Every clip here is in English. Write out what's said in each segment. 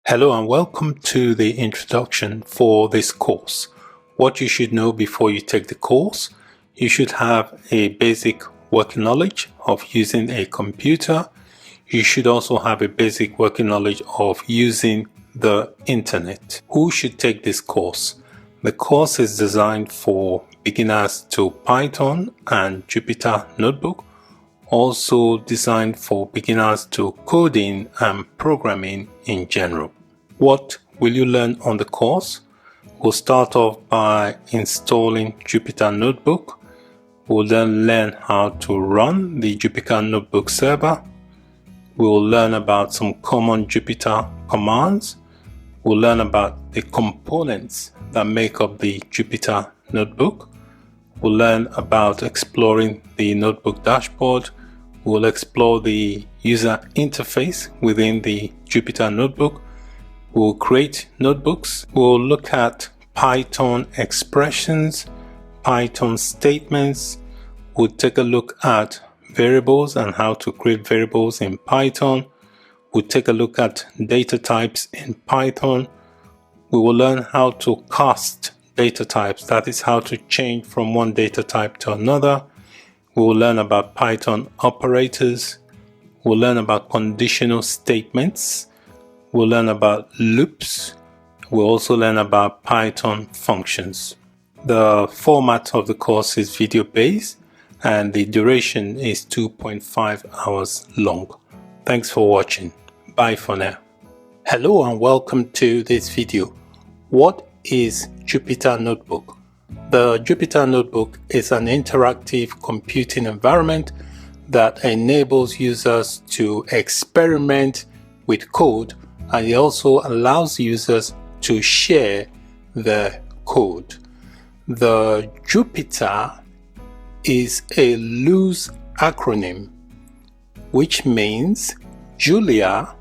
Hello and welcome to the introduction for this course. What you should know before you take the course: you should have a basic working knowledge of using a computer. You should also have a basic working knowledge of using the internet. Who should take this course? The course is designed for beginners to Python and Jupyter Notebook, also designed for beginners to coding and programming in general. What will you learn on the course? We'll start off by installing Jupyter Notebook. We'll then learn how to run the Jupyter Notebook server. We'll learn about some common Jupyter commands. We'll learn about the components that make up the Jupyter Notebook. We'll learn about exploring the notebook dashboard. We'll explore the user interface within the Jupyter Notebook. We'll create notebooks. We'll look at Python expressions, Python statements. We'll take a look at variables and how to create variables in Python. We'll take a look at data types in Python. We will learn how to cast data types, that is how to change from one data type to another. We will learn about Python operators. We'll learn about conditional statements. We'll learn about loops. We'll also learn about Python functions. The format of the course is video based and the duration is 2.5 hours long. Thanks for watching. Bye for now. Hello and welcome to this video. What is Jupyter Notebook? The Jupyter Notebook is an interactive computing environment that enables users to experiment with code, and it also allows users to share the code. The Jupyter is a loose acronym which means Julia,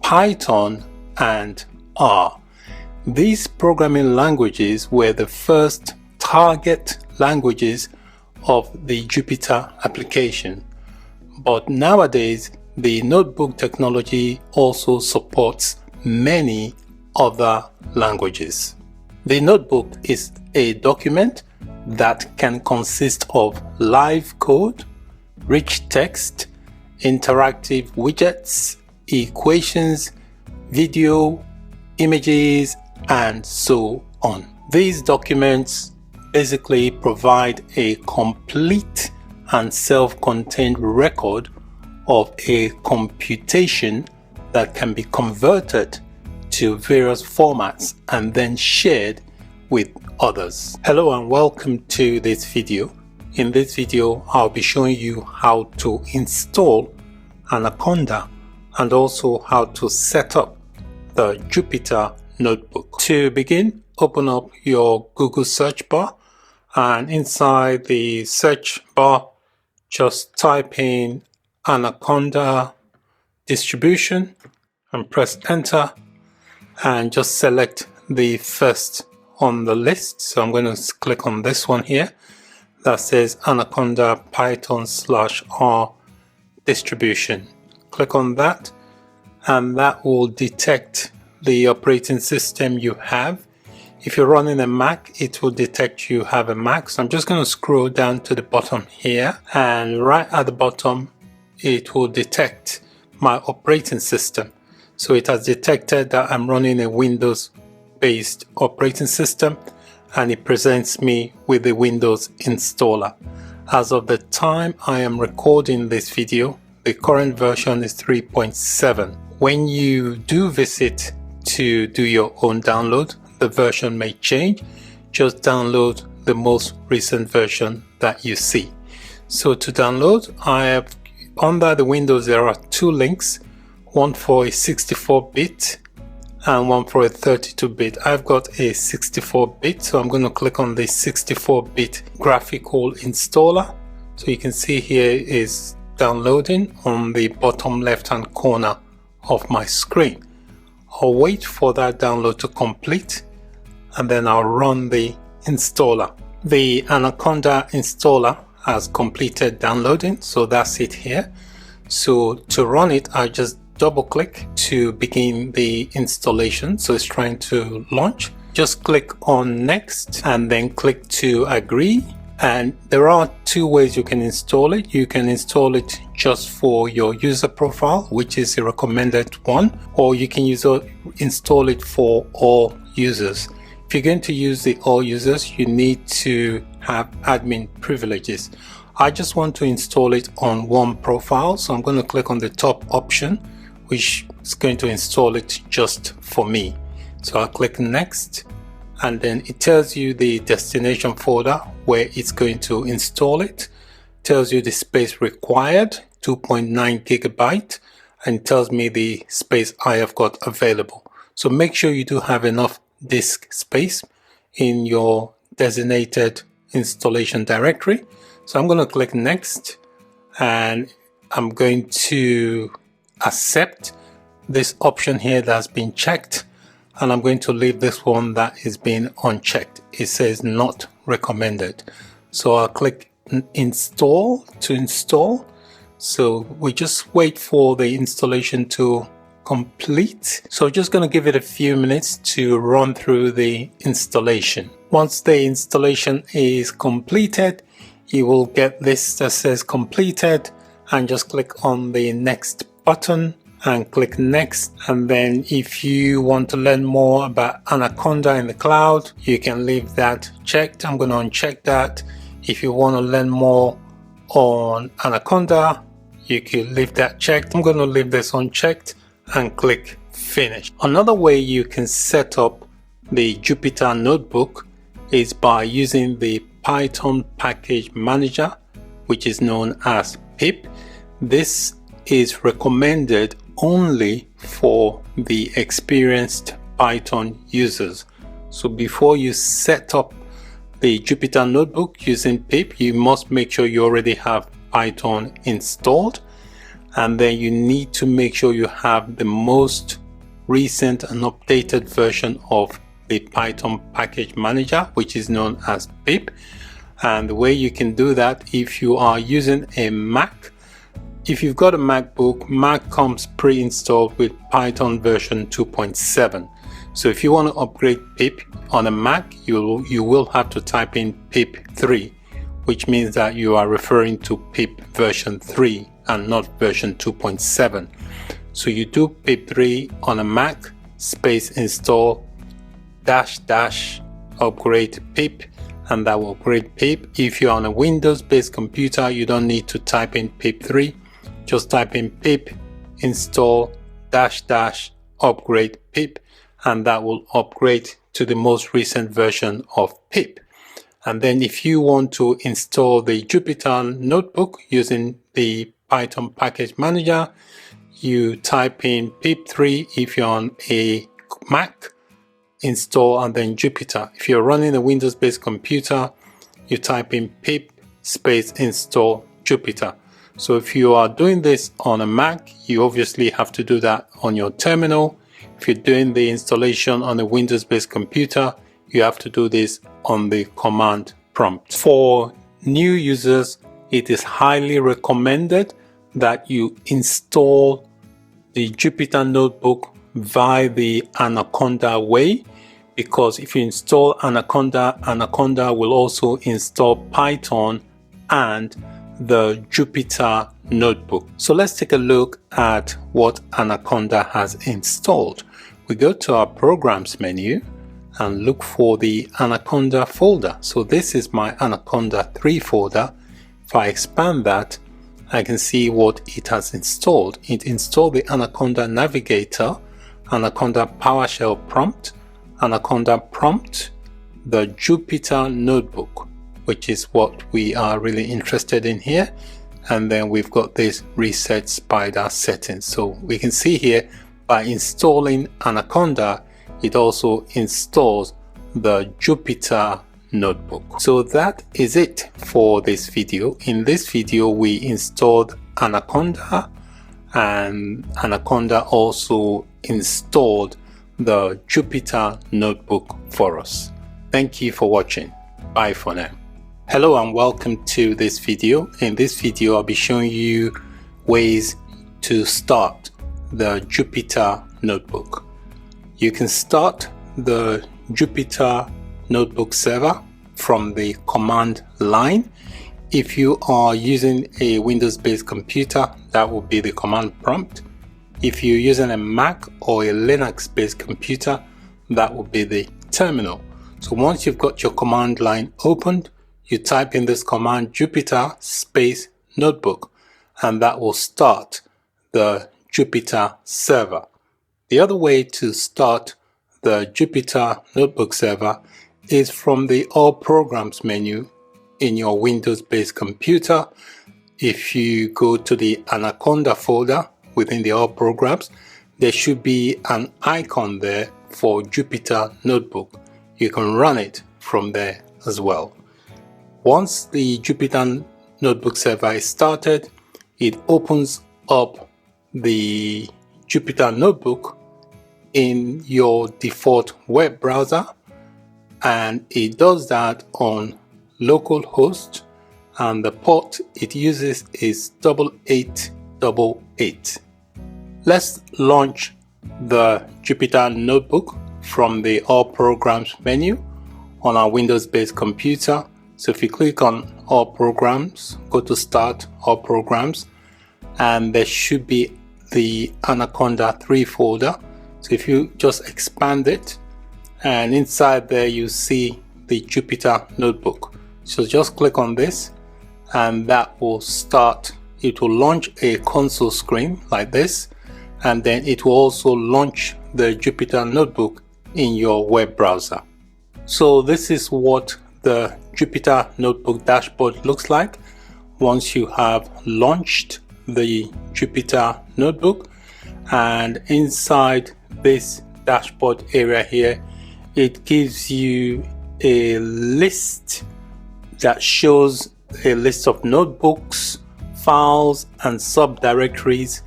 Python, and R. These programming languages were the first target languages of the Jupyter application, but nowadays the notebook technology also supports many other languages. The notebook is a document that can consist of live code, rich text, interactive widgets, equations, video, images, and so on. These documents basically provide a complete and self-contained record of a computation that can be converted to various formats and then shared with others. Hello and welcome to this video. In this video, I'll be showing you how to install Anaconda and also how to set up the Jupyter Notebook. To begin, open up your Google search bar, and inside the search bar, just type in Anaconda distribution and press enter, and just select the first on the list. So I'm going to click on this one here that says Anaconda Python/R distribution. Click on that and that will detect the operating system you have. If you're running a Mac, it will detect you have a Mac. So I'm just going to scroll down to the bottom here, and right at the bottom it will detect my operating system. So it has detected that I'm running a Windows based operating system, and it presents me with the Windows installer. As of the time I am recording this video, the current version is 3.7. When you do visit to do your own download, the version may change. Just download the most recent version that you see. So to download, I have under the Windows there are two links, one for a 64-bit and one for a 32-bit. I've got a 64-bit, so I'm going to click on the 64-bit graphical installer. So you can see here is downloading on the bottom left hand corner of my screen. I'll wait for that download to complete and then I'll run the installer. The Anaconda installer has completed downloading, so that's it here. So to run it, I just double click to begin the installation. So it's trying to launch. Just click on next and then click to agree. And there are two ways you can install it. You can install it just for your user profile, which is the recommended one, or you can install it for all users. If you're going to use the all users, you need to have admin privileges. I just want to install it on one profile, so I'm going to click on the top option, which is going to install it just for me. So I'll click next, and then it tells you the destination folder where it's going to install it. Tells you the space required, 2.9 gigabyte, and tells me the space I have got available. So make sure you do have enough disk space in your designated installation directory. So I'm going to click next, and I'm going to accept this option here that's been checked, and I'm going to leave this one that is being unchecked. It says not recommended. So I'll click install to install. So we just wait for the installation to complete. So just going to give it a few minutes to run through the installation. Once the installation is completed, you will get this that says completed, and just click on the next button and click next. And then if you want to learn more about Anaconda in the cloud, you can leave that checked. I'm going to uncheck that. If you want to learn more on Anaconda, you can leave that checked. I'm going to leave this unchecked and click finish. Another way you can set up the Jupyter Notebook is by using the Python package manager, which is known as pip. This is recommended only for the experienced Python users. So before you set up the Jupyter Notebook using pip, you must make sure you already have Python installed, and then you need to make sure you have the most recent and updated version of the Python package manager, which is known as pip. And the way you can do that, if you are using a Mac, if you've got a MacBook, Mac comes pre-installed with Python version 2.7. So if you want to upgrade pip on a Mac, you will have to type in pip 3, which means that you are referring to pip version 3 and not version 2.7. So you do pip 3 on a Mac, space install -- upgrade pip, and that will upgrade pip. If you're on a Windows-based computer, you don't need to type in pip 3. Just type in pip install -- upgrade pip, and that will upgrade to the most recent version of pip. And then if you want to install the Jupyter Notebook using the Python package manager, you type in pip 3 if you're on a Mac, install, and then Jupyter. If you're running a Windows-based computer, you type in pip space install Jupyter. So if you are doing this on a Mac, you obviously have to do that on your terminal. If you're doing the installation on a Windows-based computer, you have to do this on the command prompt. For new users, it is highly recommended that you install the Jupyter Notebook via the Anaconda way, because if you install Anaconda, Anaconda will also install Python and the Jupyter Notebook. So let's take a look at what Anaconda has installed. We go to our programs menu and look for the Anaconda folder. So this is my Anaconda 3 folder. If I expand that, I can see what it has installed. It installed the Anaconda Navigator, Anaconda PowerShell prompt, Anaconda prompt, the Jupyter Notebook, which is what we are really interested in here. And then we've got this reset spider settings. So we can see here by installing Anaconda, it also installs the Jupyter Notebook. So that is it for this video. In this video, we installed Anaconda, and Anaconda also installed the Jupyter Notebook for us. Thank you for watching. Bye for now. Hello and welcome to this video. In this video, I'll be showing you ways to start the Jupyter Notebook. You can start the Jupyter Notebook server from the command line. If you are using a Windows-based computer, that will be the command prompt. If you're using a Mac or a Linux-based computer, that will be the terminal. So once you've got your command line opened, you type in this command Jupyter space notebook, and that will start the Jupyter server. The other way to start the Jupyter Notebook server is from the All Programs menu in your Windows-based computer. If you go to the Anaconda folder within the All Programs, there should be an icon there for Jupyter Notebook. You can run it from there as well. Once the Jupyter Notebook server is started, it opens up the Jupyter Notebook in your default web browser, and it does that on localhost, and the port it uses is 8888. Let's launch the Jupyter Notebook from the All Programs menu on our Windows-based computer. So if you click on All Programs, go to Start All Programs, and there should be the Anaconda 3 folder. So if you just expand it, and inside there you see the Jupyter Notebook. So just click on this, and that will start. It will launch a console screen like this, and then it will also launch the Jupyter Notebook in your web browser. So this is what the Jupyter Notebook dashboard looks like once you have launched the Jupyter Notebook. And inside this dashboard area here, it gives you a list that shows a list of notebooks, files, and subdirectories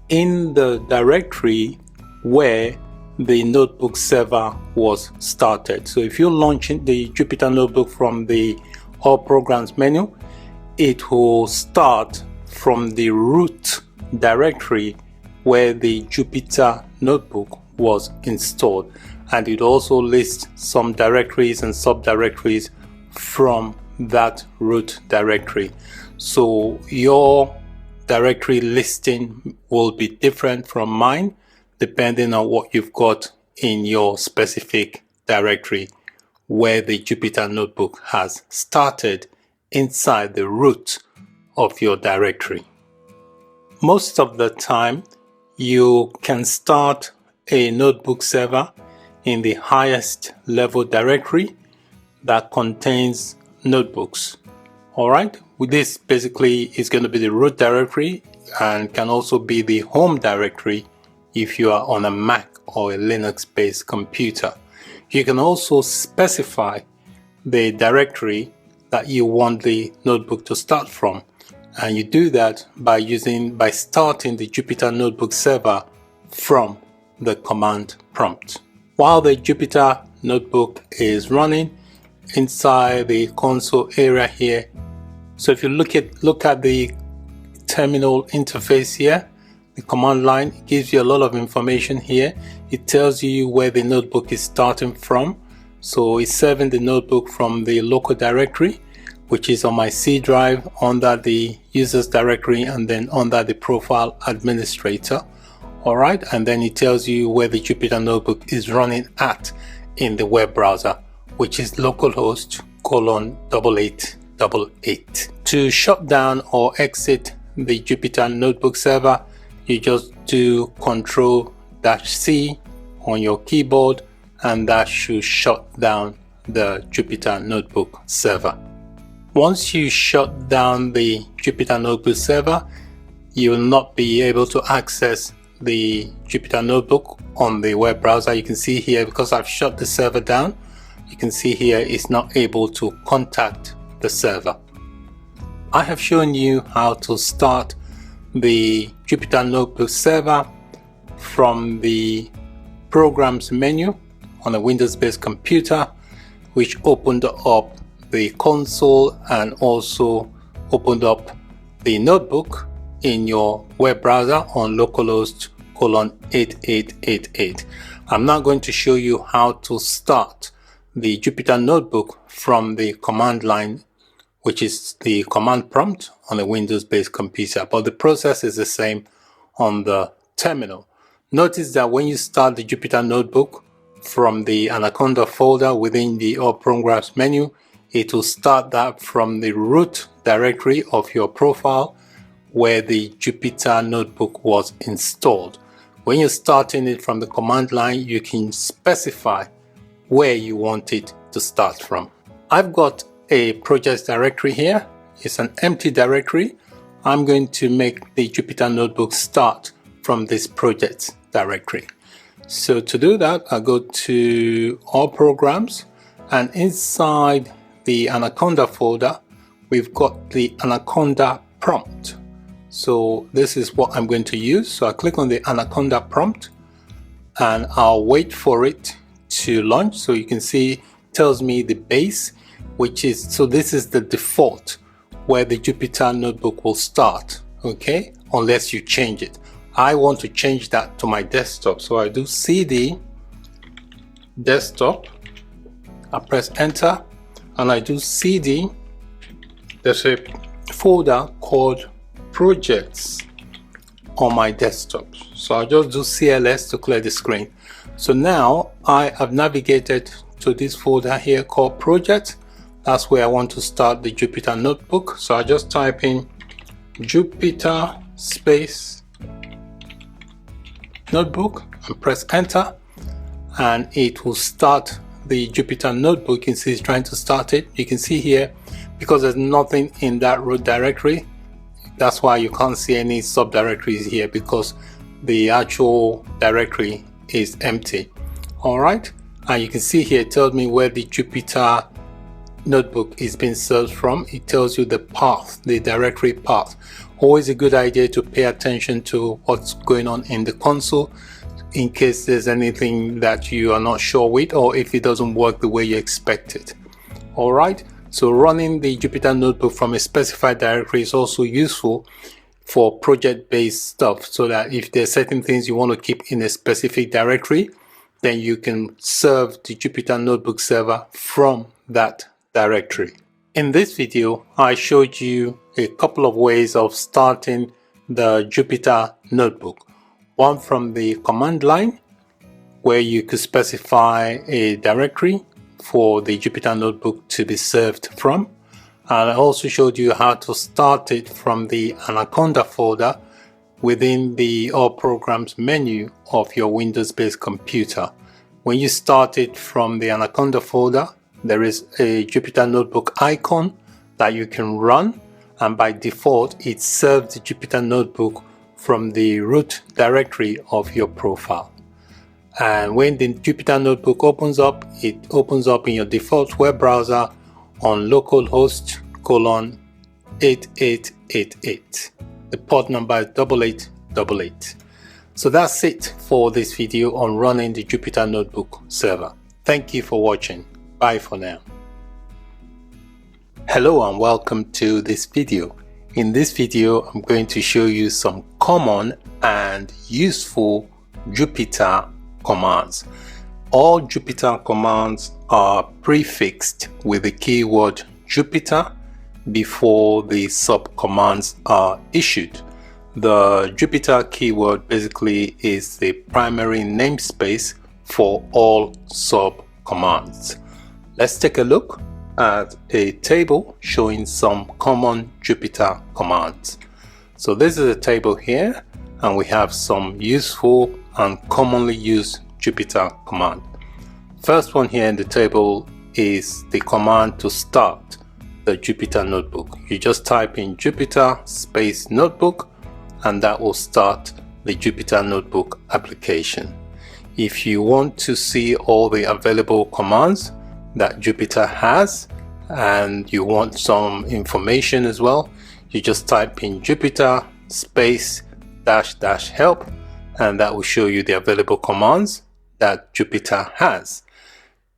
in the directory where the notebook server was started. So if you're launching the Jupyter Notebook from the All Programs menu, it will start from the root directory where the Jupyter Notebook was installed, and it also lists some directories and subdirectories from that root directory. So your directory listing will be different from mine depending on what you've got in your specific directory where the Jupyter Notebook has started inside the root of your directory. Most of the time, you can start a notebook server in the highest level directory that contains notebooks. All right, with this basically is going to be the root directory and can also be the home directory if you are on a Mac or a Linux-based computer. You can also specify the directory that you want the notebook to start from, and you do that by starting the Jupyter Notebook server from the command prompt. While the Jupyter Notebook is running inside the console area here, so if you look at the terminal interface here, the command line gives you a lot of information here. It tells you where the notebook is starting from. So it's serving the notebook from the local directory, which is on my C drive under the users directory and then under the profile administrator. All right, and then it tells you where the Jupyter Notebook is running at in the web browser, which is localhost :8888. To shut down or exit the Jupyter Notebook server, you just do Ctrl-C on your keyboard, and that should shut down the Jupyter Notebook server. Once you shut down the Jupyter Notebook server, you will not be able to access the Jupyter Notebook on the web browser. You can see here, because I've shut the server down, you can see here it's not able to contact the server. I have shown you how to start the Jupyter Notebook server from the Programs menu on a Windows-based computer, which opened up the console and also opened up the notebook in your web browser on localhost host://8888. I'm now going to show you how to start the Jupyter Notebook from the command line, which is the command prompt on a Windows-based computer, but the process is the same on the terminal. Notice that when you start the Jupyter Notebook from the Anaconda folder within the All Programs menu, it will start that from the root directory of your profile where the Jupyter Notebook was installed. When you're starting it from the command line, you can specify where you want it to start from. I've got a project directory here. It's an empty directory. I'm going to make the Jupyter Notebook start from this project directory. So to do that, I go to All Programs, and inside the Anaconda folder, we've got the Anaconda prompt. So this is what I'm going to use. So I click on the Anaconda prompt and I'll wait for it to launch. So you can see it tells me the base, which is, so this is the default where the Jupyter Notebook will start, okay, unless you change it. I want to change that to my desktop. So I do CD desktop, I press enter, and I do CD. There's a folder called projects on my desktop. So I'll just do CLS to clear the screen. So now I have navigated to this folder here called project. That's where I want to start the Jupyter Notebook. So I just type in Jupyter space notebook and press enter, and it will start the Jupyter Notebook. You can see it's trying to start it. You can see here, because there's nothing in that root directory, that's why you can't see any subdirectories here, because the actual directory is empty. All right, and you can see here it tells me where the Jupyter Notebook is being served from. It tells you the path, the directory path. Always a good idea to pay attention to what's going on in the console in case there's anything that you are not sure with, or if it doesn't work the way you expect it. All right, so running the Jupyter Notebook from a specified directory is also useful for project-based stuff, so that if there's certain things you want to keep in a specific directory, then you can serve the Jupyter Notebook server from that directory. In this video, I showed you a couple of ways of starting the Jupyter Notebook. One from the command line, where you could specify a directory for the Jupyter Notebook to be served from. And I also showed you how to start it from the Anaconda folder within the All Programs menu of your Windows-based computer. When you start it from the Anaconda folder, there is a Jupyter Notebook icon that you can run, and by default it serves the Jupyter Notebook from the root directory of your profile. And when the Jupyter Notebook opens up, it opens up in your default web browser on localhost://8888. The port number is 8888. So that's it for this video on running the Jupyter Notebook server. Thank you for watching. Bye for now. Hello and welcome to this video. In this video, I'm going to show you some common and useful Jupyter commands. All Jupyter commands are prefixed with the keyword Jupyter before the sub-commands are issued. The Jupyter keyword basically is the primary namespace for all sub-commands. Let's take a look at a table showing some common Jupyter commands. So this is a table here, and we have some useful and commonly used Jupyter command. First one here in the table is the command to start the Jupyter Notebook. You just type in Jupyter space notebook, and that will start the Jupyter Notebook application. If you want to see all the available commands that Jupyter has, and you want some information as well, you just type in Jupyter space -- help, and that will show you the available commands that Jupyter has.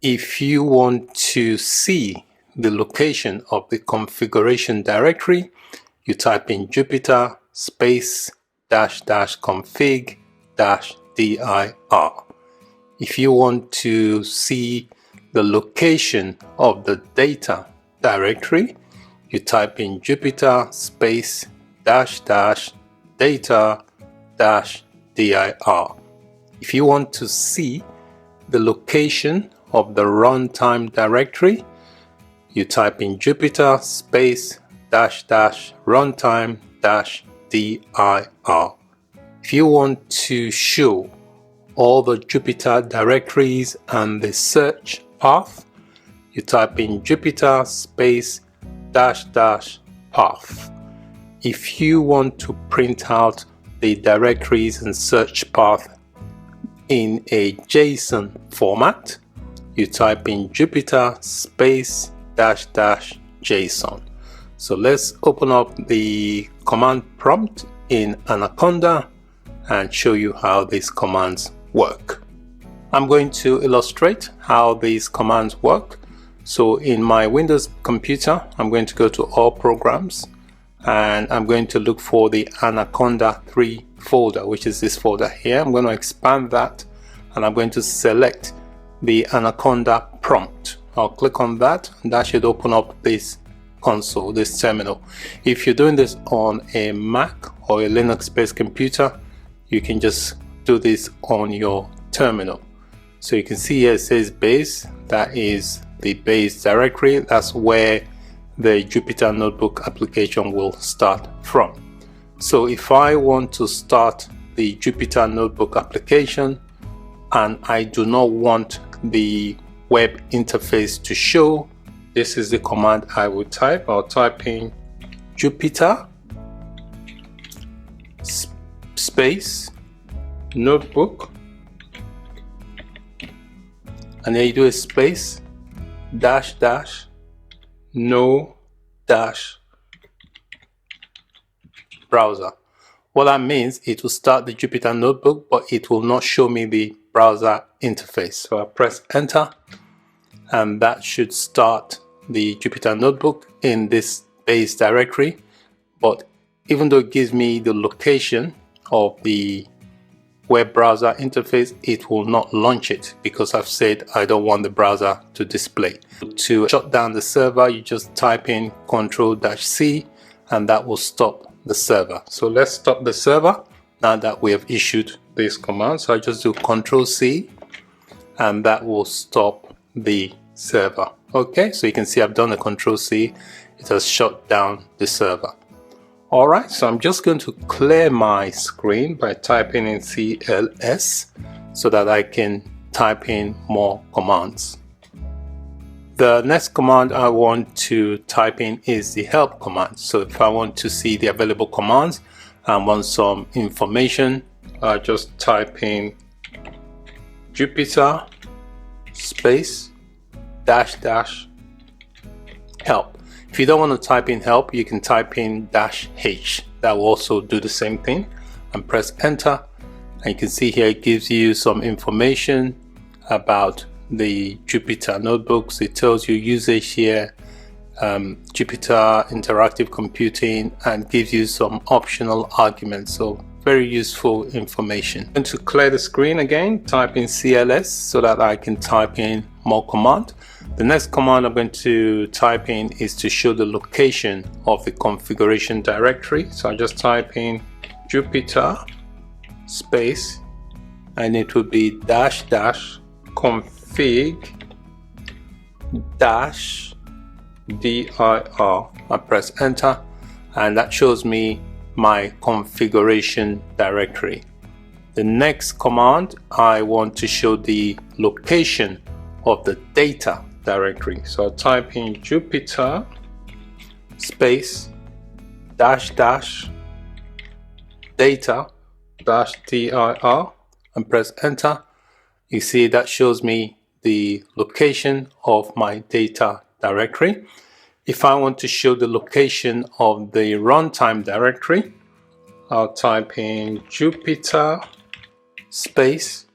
If you want to see the location of the configuration directory, you type in Jupyter space -- config dir. If you want to see the location of the data directory, you type in Jupyter space dash dash data dash dir. If you want to see the location of the runtime directory, you type in Jupyter space dash dash runtime dash dir. If you want to show all the Jupyter directories and the search path, you type in Jupyter space dash dash path. If you want to print out the directories and search path in a JSON format, you type in Jupyter space dash dash JSON. So let's open up the command prompt in Anaconda and show you how these commands work. I'm going to illustrate how these commands work. So in my Windows computer, I'm going to go to All Programs, and I'm going to look for the Anaconda 3 folder, which is this folder here. I'm going to expand that, and I'm going to select the Anaconda prompt. I'll click on that, and that should open up this console, this terminal. If you're doing this on a Mac or a Linux-based computer, you can just do this on your terminal. So you can see here it says base. That is the base directory. That's where the Jupyter Notebook application will start from. So if I want to start the Jupyter Notebook application and I do not want the web interface to show, this is the command I would type. I'll type in Jupyter space notebook, and then you do a space dash dash no dash browser. What that means, it will start the Jupyter Notebook, but it will not show me the browser interface. So I press enter, and that should start the Jupyter Notebook in this base directory. But even though it gives me the location of the web browser interface, it will not launch it because I've said I don't want the browser to display. To shut down the server, you just type in Ctrl-C, and that will stop the server. So let's stop the server now that we have issued this command. So I just do Ctrl-C, and that will stop the server. Okay, so you can see I've done a Ctrl-C. It has shut down the server. Alright, so I'm just going to clear my screen by typing in CLS so that I can type in more commands. The next command I want to type in is the help command. So if I want to see the available commands and want some information, I just type in Jupyter space dash dash help. If you don't want to type in help, you can type in -H. That will also do the same thing, and press enter. And you can see here it gives you some information about the Jupyter Notebooks. It tells you usage here, Jupyter Interactive Computing, and gives you some optional arguments. So very useful information. I'm going to clear the screen again, type in CLS so that I can type in more command. The next command I'm going to type in is to show the location of the configuration directory. So I just type in Jupyter space, and it will be dash dash config dash dir. I press enter, and that shows me my configuration directory. The next command, I want to show the location of the data directory. So I'll type in Jupyter space dash dash data dash dir and press enter. You see that shows me the location of my data directory. If I want to show the location of the runtime directory, I'll type in Jupyter space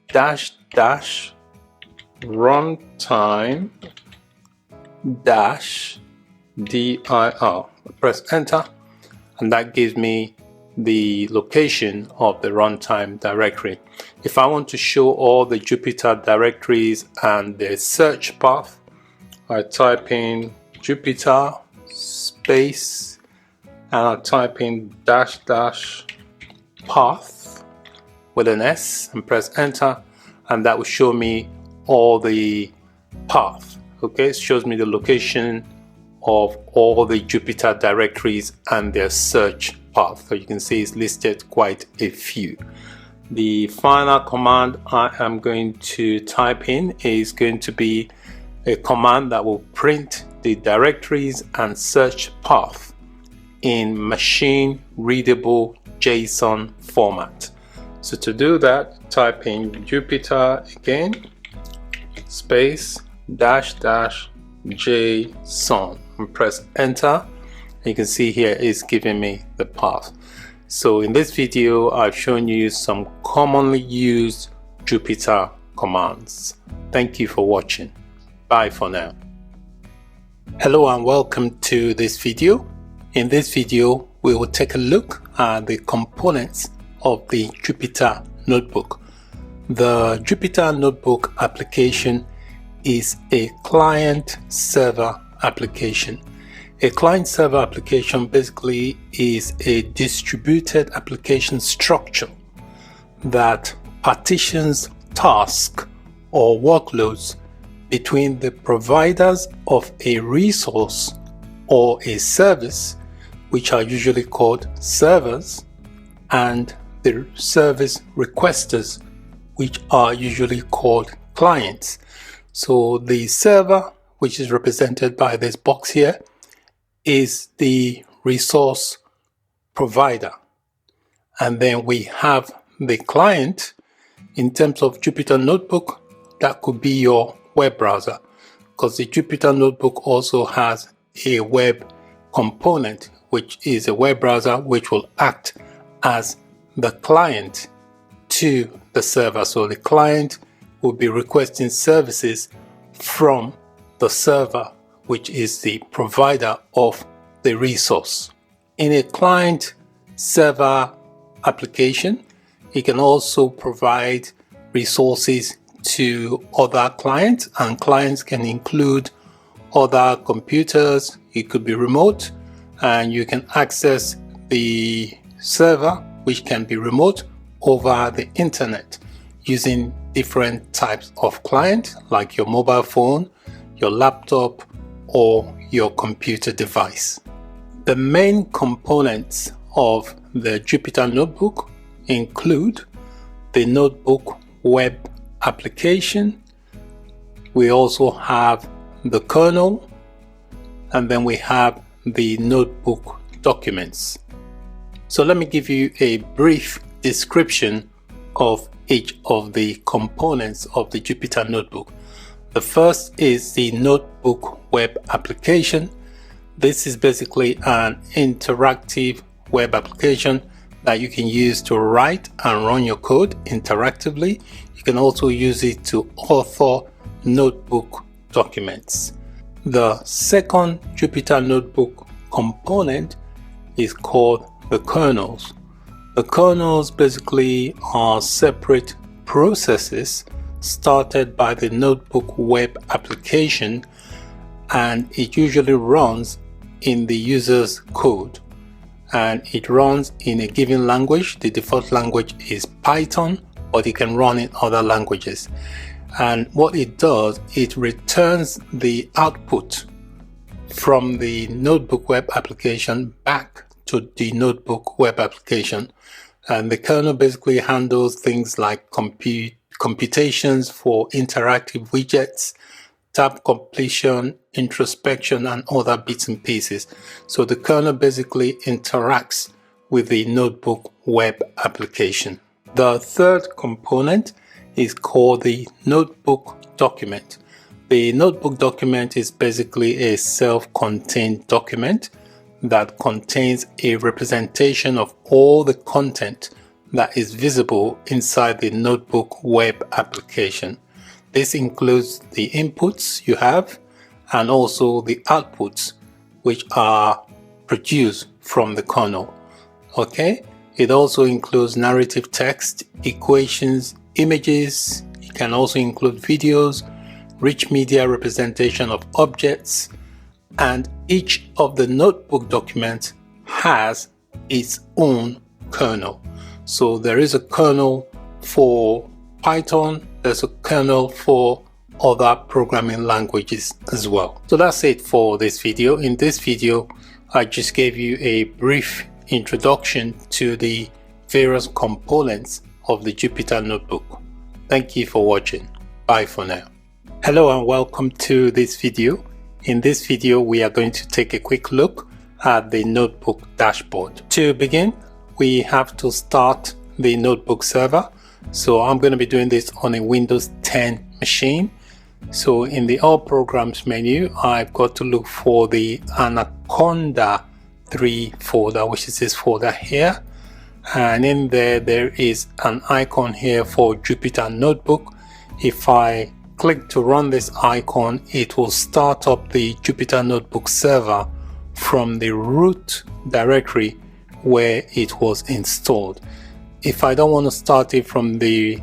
dash dash runtime dash dir. Press enter, and that gives me the location of the runtime directory. If I want to show all the Jupyter directories and the search path, I type in Jupyter space and I type in --path with an S and press enter, and that will show me all the path. Okay, it shows me the location of all the Jupyter directories and their search path. So you can see it's listed quite a few. The final command I am going to type in is going to be a command that will print the directories and search path in machine readable JSON format. So to do that, type in Jupyter again space --JSON and press enter. You can see here it's giving me the path. So in this video I've shown you some commonly used Jupyter commands. Thank you for watching. Bye for now. Hello and welcome to this video. In this video we will take a look at the components of the Jupyter Notebook. The Jupyter Notebook application is a client-server application. A client-server application basically is a distributed application structure that partitions tasks or workloads between the providers of a resource or a service, which are usually called servers, and the service requesters, which are usually called clients. So the server, which is represented by this box here, is the resource provider. And then we have the client. In terms of Jupyter Notebook, that could be your web browser, because the Jupyter Notebook also has a web component, which is a web browser which will act as the client to the server. So the client will be requesting services from the server, which is the provider of the resource. In a client server application, you can also provide resources to other clients, and clients can include other computers. It could be remote, and you can access the server, which can be remote, over the internet using different types of client, like your mobile phone, your laptop, or your computer device. The main components of the Jupyter Notebook include the Notebook web application. We also have the kernel, and then we have the Notebook documents. So let me give you a brief description of each of the components of the Jupyter Notebook. The first is the Notebook web application. This is basically an interactive web application that you can use to write and run your code interactively. You can also use it to author notebook documents. The second Jupyter Notebook component is called the kernels. The kernels basically are separate processes started by the Notebook web application, and it usually runs in the user's code, and it runs in a given language. The default language is Python, but it can run in other languages. And what it does, it returns the output from the Notebook web application back to the Notebook web application. And the kernel basically handles things like computations for interactive widgets, tab completion, introspection, and other bits and pieces. So the kernel basically interacts with the Notebook web application. The third component is called the Notebook document. The Notebook document is basically a self-contained document that contains a representation of all the content that is visible inside the Notebook web application. This includes the inputs you have and also the outputs which are produced from the kernel. Okay, It also includes narrative text, equations, images. It can also include videos, rich media representation of objects, and each of the notebook documents has its own kernel. So there is a kernel for Python, there's a kernel for other programming languages as well. So that's it for this video. In this video, I just gave you a brief introduction to the various components of the Jupyter Notebook. Thank you for watching. Bye for now. Hello and welcome to this video. In this video, we are going to take a quick look at the notebook dashboard. To begin, we have to start the notebook server. So I'm going to be doing this on a Windows 10 machine. So in the All Programs menu, I've got to look for the Anaconda 3 folder, which is this folder here. And in there is an icon here for Jupyter Notebook. If I click to run this icon, it will start up the Jupyter Notebook server from the root directory where it was installed. If I don't want to start it from the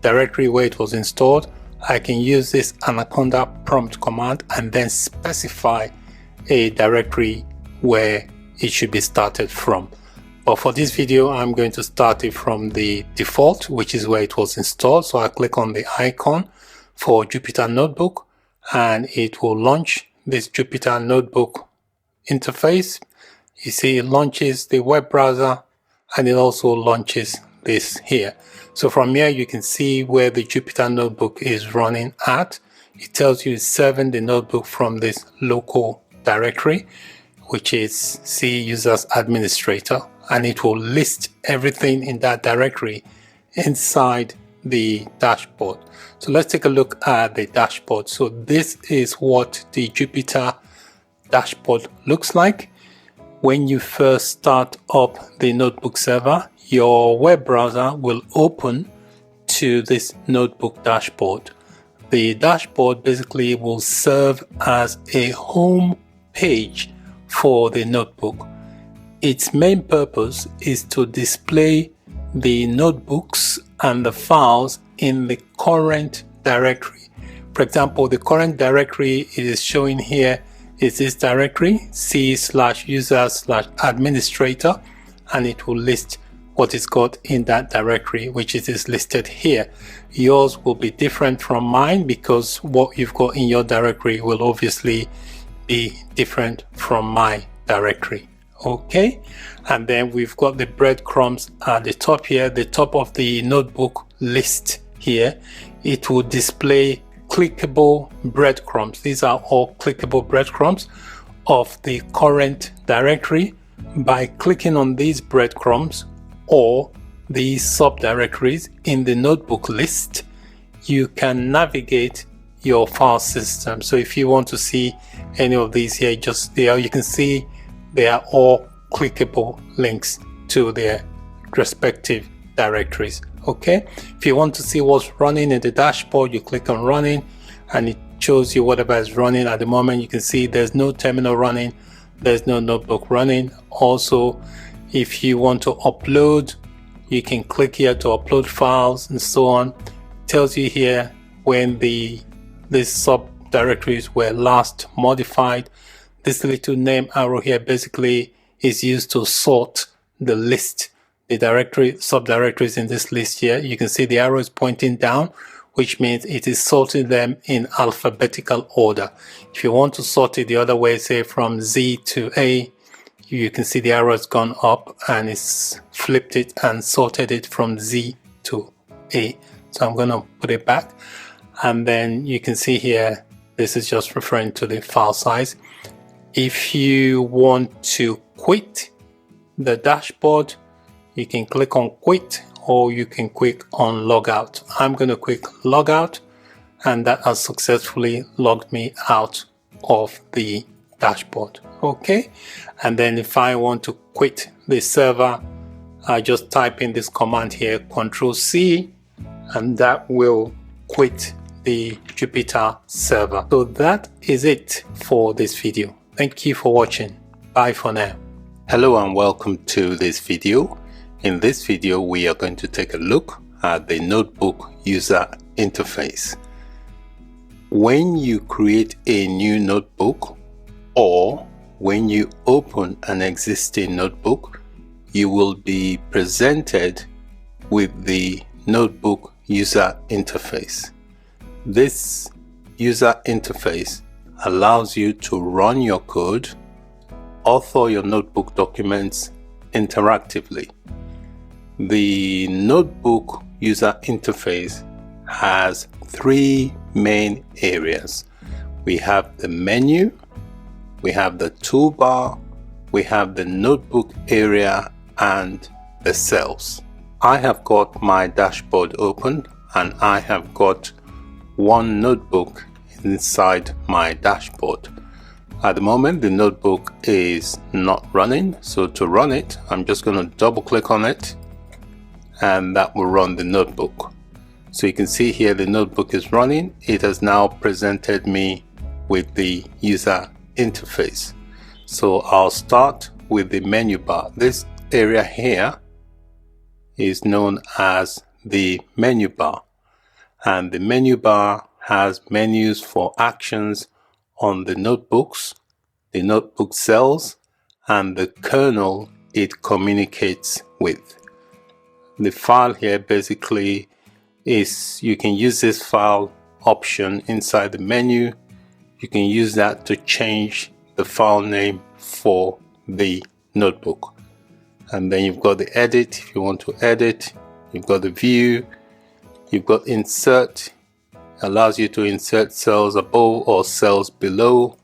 directory where it was installed, I can use this Anaconda prompt command and then specify a directory where it should be started from. But for this video, I'm going to start it from the default, which is where it was installed. So I click on the icon for Jupyter Notebook and it will launch this Jupyter Notebook interface. You see it launches the web browser and it also launches this here. So from here you can see where the Jupyter Notebook is running at. It tells you it's serving the notebook from this local directory, which is C users administrator, and it will list everything in that directory inside the dashboard. So let's take a look at the dashboard. So this is what the Jupyter dashboard looks like. When you first start up the notebook server, your web browser will open to this notebook dashboard. The dashboard basically will serve as a home page for the notebook. Its main purpose is to display the notebooks and the files in the current directory. For example, the current directory it is showing here is this directory, C/user/administrator, and it will list what is got in that directory, which is listed here. Yours will be different from mine because what you've got in your directory will obviously be different from my directory. Okay, and then we've got the breadcrumbs at the top here, the top of the notebook list here. It will display clickable breadcrumbs. These are all clickable breadcrumbs of the current directory. By clicking on these breadcrumbs or these subdirectories in the notebook list, you can navigate your file system. So if you want to see any of these here, just there you can see they are all clickable links to their respective directories. Okay, if you want to see what's running in the dashboard, you click on running and it shows you whatever is running at the moment. You can see there's no terminal running, there's no notebook running. Also, if you want to upload, you can click here to upload files and so on. It tells you here when these subdirectories were last modified. This little name arrow here basically is used to sort the list, the subdirectories in this list here. You can see the arrow is pointing down, which means it is sorting them in alphabetical order. If you want to sort it the other way, say from Z to A, you can see the arrow has gone up and it's flipped it and sorted it from Z to A. So I'm going to put it back, and then you can see here this is just referring to the file size. If you want to quit the dashboard, you can click on quit or you can click on logout. I'm going to click logout, and that has successfully logged me out of the dashboard. Okay, and then if I want to quit the server, I just type in this command here, Control-C, and that will quit the Jupyter server. So that is it for this video. Thank you for watching. Bye for now. Hello and welcome to this video. In this video, we are going to take a look at the notebook user interface. When you create a new notebook or when you open an existing notebook, you will be presented with the notebook user interface. This user interface allows you to run your code, author your notebook documents interactively. The notebook user interface has three main areas. We have the menu, we have the toolbar, we have the notebook area, and the cells. I have got my dashboard open and I have got one notebook inside my dashboard. At the moment, the notebook is not running, so to run it, I'm just going to double click on it and that will run the notebook. So you can see here the notebook is running. It has now presented me with the user interface. So I'll start with the menu bar. This area here is known as the menu bar, and the menu bar has menus for actions on the notebooks, the notebook cells, and the kernel it communicates with. The file here basically is, you can use this file option inside the menu. You can use that to change the file name for the notebook. And then you've got the edit if you want to edit. You've got the view. You've got insert. Allows you to insert cells above or cells below.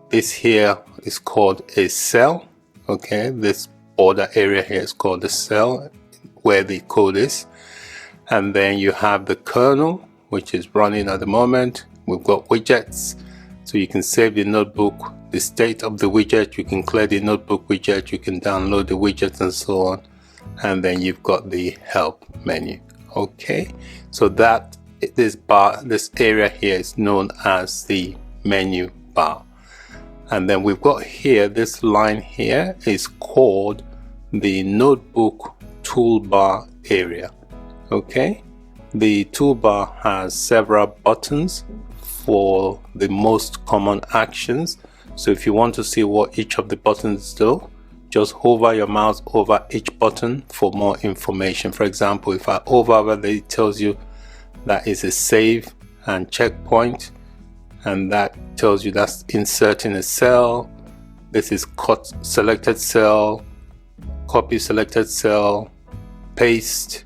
This here is called a cell. Okay, this border area here is called the cell where the code is. And then you have the kernel, which is running at the moment. We've got widgets, so you can save the notebook, the state of the widget, you can clear the notebook widget, you can download the widgets and so on. And then you've got the help menu. Okay, so that this area here is known as the menu bar. And then we've got here, this line here is called the notebook toolbar area. Okay, the toolbar has several buttons for the most common actions. So if you want to see what each of the buttons do, just hover your mouse over each button for more information. For example, if I hover over there, it tells you that is a save and checkpoint, and that tells you that's inserting a cell. This is cut selected cell, copy selected cell, paste,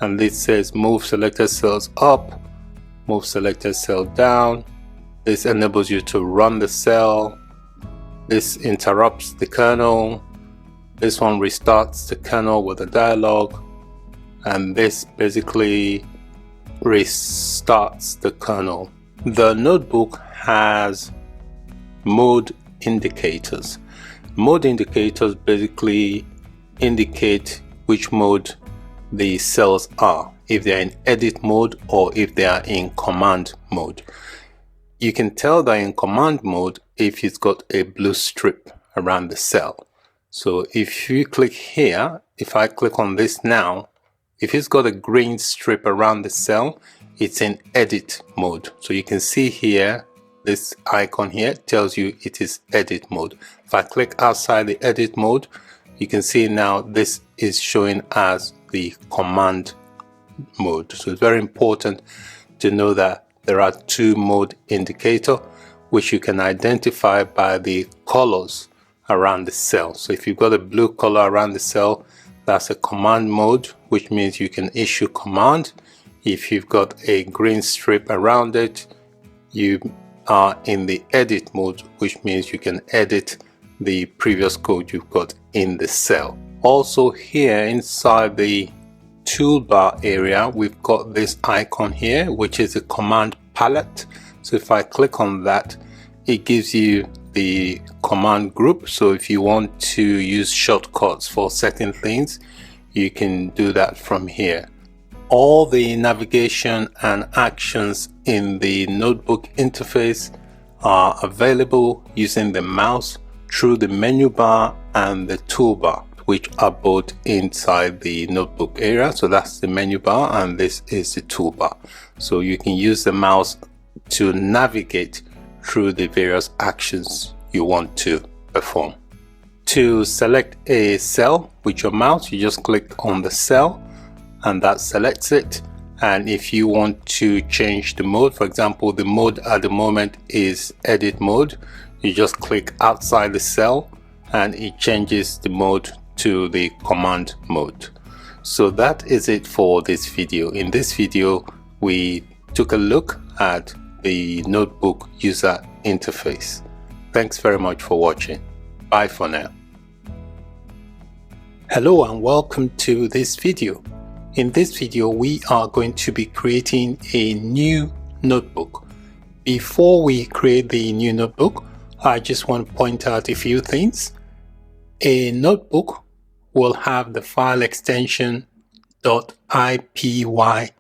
and this says move selected cells up, move selected cell down. This enables you to run the cell. This interrupts the kernel. This one restarts the kernel with a dialog, and this basically restarts the kernel. The notebook has mode indicators. Mode indicators basically indicate which mode the cells are, if they're in edit mode or if they are in command mode. You can tell they're in command mode if it's got a blue strip around the cell. So if you click here, if I click on this now, if it's got a green strip around the cell, it's in edit mode. So you can see here, this icon here tells you it is edit mode. If I click outside the edit mode, you can see now this is showing as the command mode. So it's very important to know that there are two mode indicators which you can identify by the colors around the cell. So if you've got a blue color around the cell, that's a command mode, which means you can issue command. If you've got a green strip around it, you are in the edit mode, which means you can edit the previous code you've got in the cell. Also here inside the toolbar area, we've got this icon here, which is a command palette. So if I click on that, it gives you the command group. So if you want to use shortcuts for certain things, you can do that from here. All the navigation and actions in the notebook interface are available using the mouse through the menu bar and the toolbar. which are both inside the notebook area. So that's the menu bar and this is the toolbar. So you can use the mouse to navigate through the various actions you want to perform. To select a cell with your mouse, you just click on the cell and that selects it. And if you want to change the mode, for example, the mode at the moment is edit mode, you just click outside the cell and it changes the mode to the command mode. So that is it for this video. In this video, we took a look at the notebook user interface. Thanks very much for watching. Bye for now. Hello and welcome to this video. In this video, we are going to be creating a new notebook. Before we create the new notebook, I just want to point out a few things. A notebook will have the file extension .ipynb.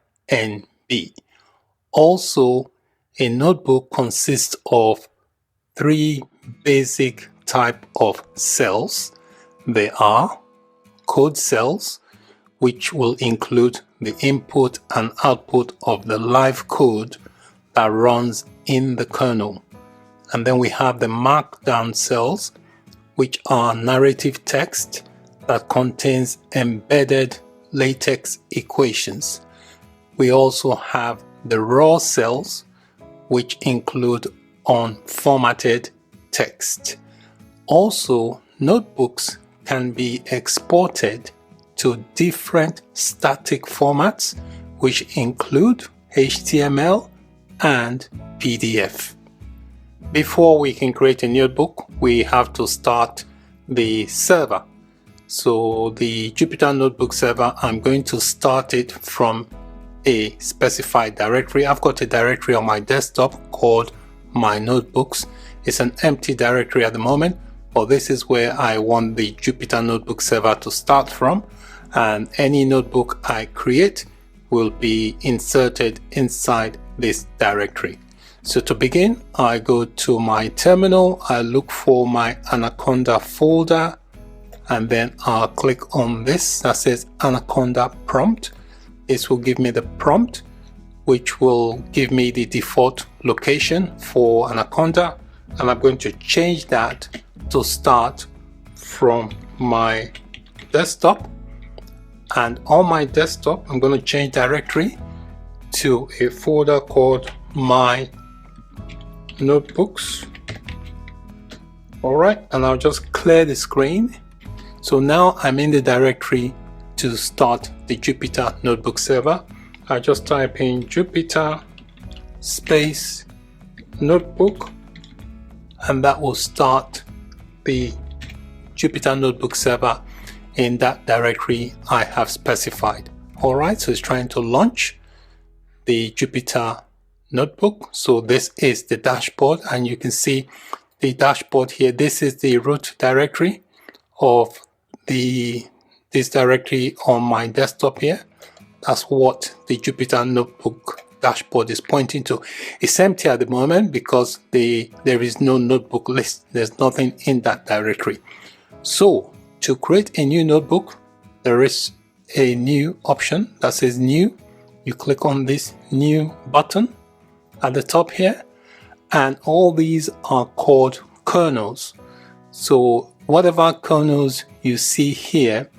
Also, a notebook consists of three basic type of cells. They are code cells, which will include the input and output of the live code that runs in the kernel. And then we have the markdown cells, which are narrative text that contains embedded LaTeX equations. We also have the raw cells, which include unformatted text. Also, notebooks can be exported to different static formats, which include HTML and PDF. Before we can create a notebook, we have to start the server. So the Jupyter Notebook server, I'm going to start it from a specified directory. I've got a directory on my desktop called My Notebooks. It's an empty directory at the moment, but this is where I want the Jupyter Notebook server to start from. And any notebook I create will be inserted inside this directory. So to begin, I go to my terminal, I look for my Anaconda folder, and then I'll click on this that says Anaconda prompt. This will give me the prompt, which will give me the default location for Anaconda. And I'm going to change that to start from my desktop. And on my desktop, I'm going to change directory to a folder called My Notebooks. All right, and I'll just clear the screen. So now I'm in the directory to start the Jupyter Notebook server. I just type in Jupyter space notebook, and that will start the Jupyter Notebook server in that directory I have specified. All right, so it's trying to launch the Jupyter Notebook. So this is the dashboard, and you can see the dashboard here. This is the root directory of this directory on my desktop here. That's what the Jupyter Notebook dashboard is pointing to. It's empty at the moment because there is no notebook list. There's nothing in that directory. So to create a new notebook, there is a new option that says new. You click on this new button at the top here, and all these are called kernels. So whatever kernels you see here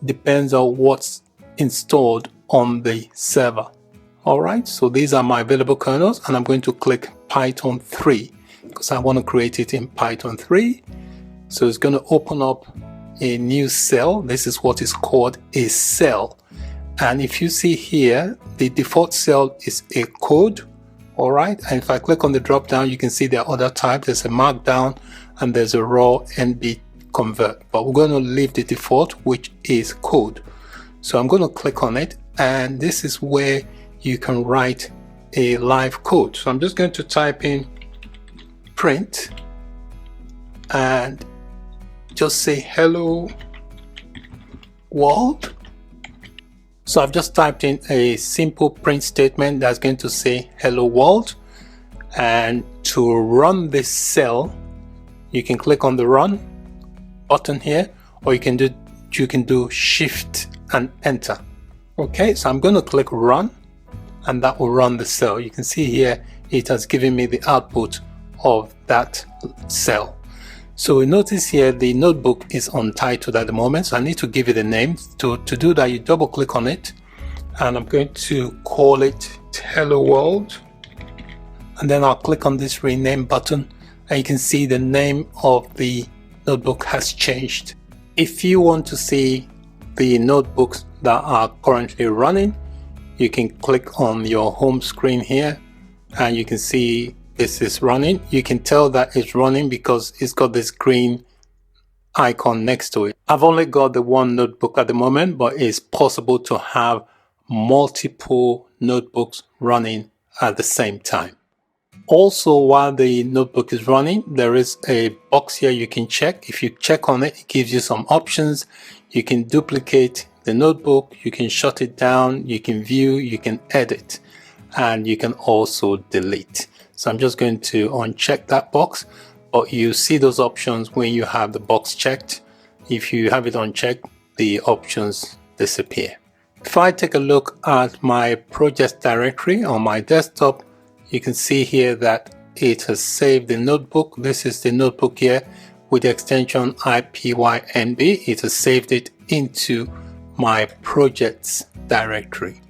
depends on what's installed on the server. All right, so these are my available kernels, and I'm going to click Python 3 because I want to create it in Python 3. So it's going to open up a new cell. This is what is called a cell. And if you see here, the default cell is a code. All right, and if I click on the drop down, you can see there are other types. There's a markdown and there's a raw NB convert, but we're going to leave the default, which is code. So I'm going to click on it, and this is where you can write a live code. So I'm just going to type in print and just say hello world. So I've just typed in a simple print statement that's going to say hello world. And to run this cell, you can click on the run button here, or you can you can do Shift and Enter. Okay, so I'm going to click Run, and that will run the cell. You can see here it has given me the output of that cell. So we notice here the notebook is untitled at the moment, so I need to give it a name. To do that, you double click on it, and I'm going to call it Hello World, and then I'll click on this rename button, and you can see the name of the notebook has changed. If you want to see the notebooks that are currently running, you can click on your home screen here, and you can see this is running. You can tell that it's running because it's got this green icon next to it. I've only got the one notebook at the moment, but it's possible to have multiple notebooks running at the same time. Also, while the notebook is running, there is a box here you can check. If you check on it, it gives you some options. You can duplicate the notebook, you can shut it down, you can view, you can edit, and you can also delete. So I'm just going to uncheck that box, but you see those options when you have the box checked. If you have it unchecked, the options disappear. If I take a look at my project directory on my desktop, you can see here that it has saved the notebook. This is the notebook here with the extension IPYNB. It has saved it into my projects directory.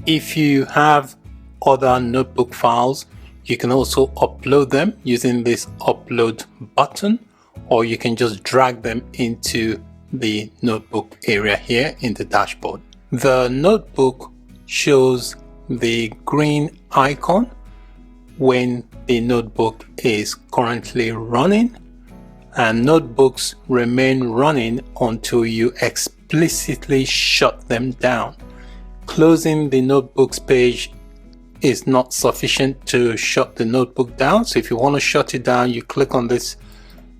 If you have other notebook files, you can also upload them using this upload button, or you can just drag them into the notebook area here in the dashboard. The notebook shows the green icon when the notebook is currently running, and notebooks remain running until you explicitly shut them down. Closing the notebooks page is not sufficient to shut the notebook down. So if you want to shut it down, you click on this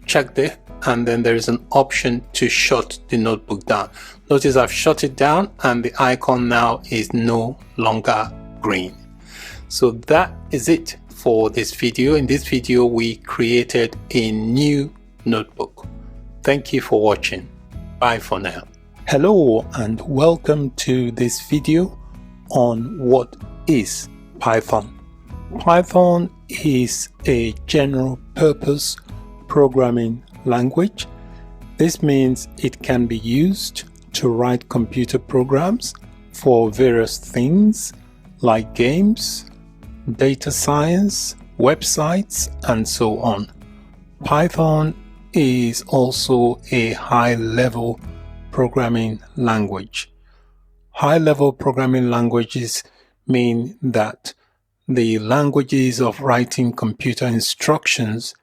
check there, and then there is an option to shut the notebook down. Notice I've shut it down and the icon now is no longer green. So that is it for this video. In this video, we created a new notebook. Thank you for watching. Bye for now. Hello and welcome to this video on what is Python. Python is a general purpose programming language. This means it can be used to write computer programs for various things like games, data science, websites, and so on. Python is also a high-level programming language. High-level programming languages mean that the languages of writing computer instructions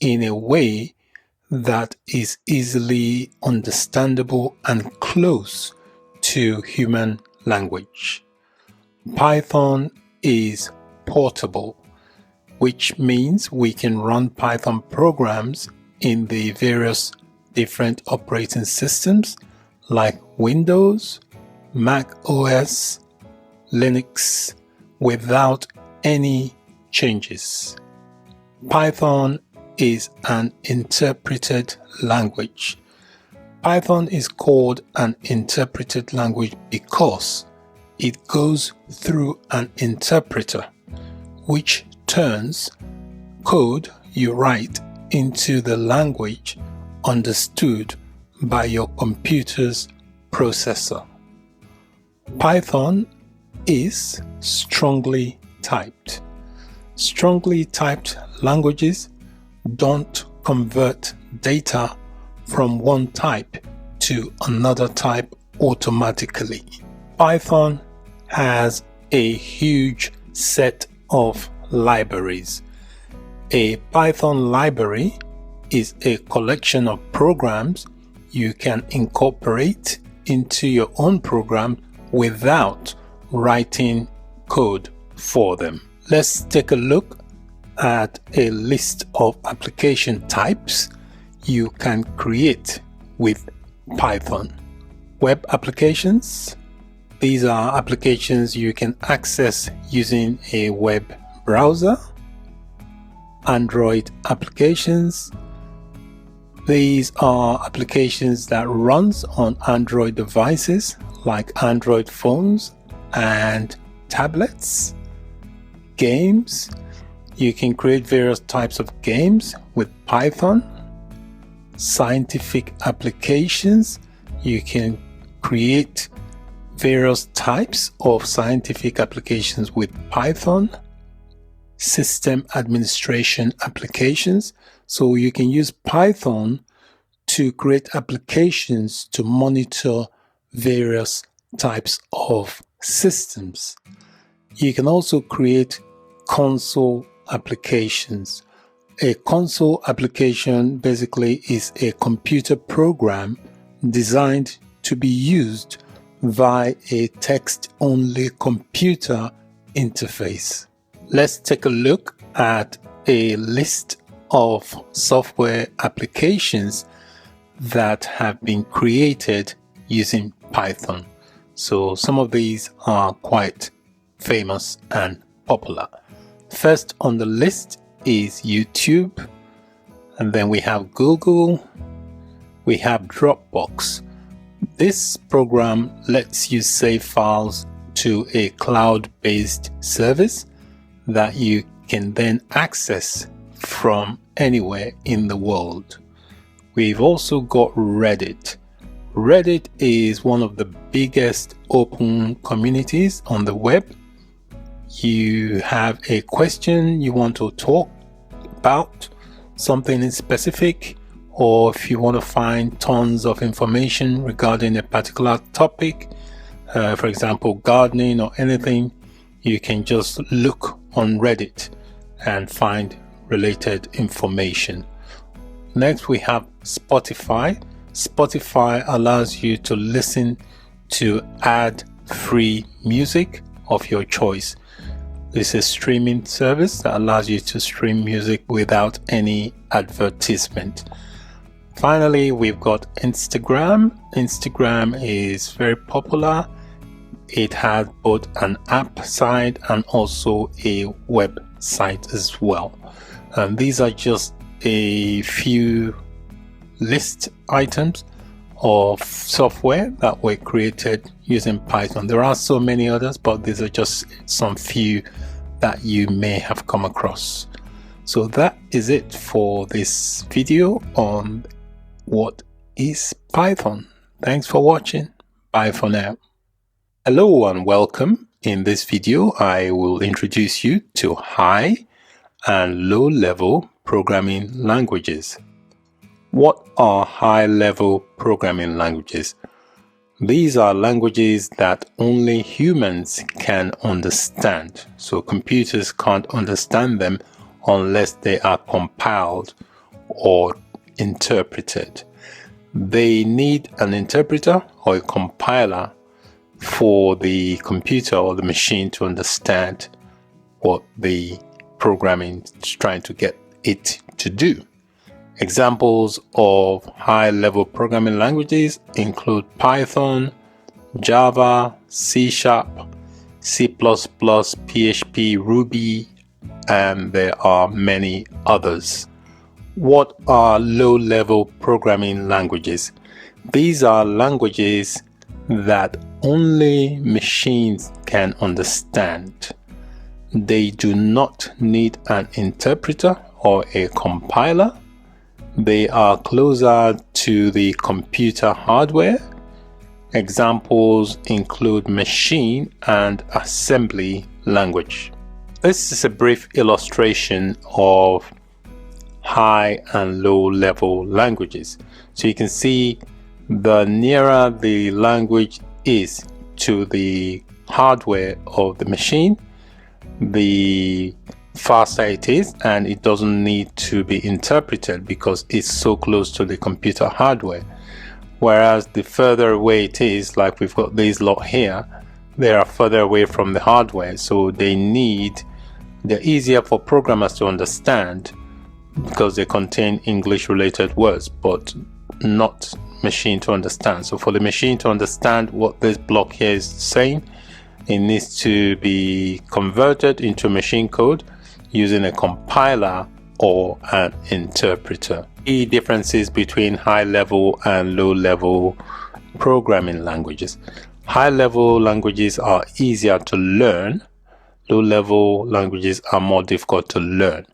in a way that is easily understandable and close to human language. Python is portable, which means we can run Python programs in the various different operating systems like Windows, Mac OS, Linux without any changes. Python is an interpreted language. Python is called an interpreted language because it goes through an interpreter, which turns code you write into the language understood by your computer's processor. Python is strongly typed. Strongly typed languages don't convert data from one type to another type automatically. Python has a huge set of libraries. A Python library is a collection of programs you can incorporate into your own program without writing code for them. Let's take a look at a list of application types you can create with Python. Web applications. These are applications you can access using a web browser. Android applications. These are applications that runs on Android devices like Android phones and tablets. Games. You can create various types of games with Python. Scientific applications. You can create various types of scientific applications with Python. System administration applications. So you can use Python to create applications to monitor various types of systems. You can also create console applications. A console application basically is a computer program designed to be used via a text-only computer interface. Let's take a look at a list of software applications that have been created using Python. So some of these are quite famous and popular. First on the list is YouTube, and then we have Google, we have Dropbox. This program lets you save files to a cloud-based service that you can then access from anywhere in the world. We've also got Reddit. Reddit is one of the biggest open communities on the web. You have a question you want to talk about, something in specific, or if you want to find tons of information regarding a particular topic, for example, gardening or anything, you can just look on Reddit and find related information. Next, we have Spotify. Spotify allows you to listen to ad-free music of your choice. This is a streaming service that allows you to stream music without any advertisement. Finally, we've got Instagram. Instagram is very popular. It has both an app side and also a web site as well. And these are just a few list items of software that were created using Python. There are so many others, but these are just some few that you may have come across. So that is it for this video on what is Python. Thanks for watching. Bye for now. Hello and welcome. In this video, I will introduce you to high and low-level programming languages. What are high-level programming languages? These are languages that only humans can understand. So computers can't understand them unless they are compiled or interpreted. They need an interpreter or a compiler for the computer or the machine to understand what the programming is trying to get it to do. Examples of high-level programming languages include Python, Java, C#, C++, PHP, Ruby, and there are many others. What are low-level programming languages? These are languages that only machines can understand. They do not need an interpreter or a compiler. They are closer to the computer hardware. Examples include machine and assembly language. This is a brief illustration of high and low level languages. So you can see the nearer the language is to the hardware of the machine, the faster it is, and it doesn't need to be interpreted because it's so close to the computer hardware. Whereas the further away it is, like we've got these lot here, they are further away from the hardware, so they're easier for programmers to understand because they contain English related words, but not machine to understand. So for the machine to understand what this block here is saying, it needs to be converted into machine code using a compiler or an interpreter. Key differences between high-level and low-level programming languages. High-level languages are easier to learn. Low-level languages are more difficult to learn.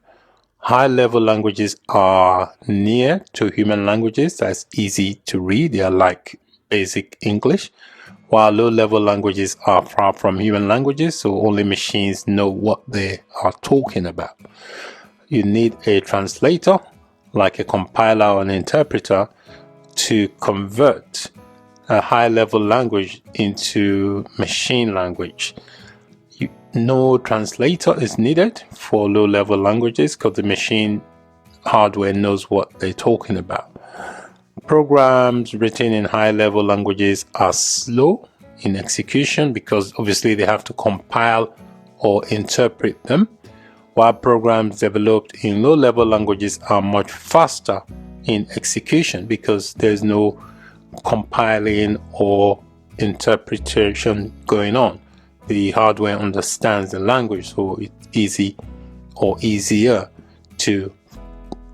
High-level languages are near to human languages. That's easy to read. They are like basic English. While low-level languages are far from human languages, so only machines know what they are talking about. You need a translator, like a compiler or an interpreter, to convert a high-level language into machine language. No translator is needed for low-level languages because the machine hardware knows what they're talking about. Programs written in high-level languages are slow in execution because obviously they have to compile or interpret them, while programs developed in low-level languages are much faster in execution because there's no compiling or interpretation going on. The hardware understands the language, so it's easy or easier to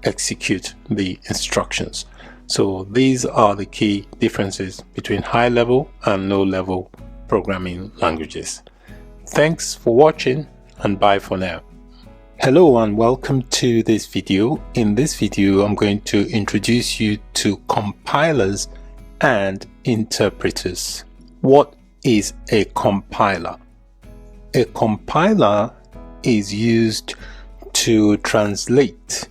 execute the instructions. So these are the key differences between high-level and low-level programming languages. Thanks for watching, and bye for now. Hello and welcome to this video. In this video, I'm going to introduce you to compilers and interpreters. What is a compiler? A compiler is used to translate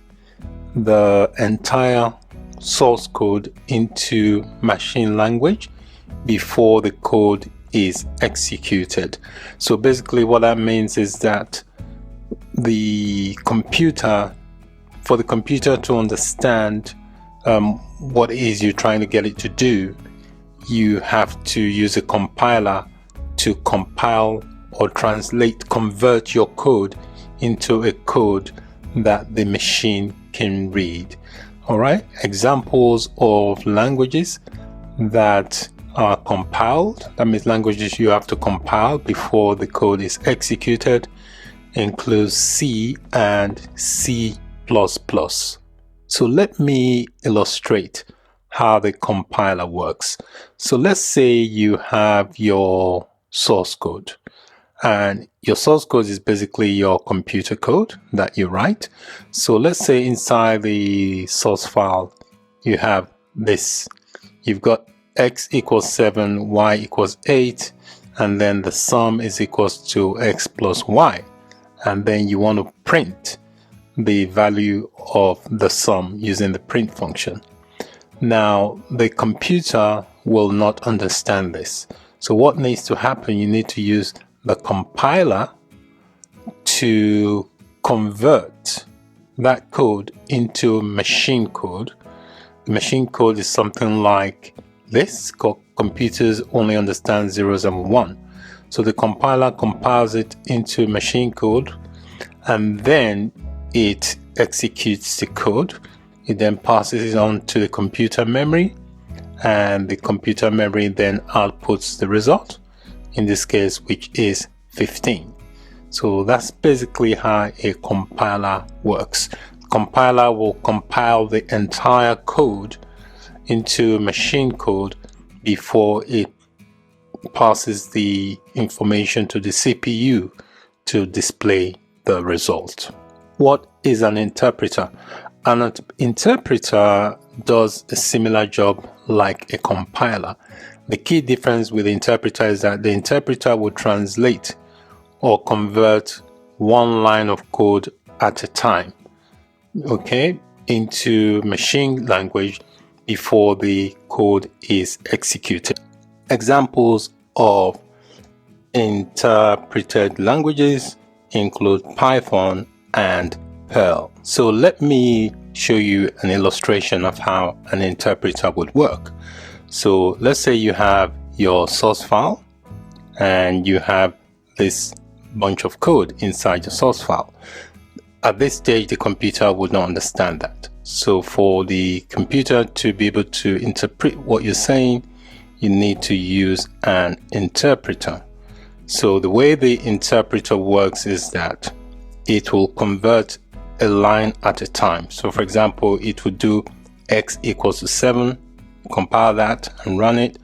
the entire source code into machine language before the code is executed. So basically what that means is that for the computer to understand what it is you're trying to get it to do, you have to use a compiler to compile or convert your code into a code that the machine can read. All right, examples of languages that are compiled, that means languages you have to compile before the code is executed, includes C and C++. So let me illustrate how the compiler works. So let's say you have your source code, and your source code is basically your computer code that you write. So let's say inside the source file you have this. You've got x equals 7, y equals 8, and then the sum is equals to x plus y. And then you want to print the value of the sum using the print function. Now, the computer will not understand this. So what needs to happen? You need to use the compiler to convert that code into machine code. The machine code is something like this. Computers only understand zeros and ones. So the compiler compiles it into machine code, and then it executes the code. It then passes it on to the computer memory, and the computer memory then outputs the result, in this case, which is 15. So that's basically how a compiler works. The compiler will compile the entire code into machine code before it passes the information to the CPU to display the result. What is an interpreter? An interpreter does a similar job like a compiler. The key difference with the interpreter is that the interpreter will translate or convert one line of code at a time, okay, into machine language before the code is executed. Examples of interpreted languages include Python and Perl. So let me show you an illustration of how an interpreter would work. So let's say you have your source file and you have this bunch of code inside your source file. At this stage, the computer would not understand that. So for the computer to be able to interpret what you're saying, you need to use an interpreter. So the way the interpreter works is that it will convert a line at a time. So for example, it would do x equals to 7, compile that and run it.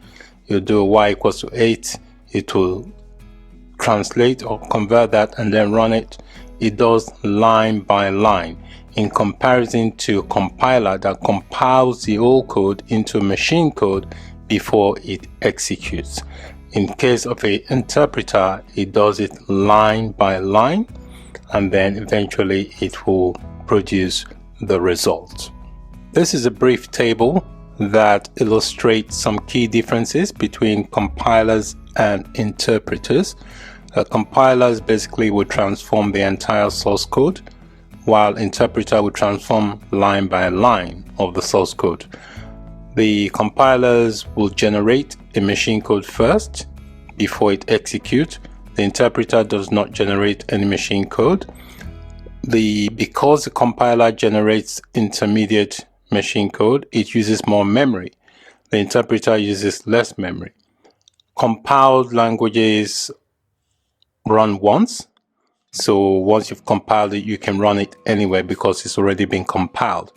You'll do y equals to 8, it will translate or convert that and then run it. It does line by line, in comparison to a compiler that compiles the whole code into machine code before it executes. In case of an interpreter, it does it line by line, and then eventually it will produce the result. This is a brief table that illustrates some key differences between compilers and interpreters. Compilers basically would transform the entire source code, while interpreter would transform line by line of the source code. The compilers will generate a machine code first before it executes. The interpreter does not generate any machine code. Because the compiler generates intermediate machine code, it uses more memory. The interpreter uses less memory. Compiled languages run once. So once you've compiled it, you can run it anywhere because it's already been compiled.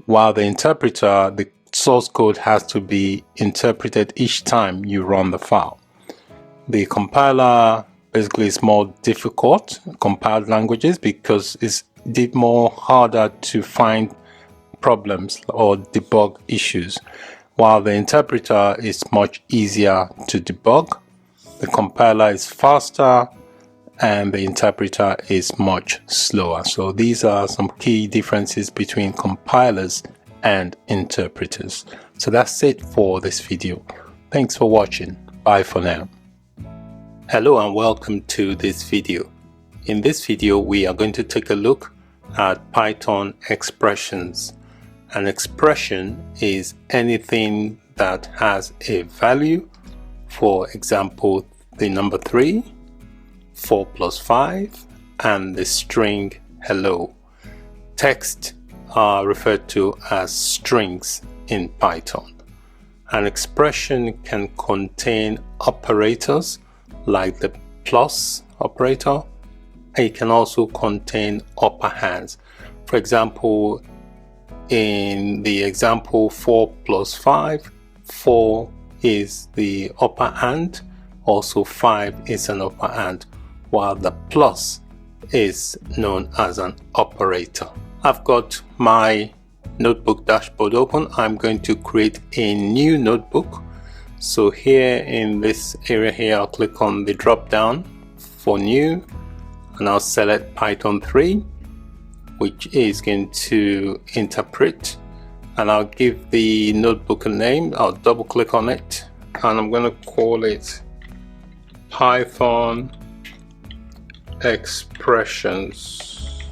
While the interpreter, the source code has to be interpreted each time you run the file. The compiler basically is more difficult, compiled languages, because it's more harder to find problems or debug issues, while the interpreter is much easier to debug. The compiler is faster and the interpreter is much slower. So these are some key differences between compilers and interpreters. So that's it for this video. Thanks for watching. Bye for now. Hello and welcome to this video. In this video, we are going to take a look at Python expressions. An expression is anything that has a value. For example, the number 3, 4 plus 5, and the string hello. Text are referred to as strings in Python. An expression can contain operators like the plus operator. It can also contain upper hands. For example, in the example 4 plus 5, 4 is the upper hand, also 5 is an upper hand, while the plus is known as an operator. I've got my notebook dashboard open. I'm going to create a new notebook. So here in this area here, I'll click on the drop down for new, and I'll select Python 3, which is going to interpret, and I'll give the notebook a name. I'll double click on it and I'm going to call it Python expressions,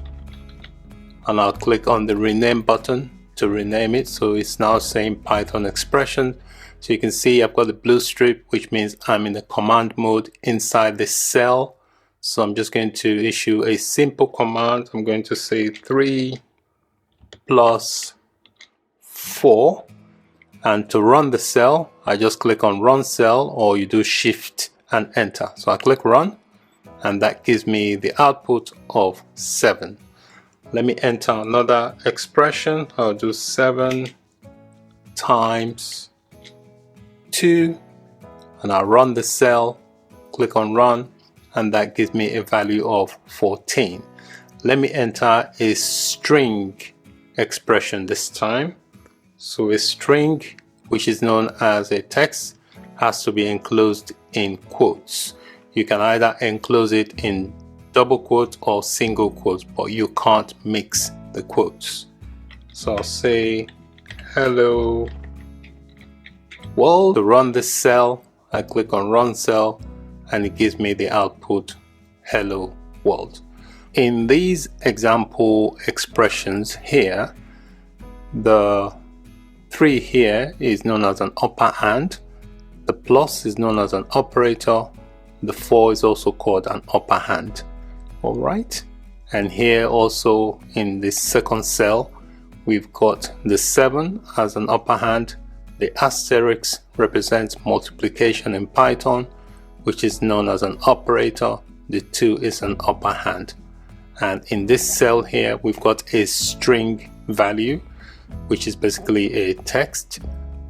and I'll click on the rename button to rename it. So it's now saying Python expression. So you can see I've got the blue strip, which means I'm in the command mode inside this cell. So I'm just going to issue a simple command. I'm going to say 3 plus 4, and to run the cell, I just click on run cell, or you do shift and enter. So I click run, and that gives me the output of 7. Let me enter another expression. I'll do 7 times 2, and I'll run the cell, click on run, and that gives me a value of 14. Let me enter a string expression this time. So a string, which is known as a text, has to be enclosed in quotes. You can either enclose it in double quotes or single quotes, but you can't mix the quotes. So I'll say hello world. To run this cell, I click on run cell, and it gives me the output hello world. In these example expressions here, the 3 here is known as an upper hand, the plus is known as an operator, the 4 is also called an upper hand. All right, and here also in this second cell, we've got the 7 as an upper hand. The asterisk represents multiplication in Python, which is known as an operator. The 2 is an upper hand. And in this cell here, we've got a string value, which is basically a text.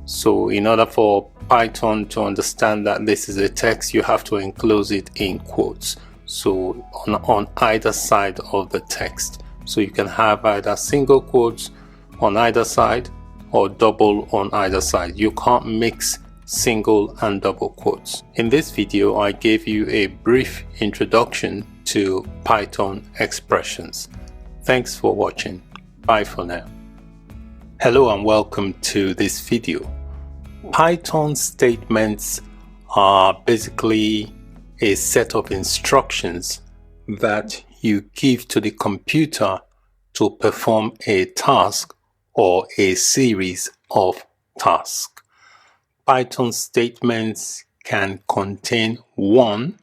So in order for Python to understand that this is a text, you have to enclose it in quotes. So on either side of the text. So you can have either single quotes on either side or double on either side. You can't mix single and double quotes. In this video, I gave you a brief introduction to Python expressions. Thanks for watching. Bye for now. Hello and welcome to this video. Python statements are basically a set of instructions that you give to the computer to perform a task or a series of tasks. Python statements can contain one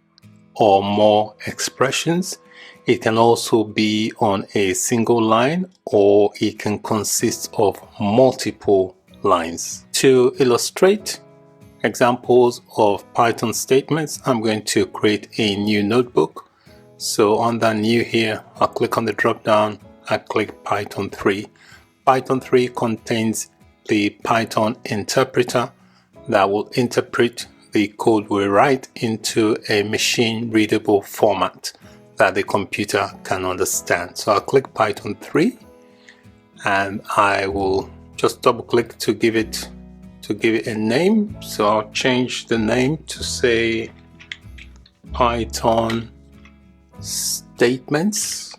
or more expressions. It can also be on a single line, or it can consist of multiple lines. To illustrate examples of Python statements, I'm going to create a new notebook. So under new here, I'll click on the drop down, I click Python 3. Python 3 contains the Python interpreter that will interpret the code we write into a machine readable format that the computer can understand. So I'll click Python 3 and I will just double click to give it a name. So I'll change the name to say Python statements,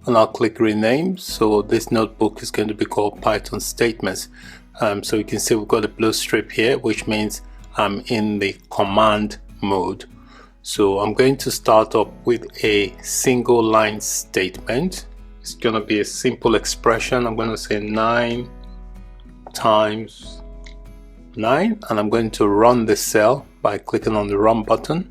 and I'll click rename. So this notebook is going to be called Python statements. So you can see we've got a blue strip here, which means I'm in the command mode. So I'm going to start up with a single line statement. It's going to be a simple expression. I'm going to say 9 times 9, and I'm going to run the cell by clicking on the run button,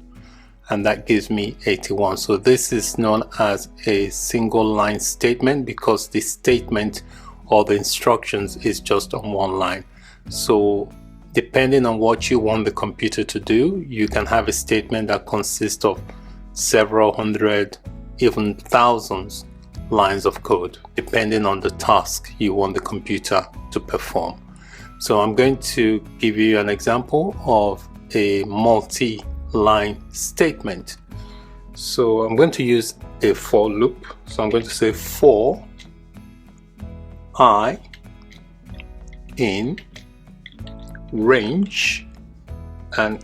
and that gives me 81. So this is known as a single line statement because the statement or the instructions is just on one line. So depending on what you want the computer to do, you can have a statement that consists of several hundred, even thousands lines of code, depending on the task you want the computer to perform. So I'm going to give you an example of a multi-line statement. So I'm going to use a for loop. So I'm going to say for I in range, and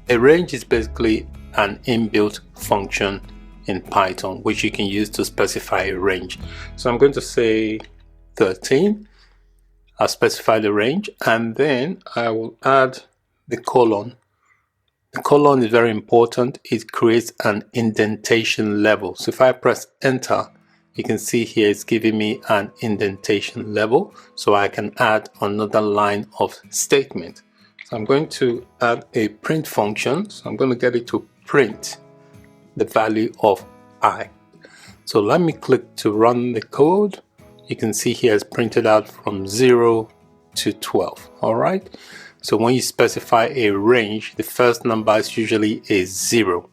a range is basically an inbuilt function in Python which you can use to specify a range. So I'm going to say 13. I'll specify the range, and then I will add the colon. The colon is very important. It creates an indentation level. So if I press enter, you can see here it's giving me an indentation level, so I can add another line of statement. So I'm going to add a print function. So I'm going to get it to print the value of I. So let me click to run the code. You can see here it's printed out from 0 to 12. All right. So when you specify a range, the first number is usually a 0.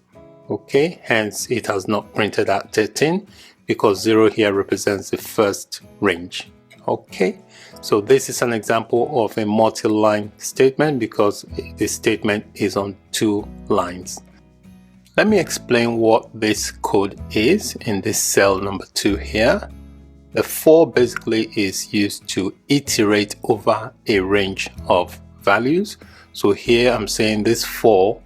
Okay. Hence it has not printed out 13 because 0 here represents the first range. Okay. So this is an example of a multi-line statement because the statement is on 2 lines. Let me explain what this code is in this cell number 2 here. The for basically is used to iterate over a range of values. So here I'm saying this for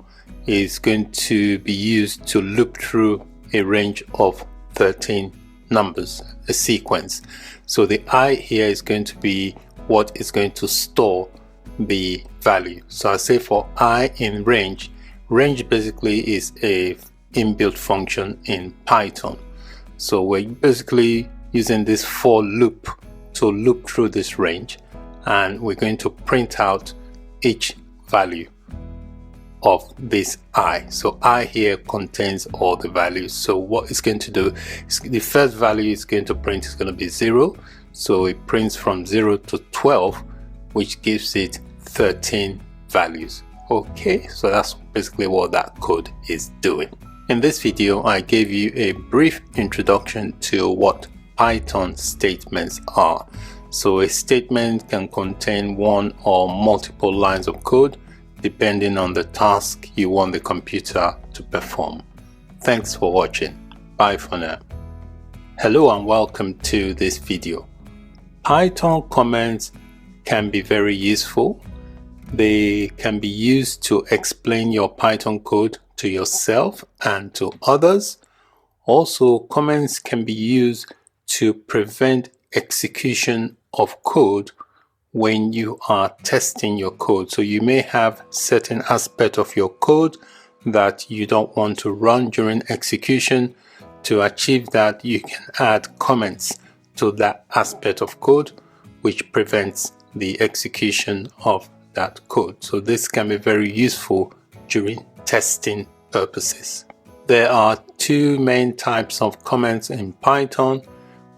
is going to be used to loop through a range of 13 numbers, a sequence. So the I here is going to be what is going to store the value. So I say for I in range. Range basically is a inbuilt function in Python. So we're basically using this for loop to loop through this range, and we're going to print out each value of this I. So I here contains all the values. So what it's going to do is the first value it's going to print is going to be 0. So it prints from 0 to 12, which gives it 13 values. Okay, so that's basically what that code is doing. In this video, I gave you a brief introduction to what Python statements are. So a statement can contain one or multiple lines of code depending on the task you want the computer to perform. Thanks for watching. Bye for now. Hello and welcome to this video. Python comments can be very useful. They can be used to explain your Python code to yourself and to others. Also, comments can be used to prevent execution of code when you are testing your code. So you may have certain aspect of your code that you don't want to run during execution. To achieve that, you can add comments to that aspect of code, which prevents the execution of that code. So this can be very useful during testing purposes. There are two main types of comments in Python.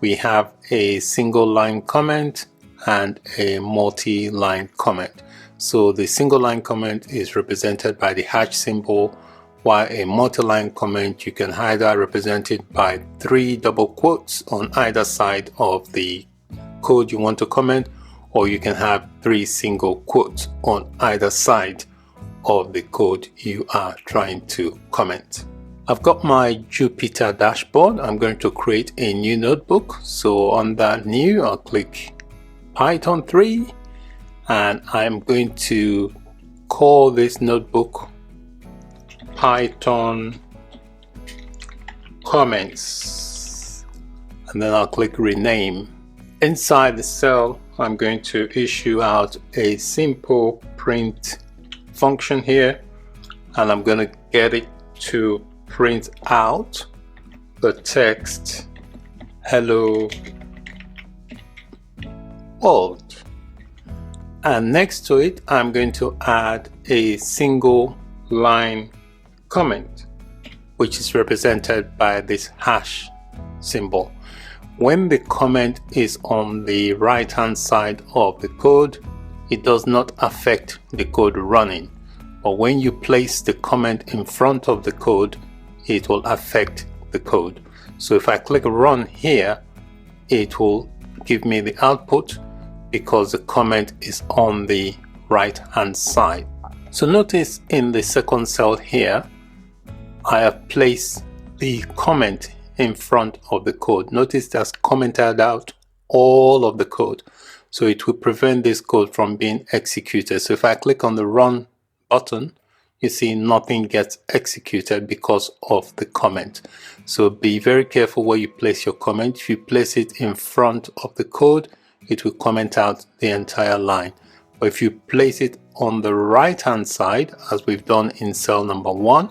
We have a single line comment and a multi-line comment. So the single line comment is represented by the hash symbol, while a multi-line comment, you can either represent it by 3 double quotes on either side of the code you want to comment, or you can have 3 single quotes on either side of the code you are trying to comment. I've got my Jupyter dashboard. I'm going to create a new notebook. So on that new, I'll click Python 3 and I'm going to call this notebook Python comments, and then I'll click rename. Inside the cell, I'm going to issue out a simple print function here, and I'm going to get it to print out the text hello world, and next to it I'm going to add a single line comment, which is represented by this hash symbol. When the comment is on the right hand side of the code, it does not affect the code running, but when you place the comment in front of the code, it will affect the code. So if I click run here, it will give me the output because the comment is on the right hand side. So notice in the second cell here, I have placed the comment in front of the code. Notice that's commented out all of the code. So it will prevent this code from being executed. So if I click on the run button, you see nothing gets executed because of the comment. So be very careful where you place your comment. If you place it in front of the code, it will comment out the entire line. But if you place it on the right hand side, as we've done in cell number 1,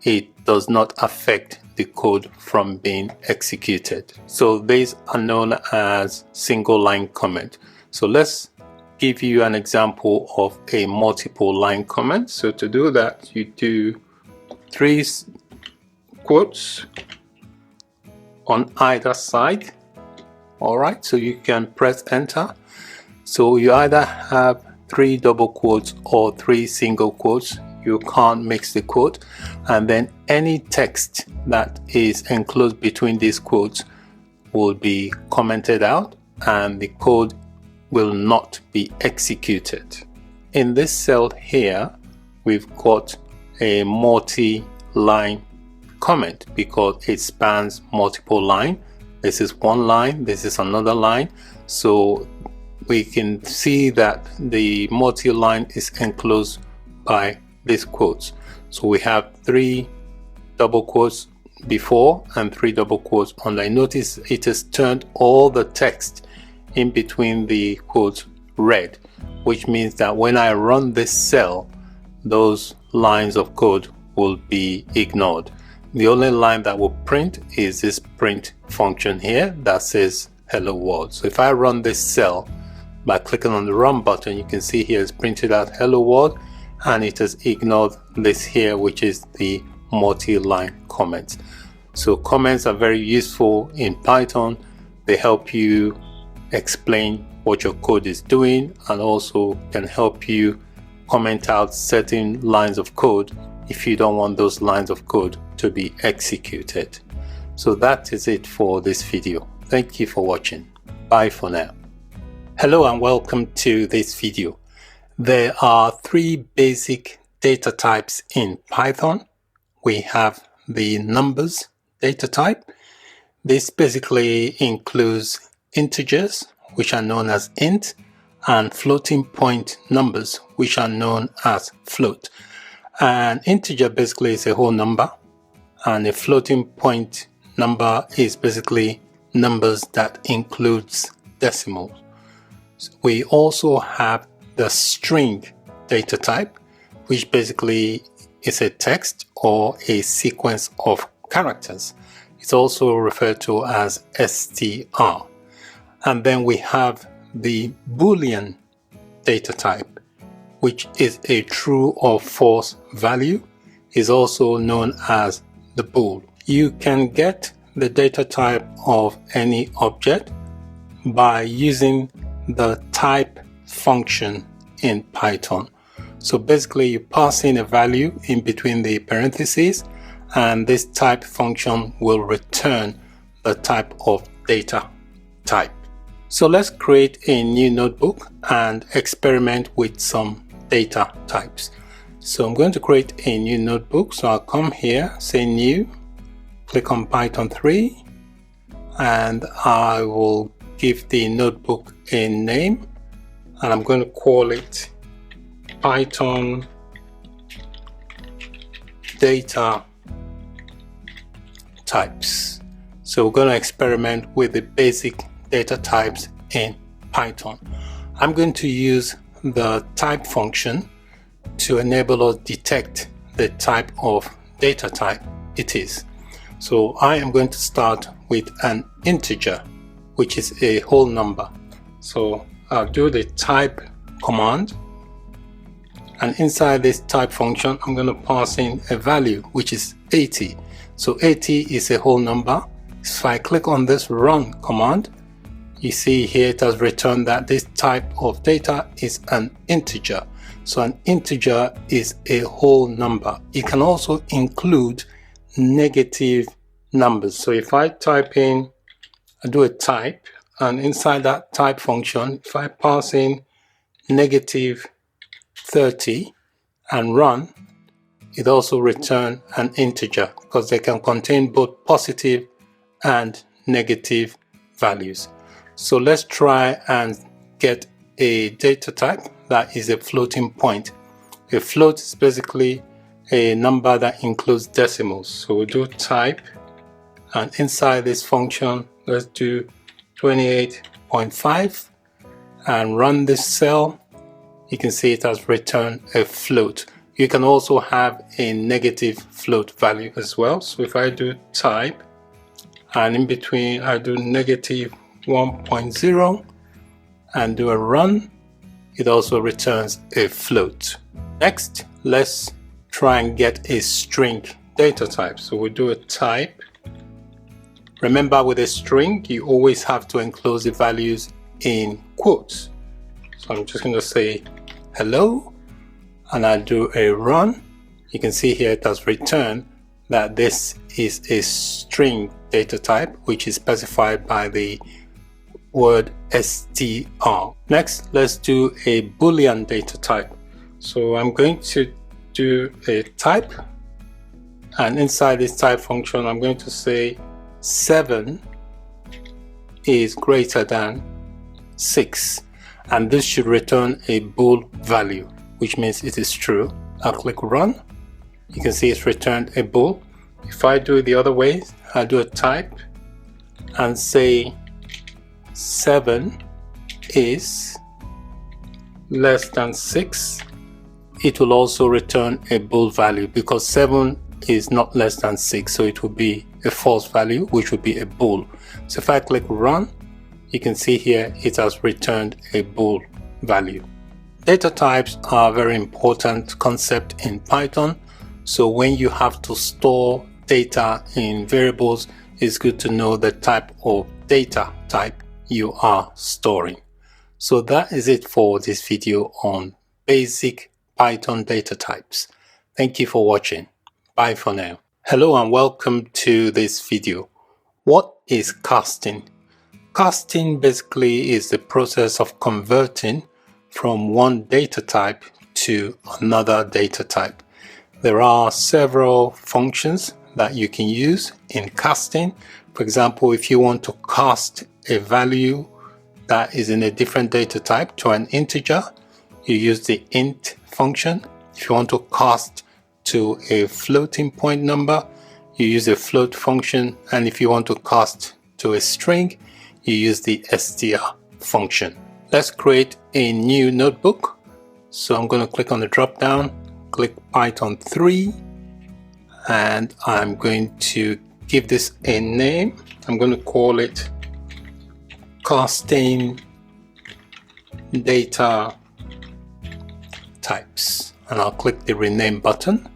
it does not affect the code from being executed. So these are known as single line comment. So let's give you an example of a multiple line comment. So to do that, you do 3 quotes on either side. All right, so you can press enter. So you either have 3 double quotes or 3 single quotes. You can't mix the quote, and then any text that is enclosed between these quotes will be commented out and the code will not be executed. In this cell here, we've got a multi-line comment because it spans multiple lines. This is one line, this is another line. So we can see that the multi-line is enclosed by these quotes. So we have 3 double quotes before and 3 double quotes online. Notice it has turned all the text in between the quotes red, which means that when I run this cell, those lines of code will be ignored. The only line that will print is this print function here that says hello world. So if I run this cell by clicking on the run button, you can see here it's printed out hello world, and it has ignored this here, which is the multi-line comments. So comments are very useful in Python. They help you explain what your code is doing and also can help you comment out certain lines of code if you don't want those lines of code to be executed. So that is it for this video. Thank you for watching. Bye for now. Hello and welcome to this video. There are three basic data types in Python. We have the numbers data type. This basically includes integers, which are known as int, and floating point numbers, which are known as float. An integer basically is a whole number, and a floating point number is basically numbers that includes decimals. We also have the string data type, which basically is a text or a sequence of characters. It's also referred to as str. And then we have the Boolean data type, which is a true or false value, is also known as the bool. You can get the data type of any object by using the type function in Python. So basically you pass in a value in between the parentheses, and this type function will return the type of data type. So let's create a new notebook and experiment with some data types. So I'm going to create a new notebook. So I'll come here, say new, click on Python 3, and I will give the notebook a name, and I'm going to call it Python data types. So we're going to experiment with the basic data types in Python. I'm going to use the type function to enable us detect the type of data type it is. So I am going to start with an integer, which is a whole number. So I'll do the type command, and inside this type function I'm going to pass in a value which is 80. So 80 is a whole number. If I click on this run command, you see here it has returned that this type of data is an integer. So an integer is a whole number. It can also include negative numbers. So if I type in, I do a type, and inside that type function, if I pass in negative 30 and run, it also returns an integer because they can contain both positive and negative values. So let's try and get a data type that is a floating point. A float is basically a number that includes decimals. So we'll do type, and inside this function, let's do 28.5 and run this cell. You can see it has returned a float. You can also have a negative float value as well. So if I do type, and in between I do negative 1.0 and do a run, it also returns a float. Next, let's try and get a string data type. So we'll do a type. Remember, with a string, you always have to enclose the values in quotes. So I'm just going to say hello, and I do a run. You can see here it has returned that this is a string data type, which is specified by the word str. Next, let's do a Boolean data type. So I'm going to do a type, and inside this type function I'm going to say 7 is greater than 6, and this should return a bool value, which means it is true. I'll click run. You can see it's returned a bool. If I do it the other way, I do a type and say 7 is less than 6, it will also return a bool value because 7 is not less than 6, so it will be a false value, which would be a bool. So if I click run, you can see here it has returned a bool value. Data types are a very important concept in Python. So when you have to store data in variables, it's good to know the type of data type you are storing. So that is it for this video on basic Python data types. Thank you for watching. Bye for now. Hello and welcome to this video. What is casting? Casting basically is the process of converting from one data type to another data type. There are several functions that you can use in casting. For example, if you want to cast a value that is in a different data type to an integer, you use the int function. If you want to cast to a floating point number, you use a float function. And if you want to cast to a string, you use the str function. Let's create a new notebook. So I'm going to click on the drop down, click Python 3, and I'm going to give this a name. I'm going to call it casting data types, and I'll click the rename button.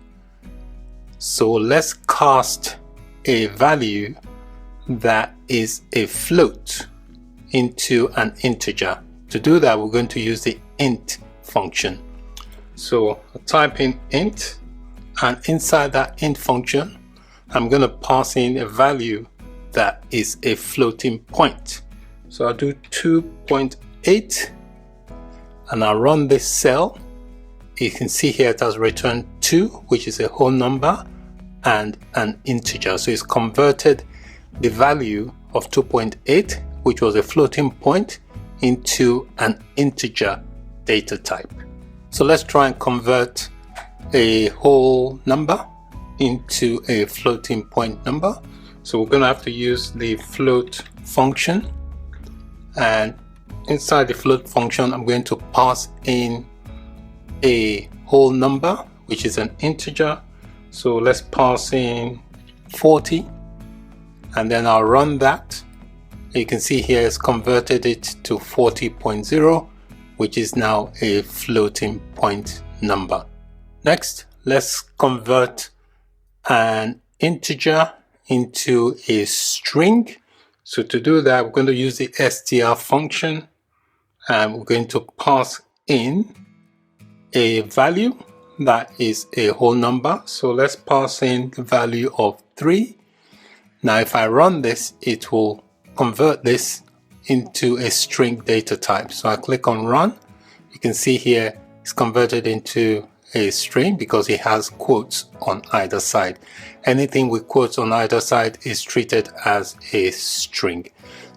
So let's cast a value that is a float into an integer. To do that, we're going to use the int function. So I'll type in int, and inside that int function, I'm going to pass in a value that is a floating point. So I'll do 2.8, and I'll run this cell. You can see here it has returned 2, which is a whole number, and an integer. So it's converted the value of 2.8, which was a floating point, into an integer data type. So let's try and convert a whole number into a floating point number. So we're going to have to use the float function, and inside the float function I'm going to pass in a whole number, which is an integer. So let's pass in 40, and then I'll run that. You can see here it's converted it to 40.0, which is now a floating point number. Next, let's convert an integer into a string. So to do that, we're going to use the str function, and we're going to pass in a value that is a whole number. So let's pass in the value of 3. Now if I run this, it will convert this into a string data type. So I click on run. You can see here it's converted into a string because it has quotes on either side. Anything with quotes on either side is treated as a string.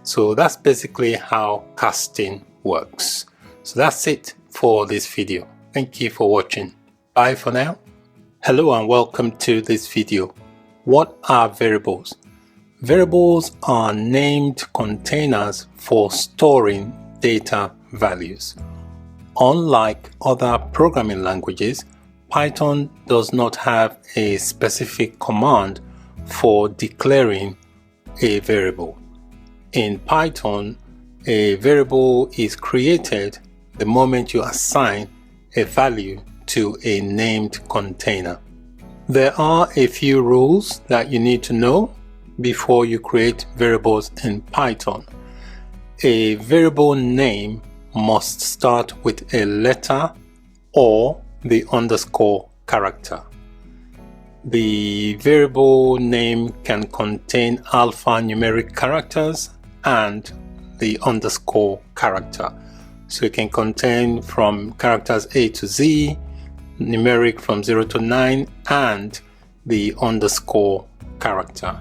So that's basically how casting works. So that's it for this video. Thank you for watching. Bye for now. Hello and welcome to this video. What are variables? Variables are named containers for storing data values. Unlike other programming languages, Python does not have a specific command for declaring a variable. In Python, a variable is created the moment you assign a value to a named container. There are a few rules that you need to know before you create variables in Python. A variable name must start with a letter or the underscore character. The variable name can contain alphanumeric characters and the underscore character. So it can contain from characters A to Z, numeric from 0 to 9, and the underscore character.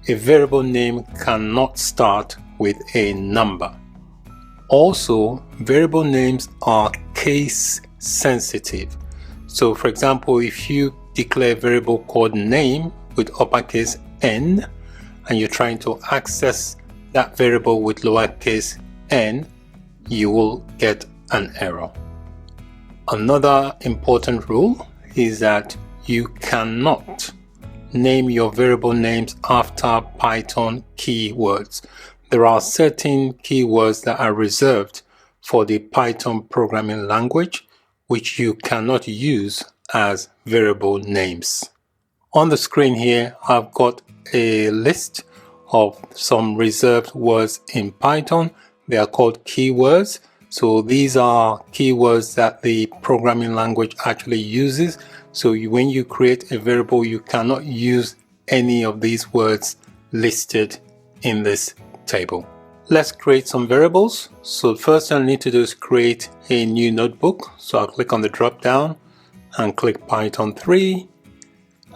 A variable name cannot start with a number. Also, variable names are case sensitive. So for example, if you declare a variable called name with uppercase N and you're trying to access that variable with lowercase n, you will get an error. Another important rule is that you cannot name your variable names after Python keywords. There are certain keywords that are reserved for the Python programming language, which you cannot use as variable names. On the screen here, I've got a list of some reserved words in Python. They are called keywords. So these are keywords that the programming language actually uses So when you create a variable, you cannot use any of these words listed in this table. Let's create some variables. So first thing I need to do is create a new notebook. So I'll click on the drop down and click Python 3,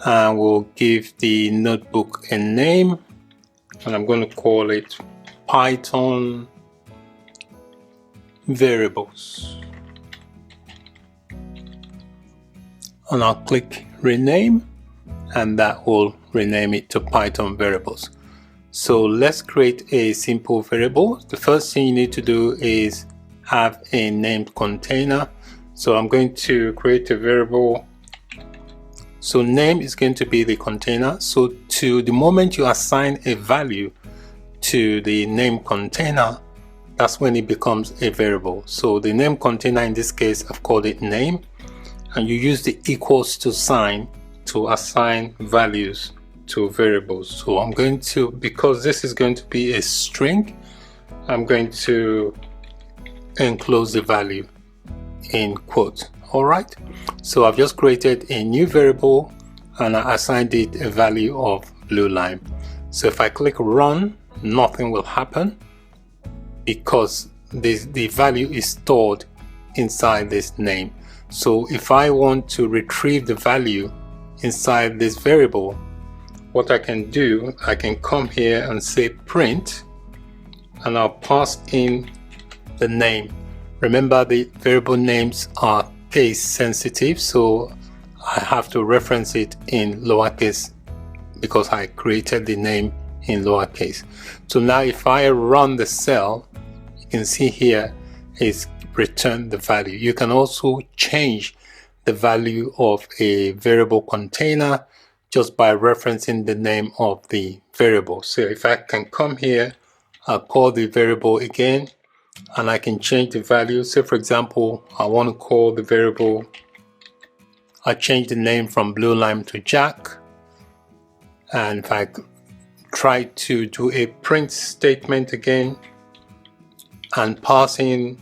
and we'll give the notebook a name, and I'm going to call it Python variables, and I'll click rename, and that will rename it to Python variables. So let's create a simple variable. The first thing you need to do is have a named container. So I'm going to create a variable. So name is going to be the container. So to the moment you assign a value to the name container, that's when it becomes a variable. So the name container, in this case, I've called it name, and you use the equals to sign to assign values to variables. So I'm going to, because this is going to be a string, I'm going to enclose the value in quotes. All right, so I've just created a new variable and I assigned it a value of blue line. So if I click run, nothing will happen because the value is stored inside this name. So if I want to retrieve the value inside this variable, what I can do, I can come here and say print, and I'll pass in the name. Remember, the variable names are case sensitive, so I have to reference it in lowercase because I created the name in lowercase. So now if I run the cell, you can see here is return the value. You can also change the value of a variable container just by referencing the name of the variable. So if I can come here, I'll call the variable again, and I can change the value. Say for example, I want to call the variable, I change the name from blue lime to Jack, and if I try to do a print statement again and pass in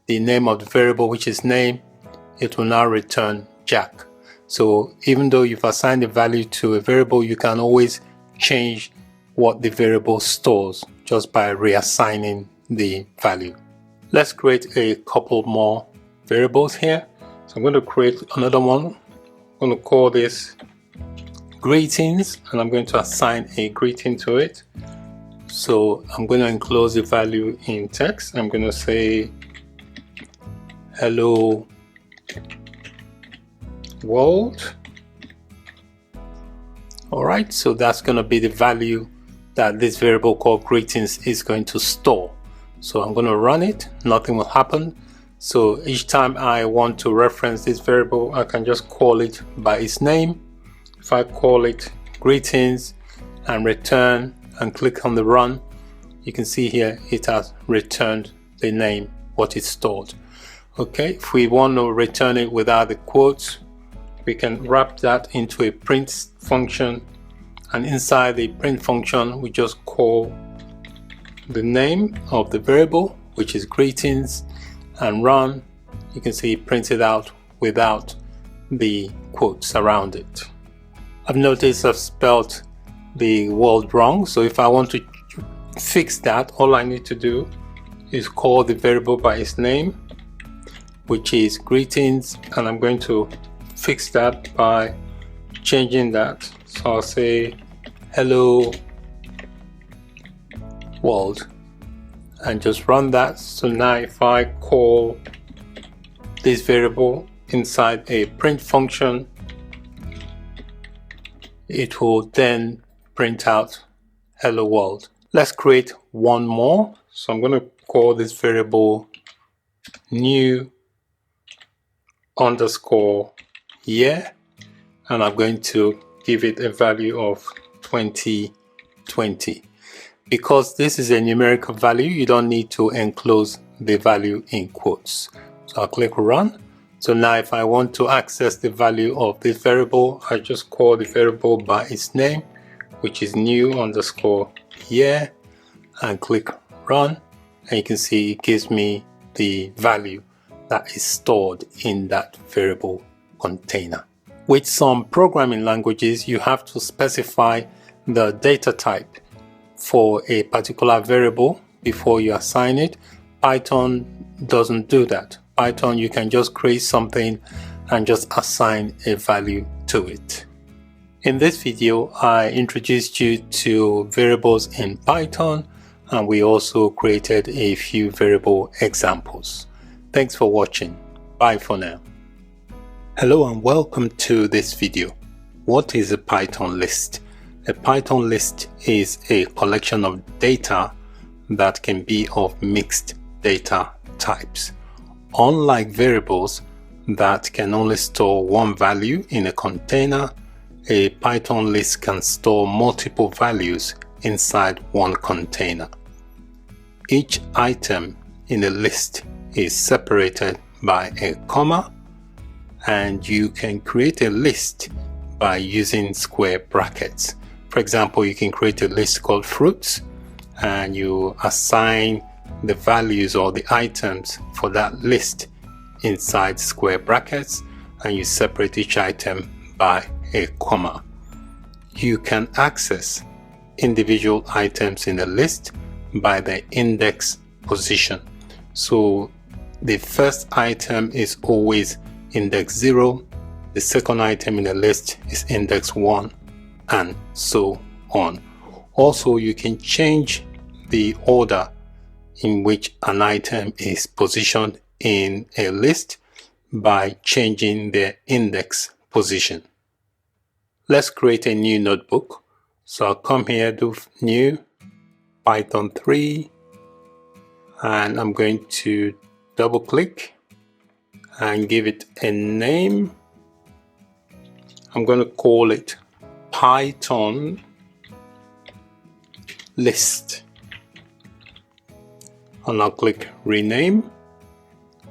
the name of the variable, which is name, it will now return Jack. So even though you've assigned a value to a variable, you can always change what the variable stores just by reassigning the value. Let's create a couple more variables here. So I'm going to create another one. I'm going to call this greetings, and I'm going to assign a greeting to it. So I'm going to enclose the value in text. I'm going to say hello world. All right, so that's going to be the value that this variable called greetings is going to store. So I'm going to run it, nothing will happen. So each time I want to reference this variable, I can just call it by its name. If I call it greetings and return and click on the run, you can see here it has returned the name, what it stored. Okay, if we want to return it without the quotes, we can wrap that into a print function, and inside the print function we just call the name of the variable, which is greetings, and run. You can see it printed out without the quotes around it. I've noticed I've spelled the world wrong, so if I want to fix that, all I need to do is call the variable by its name, which is greetings, and I'm going to fix that by changing that. So I'll say hello world and just run that. So now if I call this variable inside a print function, it will then print out hello world. Let's create one more. So I'm going to call this variable new underscore year, and I'm going to give it a value of 2020. Because this is a numerical value, you don't need to enclose the value in quotes. So I'll click run. So now if I want to access the value of this variable, I just call the variable by its name, which is new underscore year, and click run, and you can see it gives me the value that is stored in that variable container. With some programming languages, you have to specify the data type for a particular variable before you assign it. Python doesn't do that. Python, you can just create something and just assign a value to it. In this video, I introduced you to variables in Python, and we also created a few variable examples. Thanks for watching. Bye for now. Hello and welcome to this video. What is a Python list? A Python list is a collection of data that can be of mixed data types. Unlike variables that can only store one value in a container, a Python list can store multiple values inside one container. Each item in a list is separated by a comma, and you can create a list by using square brackets. For example, you can create a list called fruits, and you assign the values or the items for that list inside square brackets, and you separate each item by a comma. You can access individual items in a list by their index position. So the first item is always index 0, the second item in the list is index 1, and so on. Also, you can change the order in which an item is positioned in a list by changing their index position. Let's create a new notebook. So I'll come here, do new, Python 3, and I'm going to double click and give it a name. I'm going to call it Python list, and I'll click rename.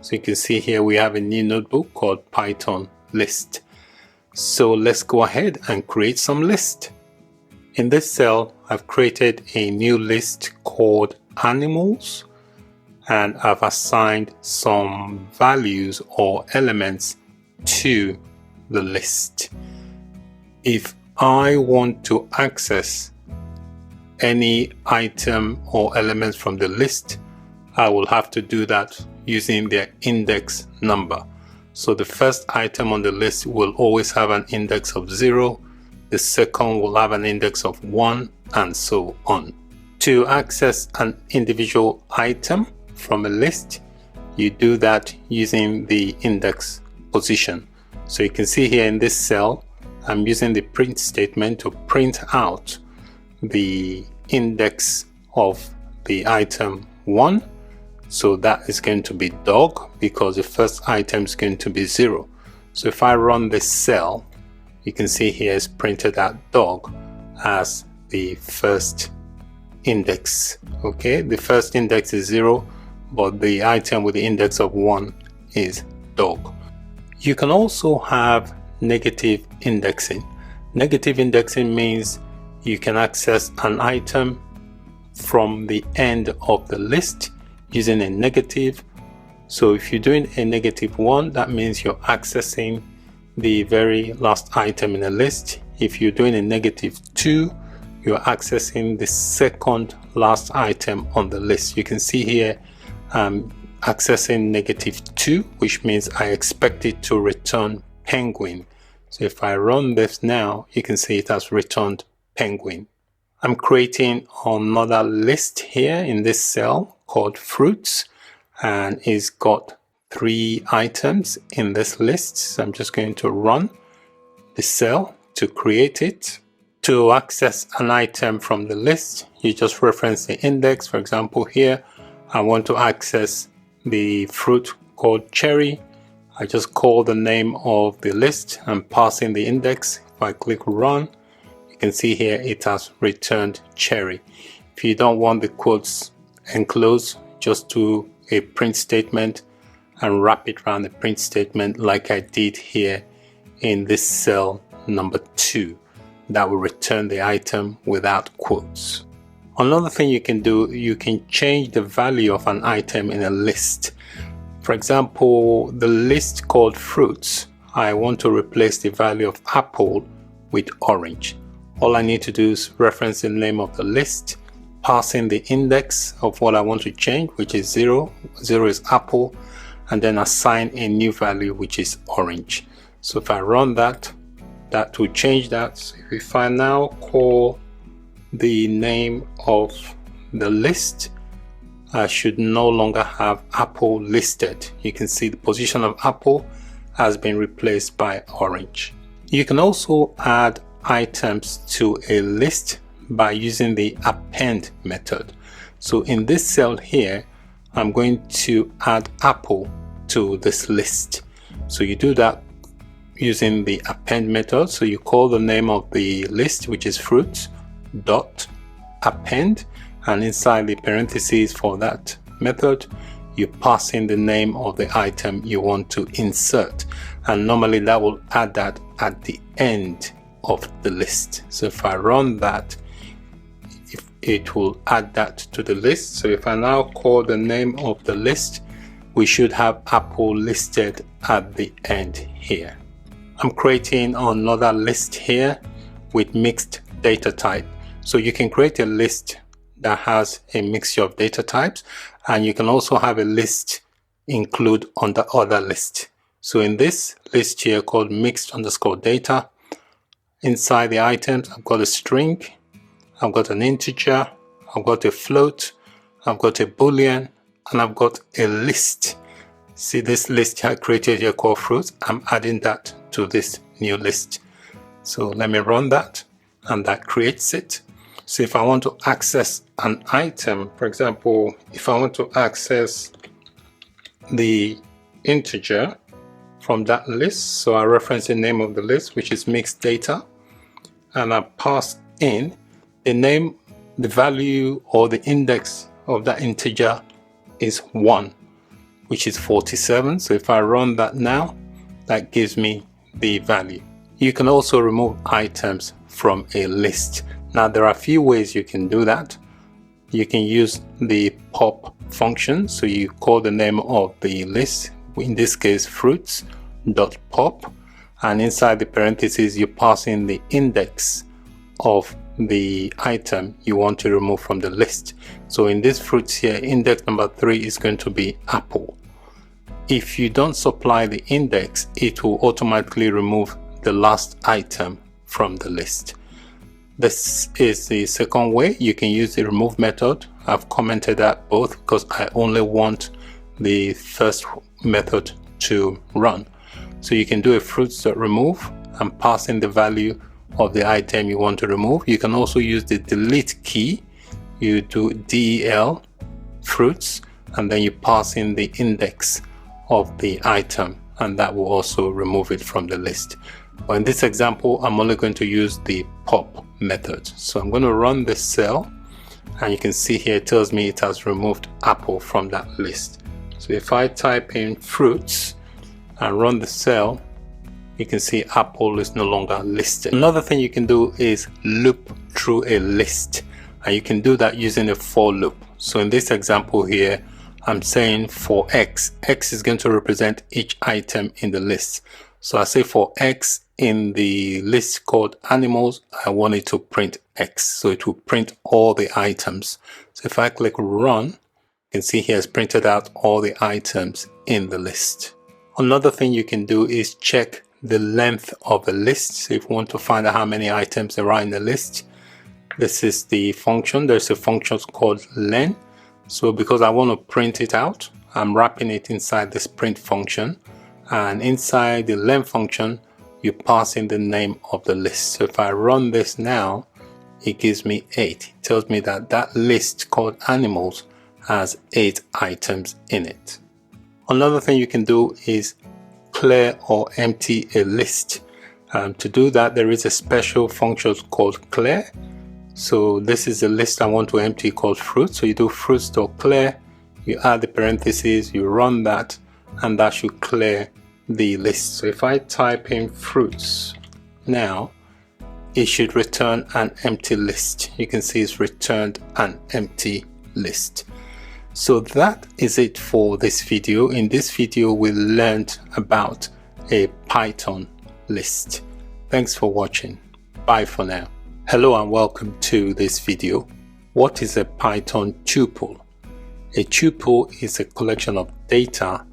So you can see here we have a new notebook called Python list. So let's go ahead and create some list. In this cell, I've created a new list called animals, and I've assigned some values or elements to the list. If I want to access any item or elements from the list, I will have to do that using their index number. So the first item on the list will always have an index of 0, the second will have an index of 1, and so on. To access an individual item from a list, you do that using the index position. So you can see here in this cell, I'm using the print statement to print out the index of the item 1. So that is going to be dog, because the first item is going to be 0. So if I run this cell, you can see here it's printed out dog as the first index. Okay, the first index is 0, but the item with the index of 1 is dog. You can also have negative indexing. Negative indexing means you can access an item from the end of the list using a negative. So if you're doing a -1, that means you're accessing the very last item in a list. If you're doing a -2, you're accessing the second last item on the list. You can see here I'm accessing -2, which means I expect it to return penguin. So if I run this now, you can see it has returned penguin. I'm creating another list here in this cell called fruits, and it's got 3 items in this list. So I'm just going to run the cell to create it. To access an item from the list, you just reference the index. For example, here I want to access the fruit called cherry. I just call the name of the list and pass in the index. If I click run, you can see here it has returned cherry. If you don't want the quotes enclosed, just do a print statement and wrap it around the print statement like I did here in this cell number 2. That will return the item without quotes. Another thing you can do, you can change the value of an item in a list. For example, the list called fruits, I want to replace the value of apple with orange. All I need to do is reference the name of the list, pass in the index of what I want to change, which is 0. 0 is apple, and then assign a new value, which is orange. So if I run that, that will change that. So if I now call the name of the list, I should no longer have apple listed. You can see the position of apple has been replaced by orange. You can also add items to a list by using the append method. So in this cell here, I'm going to add apple to this list. So you do that using the append method. So you call the name of the list, which is fruits, dot append, and inside the parentheses for that method, you pass in the name of the item you want to insert, and normally that will add that at the end of the list. So if I run that, it will add that to the list. So if I now call the name of the list, we should have apple listed at the end here. I'm creating another list here with mixed data type. So you can create a list that has a mixture of data types, and you can also have a list include on the other list. So in this list here called mixed underscore data, inside the items, I've got a string, I've got an integer, I've got a float, I've got a boolean, and I've got a list. See this list I created here called fruits, I'm adding that to this new list. So let me run that, and that creates it. So if I want to access an item, for example, if I want to access the integer from that list, so I reference the name of the list, which is mixed data, and I pass in the name, the value or the index of that integer is 1, which is 47. So if I run that now, that gives me the value. You can also remove items from a list. Now there are a few ways you can do that. You can use the pop function. So you call the name of the list, in this case fruits.pop, and inside the parentheses you pass in the index of the item you want to remove from the list. So in this fruits here, index number 3 is going to be apple. If you don't supply the index, it will automatically remove the last item from the list. This is the second way. You can use the remove method. I've commented that both because I only want the first method to run. So you can do a fruits.remove and pass in the value of the item you want to remove. You can also use the delete key. You do del fruits and then you pass in the index of the item, and that will also remove it from the list. But in this example, I'm only going to use the pop method. So I'm going to run this cell, and you can see here it tells me it has removed apple from that list. So if I type in fruits and run the cell, you can see apple is no longer listed. Another thing you can do is loop through a list, and you can do that using a for loop. So in this example here, I'm saying for x is going to represent each item in the list. So I say for x in the list called animals, I want it to print x. So it will print all the items. So if I click run, you can see here it's printed out all the items in the list. Another thing you can do is check the length of a list. So if you want to find out how many items there are in the list, this is the function. There's a function called len. So because I want to print it out, I'm wrapping it inside this print function, and inside the len function you pass in the name of the list. So if I run this now, it gives me 8. It tells me that that list called animals has 8 items in it. Another thing you can do is clear or empty a list. To do that, there is a special function called clear. So this is the list I want to empty called fruits. So you do fruits.clear, you add the parentheses, you run that, and that should clear the list. So if I type in fruits now, it should return an empty list. You can see it's returned an empty list. So that is it for this video. In this video, we learned about a Python list. Thanks for watching. Bye for now. Hello and welcome to this video. What is a Python tuple? A tuple is a collection of data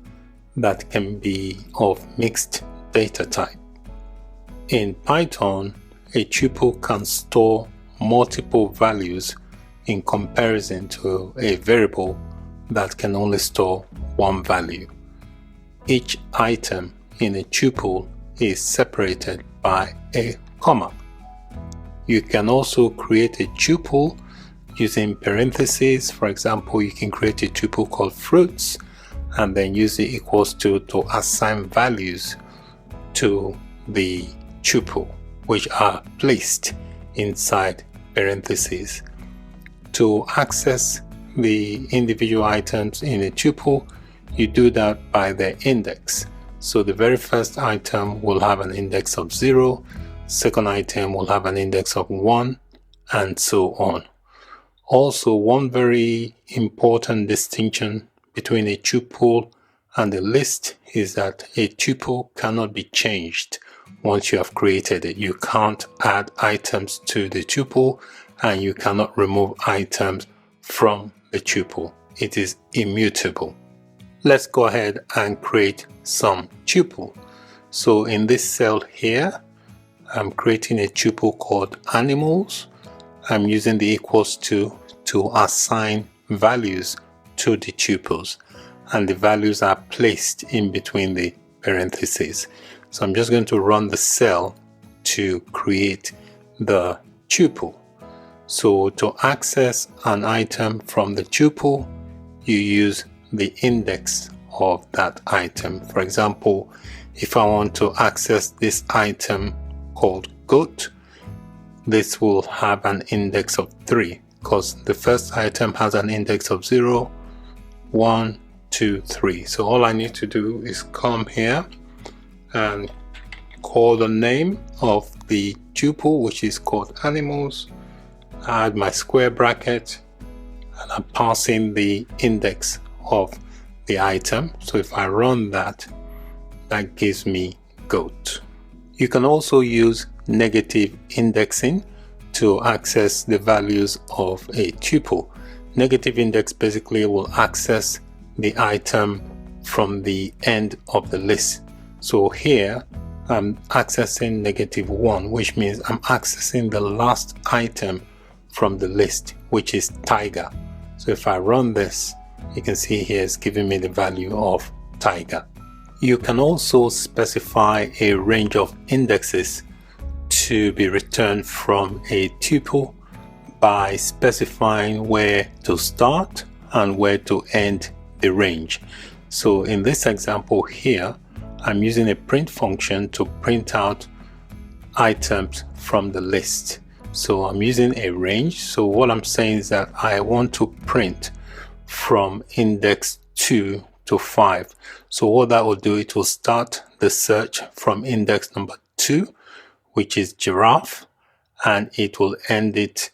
that can be of mixed data type. In Python, a tuple can store multiple values in comparison to a variable that can only store one value. Each item in a tuple is separated by a comma. You can also create a tuple using parentheses. For example, you can create a tuple called fruits and then use the equals to assign values to the tuple, which are placed inside parentheses. To access the individual items in a tuple, you do that by their index. So the very first item will have an index of 0, second item will have an index of 1, and so on. Also, one very important distinction between a tuple and a list is that a tuple cannot be changed once you have created it. You can't add items to the tuple and you cannot remove items from the tuple. It is immutable. Let's go ahead and create some tuple. So in this cell here, I'm creating a tuple called animals. I'm using the equals to assign values to the tuples, and the values are placed in between the parentheses. So I'm just going to run the cell to create the tuple. So to access an item from the tuple, you use the index of that item. For example, if I want to access this item called goat, this will have an index of 3 because the first item has an index of 0, 1, 2, 3. So all I need to do is come here and call the name of the tuple, which is called animals, add my square bracket, and I'm passing the index of the item. So if I run that, that gives me goat. You can also use negative indexing to access the values of a tuple. Negative index basically will access the item from the end of the list. So here I'm accessing -1, which means I'm accessing the last item from the list, which is tiger. So if I run this, you can see here it's giving me the value of tiger. You can also specify a range of indexes to be returned from a tuple by specifying where to start and where to end the range. So in this example here, I'm using a print function to print out items from the list. So I'm using a range. So what I'm saying is that I want to print from index 2 to 5. So what that will do, it will start the search from index number 2, which is giraffe, and it will end it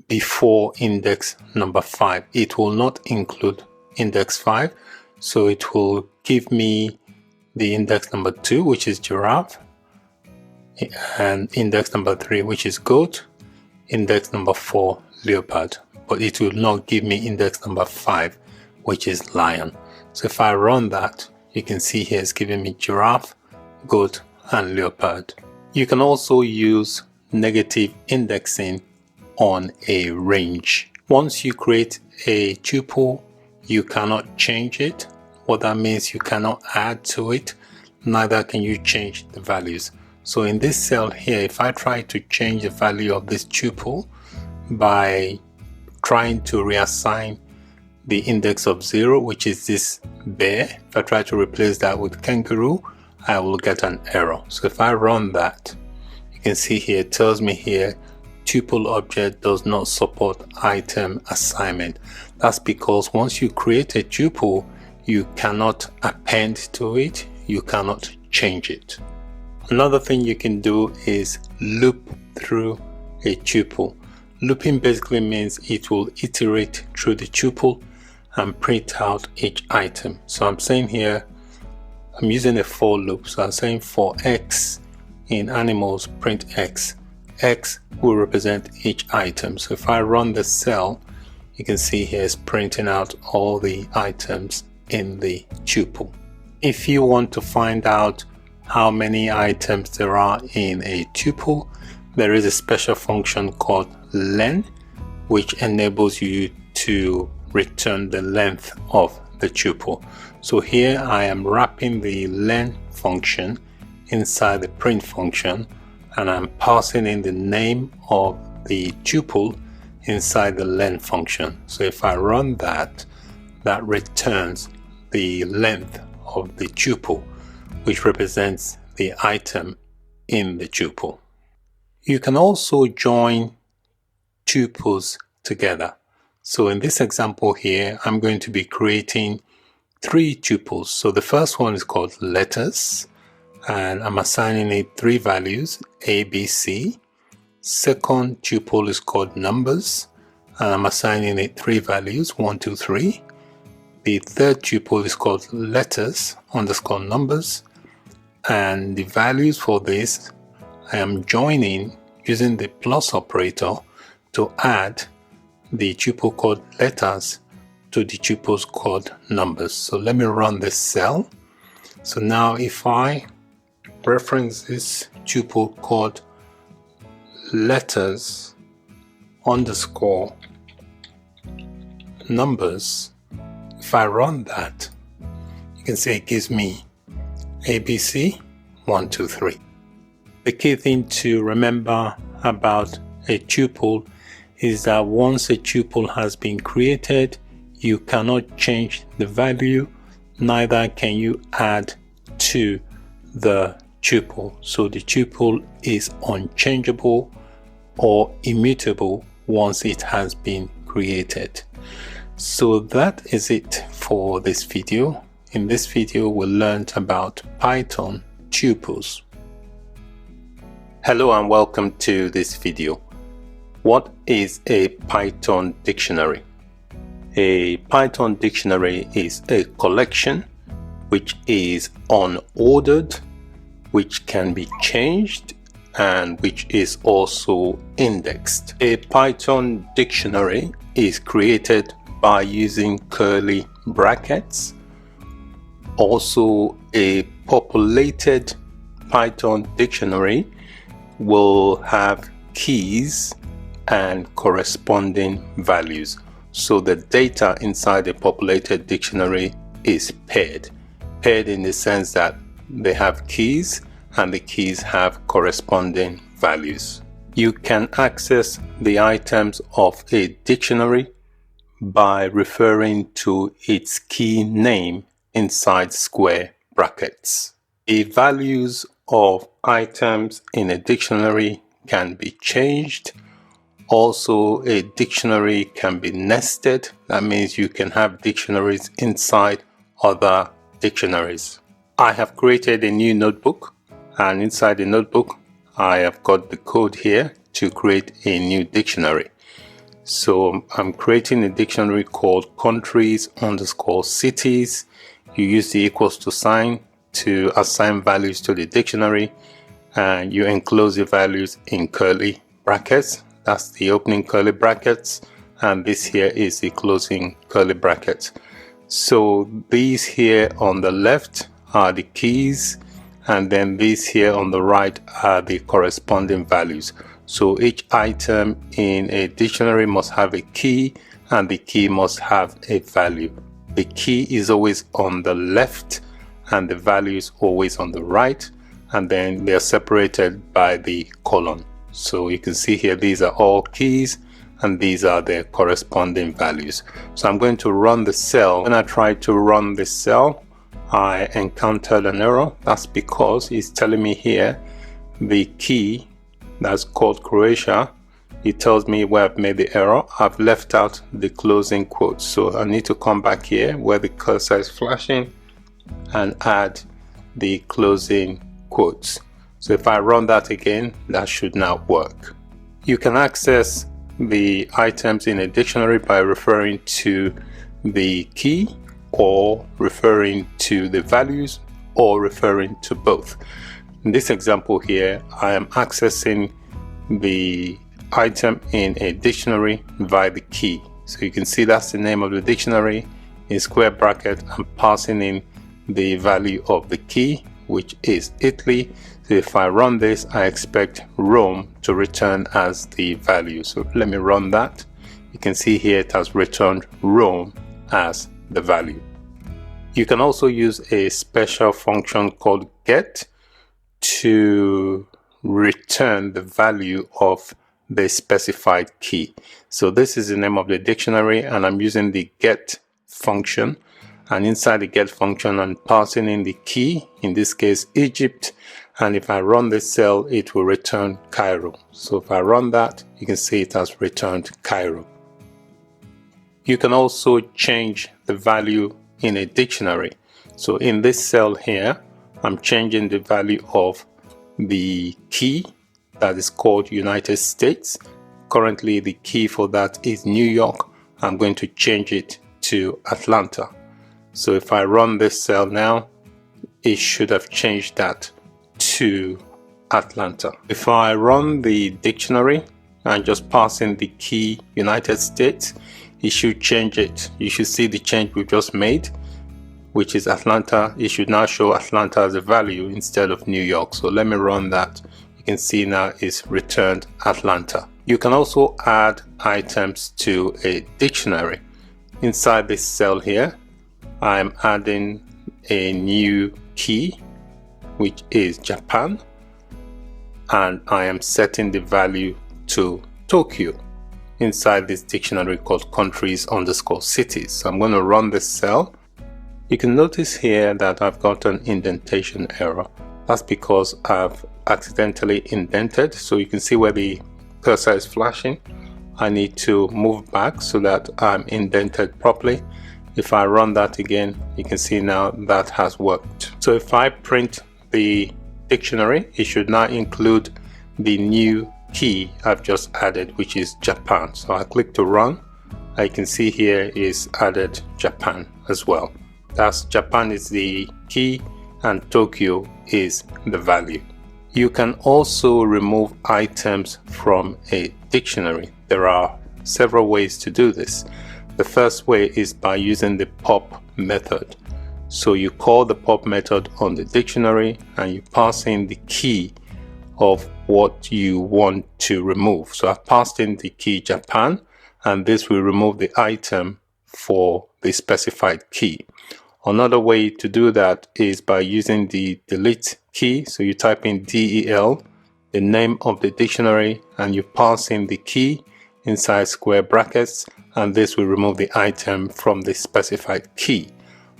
before index number 5. It will not include index 5. So it will give me the index number 2, which is giraffe, and index number 3, which is goat, index number 4, leopard, but it will not give me index number 5, which is lion. So if I run that, you can see here it's giving me giraffe, goat, and leopard. You can also use negative indexing on a range. Once you create a tuple, you cannot change it. What that means, you cannot add to it, neither can you change the values. So in this cell here, if I try to change the value of this tuple by trying to reassign the index of 0, which is this bear, if I try to replace that with kangaroo, I will get an error. So if I run that, you can see here, it tells me here, tuple object does not support item assignment. That's because once you create a tuple, you cannot append to it, you cannot change it. Another thing you can do is loop through a tuple. Looping basically means it will iterate through the tuple and print out each item. So I'm saying here, I'm using a for loop, so I'm saying for x in animals, print x. X will represent each item. So if I run the cell, you can see here it's printing out all the items in the tuple. If you want to find out how many items there are in a tuple, there is a special function called len, which enables you to return the length of the tuple. So here I am wrapping the len function inside the print function, and I'm passing in the name of the tuple inside the len function. So if I run that, that returns the length of the tuple, which represents the item in the tuple. You can also join tuples together. So in this example here, I'm going to be creating 3 tuples. So the first one is called letters, and I'm assigning it 3 values, A, B, C. Second tuple is called numbers, and I'm assigning it 3 values, 1, 2, 3. The third tuple is called letters underscore numbers, and the values for this I am joining using the plus operator to add the tuple called letters to the tuples called numbers. So let me run this cell. So now if I reference this tuple called letters underscore numbers, if I run that, you can see it gives me ABC 1, 2, 3. The key thing to remember about a tuple is that once a tuple has been created, you cannot change the value, neither can you add to the tuple. So the tuple is unchangeable or immutable once it has been created. So that is it for this video. In this video, we learned about Python tuples. Hello and welcome to this video. What is a Python dictionary? A Python dictionary is a collection which is unordered, which can be changed, and which is also indexed. A Python dictionary is created by using curly brackets. Also, a populated Python dictionary will have keys and corresponding values. So the data inside a populated dictionary is paired. Paired in the sense that they have keys and the keys have corresponding values. You can access the items of a dictionary by referring to its key name inside square brackets. The values of items in a dictionary can be changed. Also, a dictionary can be nested. That means you can have dictionaries inside other dictionaries. I have created a new notebook, and inside the notebook I have got the code here to create a new dictionary. So I'm creating a dictionary called countries underscore cities. You use the equals to sign to assign values to the dictionary, and you enclose the values in curly brackets. That's the opening curly brackets, and this here is the closing curly brackets. So these here on the left are the keys, and then these here on the right are the corresponding values. So each item in a dictionary must have a key, and the key must have a value. The key is always on the left and the value is always on the right, and then they are separated by the colon. So you can see here these are all keys and these are their corresponding values. So I'm going to run the cell. When I try to run the cell, I encountered an error. That's because it's telling me here the key that's called Croatia. It tells me where I've made the error. I've left out the closing quotes. So I need to come back here where the cursor is flashing and add the closing quotes. So if I run that again, that should now work. You can access the items in a dictionary by referring to the key or referring to the values or referring to both. In this example here, I am accessing the item in a dictionary via the key. So you can see that's the name of the dictionary. In square bracket, I'm passing in the value of the key, which is Italy. So if I run this, I expect Rome to return as the value. So let me run that. You can see here it has returned Rome as the value. You can also use a special function called get to return the value of the specified key. So this is the name of the dictionary, and I'm using the get function, and inside the get function I'm passing in the key, in this case Egypt, and if I run this cell it will return Cairo. So if I run that, you can see it has returned Cairo. You can also change the value in a dictionary. So in this cell here, I'm changing the value of the key that is called United States. Currently the key for that is New York. I'm going to change it to Atlanta. So if I run this cell now, it should have changed that to Atlanta. If I run the dictionary and just pass in the key United States, it should change it. You should see the change we've just made, which is Atlanta. It should now show Atlanta as a value instead of New York. So let me run that. You can see now it's returned Atlanta. You can also add items to a dictionary. Inside this cell here, I'm adding a new key, which is Japan, and I am setting the value to Tokyo inside this dictionary called countries_cities. So I'm going to run this cell. You can notice here that I've got an indentation error. That's because I've accidentally indented. So you can see where the cursor is flashing. I need to move back so that I'm indented properly. If I run that again, you can see now that has worked. So if I print the dictionary, it should now include the new key I've just added, which is Japan. So I click to run. I can see here is added Japan as well. That's Japan is the key and Tokyo is the value. You can also remove items from a dictionary. There are several ways to do this. The first way is by using the pop method. So you call the pop method on the dictionary and you pass in the key of what you want to remove. So I've passed in the key Japan, and this will remove the item for the specified key. Another way to do that is by using the delete key. So you type in DEL, the name of the dictionary, and you pass in the key inside square brackets, and this will remove the item from the specified key.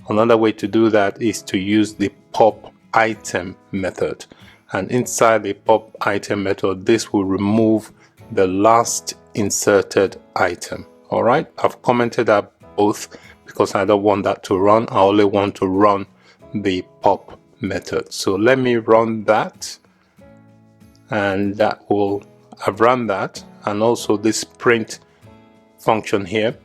Another way to do that is to use the pop item method, and inside the pop item method this will remove the last inserted item. All right, I've commented out both because I don't want that to run. I only want to run the pop method. So let me run that, and that will, I've run that, and also this print function here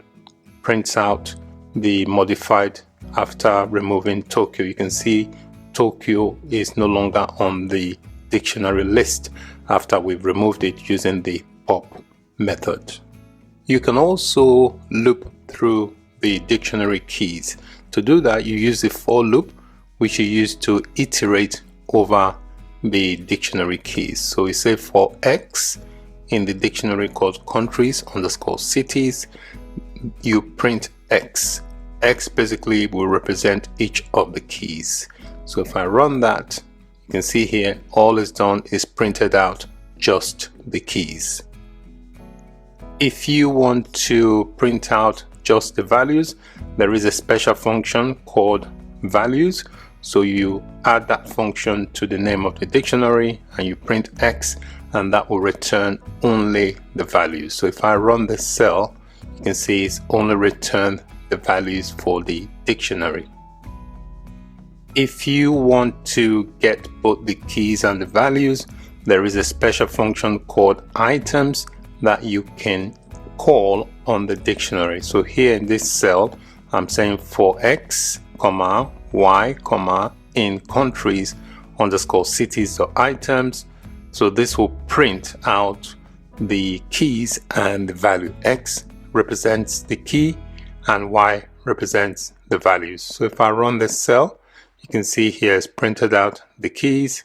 prints out the modified after removing Tokyo. You can see Tokyo is no longer on the dictionary list after we've removed it using the pop method. You can also loop through the dictionary keys. To do that, you use the for loop, which you use to iterate over the dictionary keys. So we say for X in the dictionary called countries_cities, you print X. X basically will represent each of the keys. So if I run that, you can see here all is done is printed out just the keys. If you want to print out just the values, there is a special function called values. So you add that function to the name of the dictionary and you print X, and that will return only the values. So if I run this cell, you can see it's only returned the values for the dictionary. If you want to get both the keys and the values, there is a special function called items that you can call on the dictionary. So here in this cell, I'm saying for X, Y, in countries underscore cities or items. So this will print out the keys and the value. X represents the key and Y represents the values. So if I run this cell, you can see here it's printed out the keys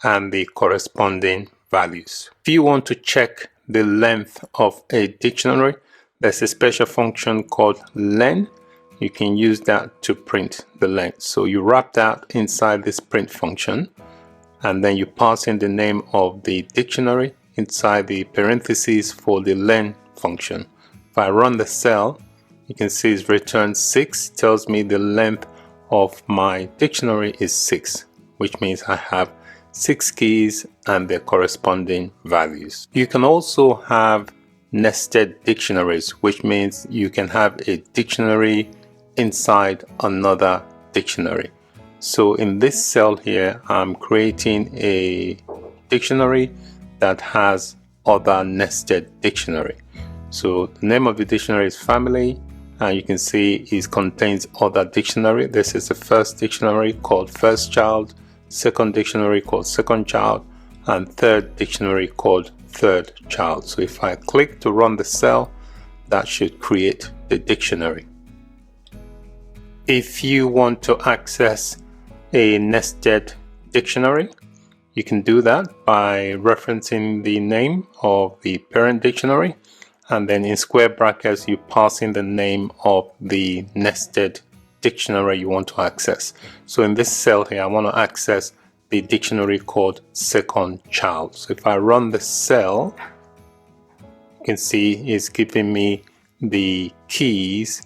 and the corresponding values. If you want to check the length of a dictionary, there's a special function called len. You can use that to print the length. So you wrap that inside this print function, and then you pass in the name of the dictionary inside the parentheses for the len function. If I run the cell, you can see it's returned 6, tells me the length of my dictionary is 6, which means I have 6 keys and their corresponding values. You can also have nested dictionaries, which means you can have a dictionary inside another dictionary. So in this cell here, I'm creating a dictionary that has other nested dictionary. So the name of the dictionary is family, and you can see it contains other dictionary. This is the first dictionary called first child, second dictionary called second child, and third dictionary called third child. So if I click to run the cell, that should create the dictionary. If you want to access a nested dictionary, you can do that by referencing the name of the parent dictionary, and then in square brackets you pass in the name of the nested dictionary you want to access. So in this cell here, I want to access the dictionary called second child. So if I run the cell, you can see it's giving me the keys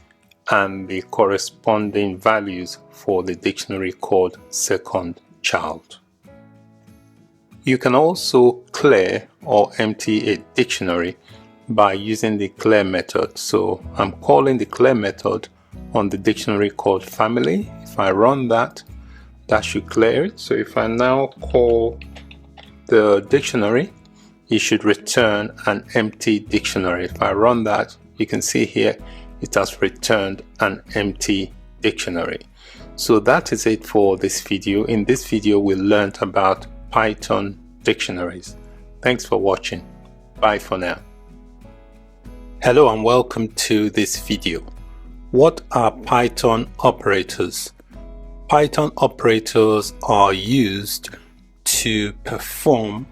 and the corresponding values for the dictionary called second child. You can also clear or empty a dictionary by using the clear method. So I'm calling the clear method on the dictionary called family. If I run that, that should clear it. So if I now call the dictionary, it should return an empty dictionary. If I run that, you can see here it has returned an empty dictionary. So that is it for this video. In this video, we learned about Python dictionaries. Thanks for watching. Bye for now. Hello and welcome to this video. What are Python operators? Python operators are used to perform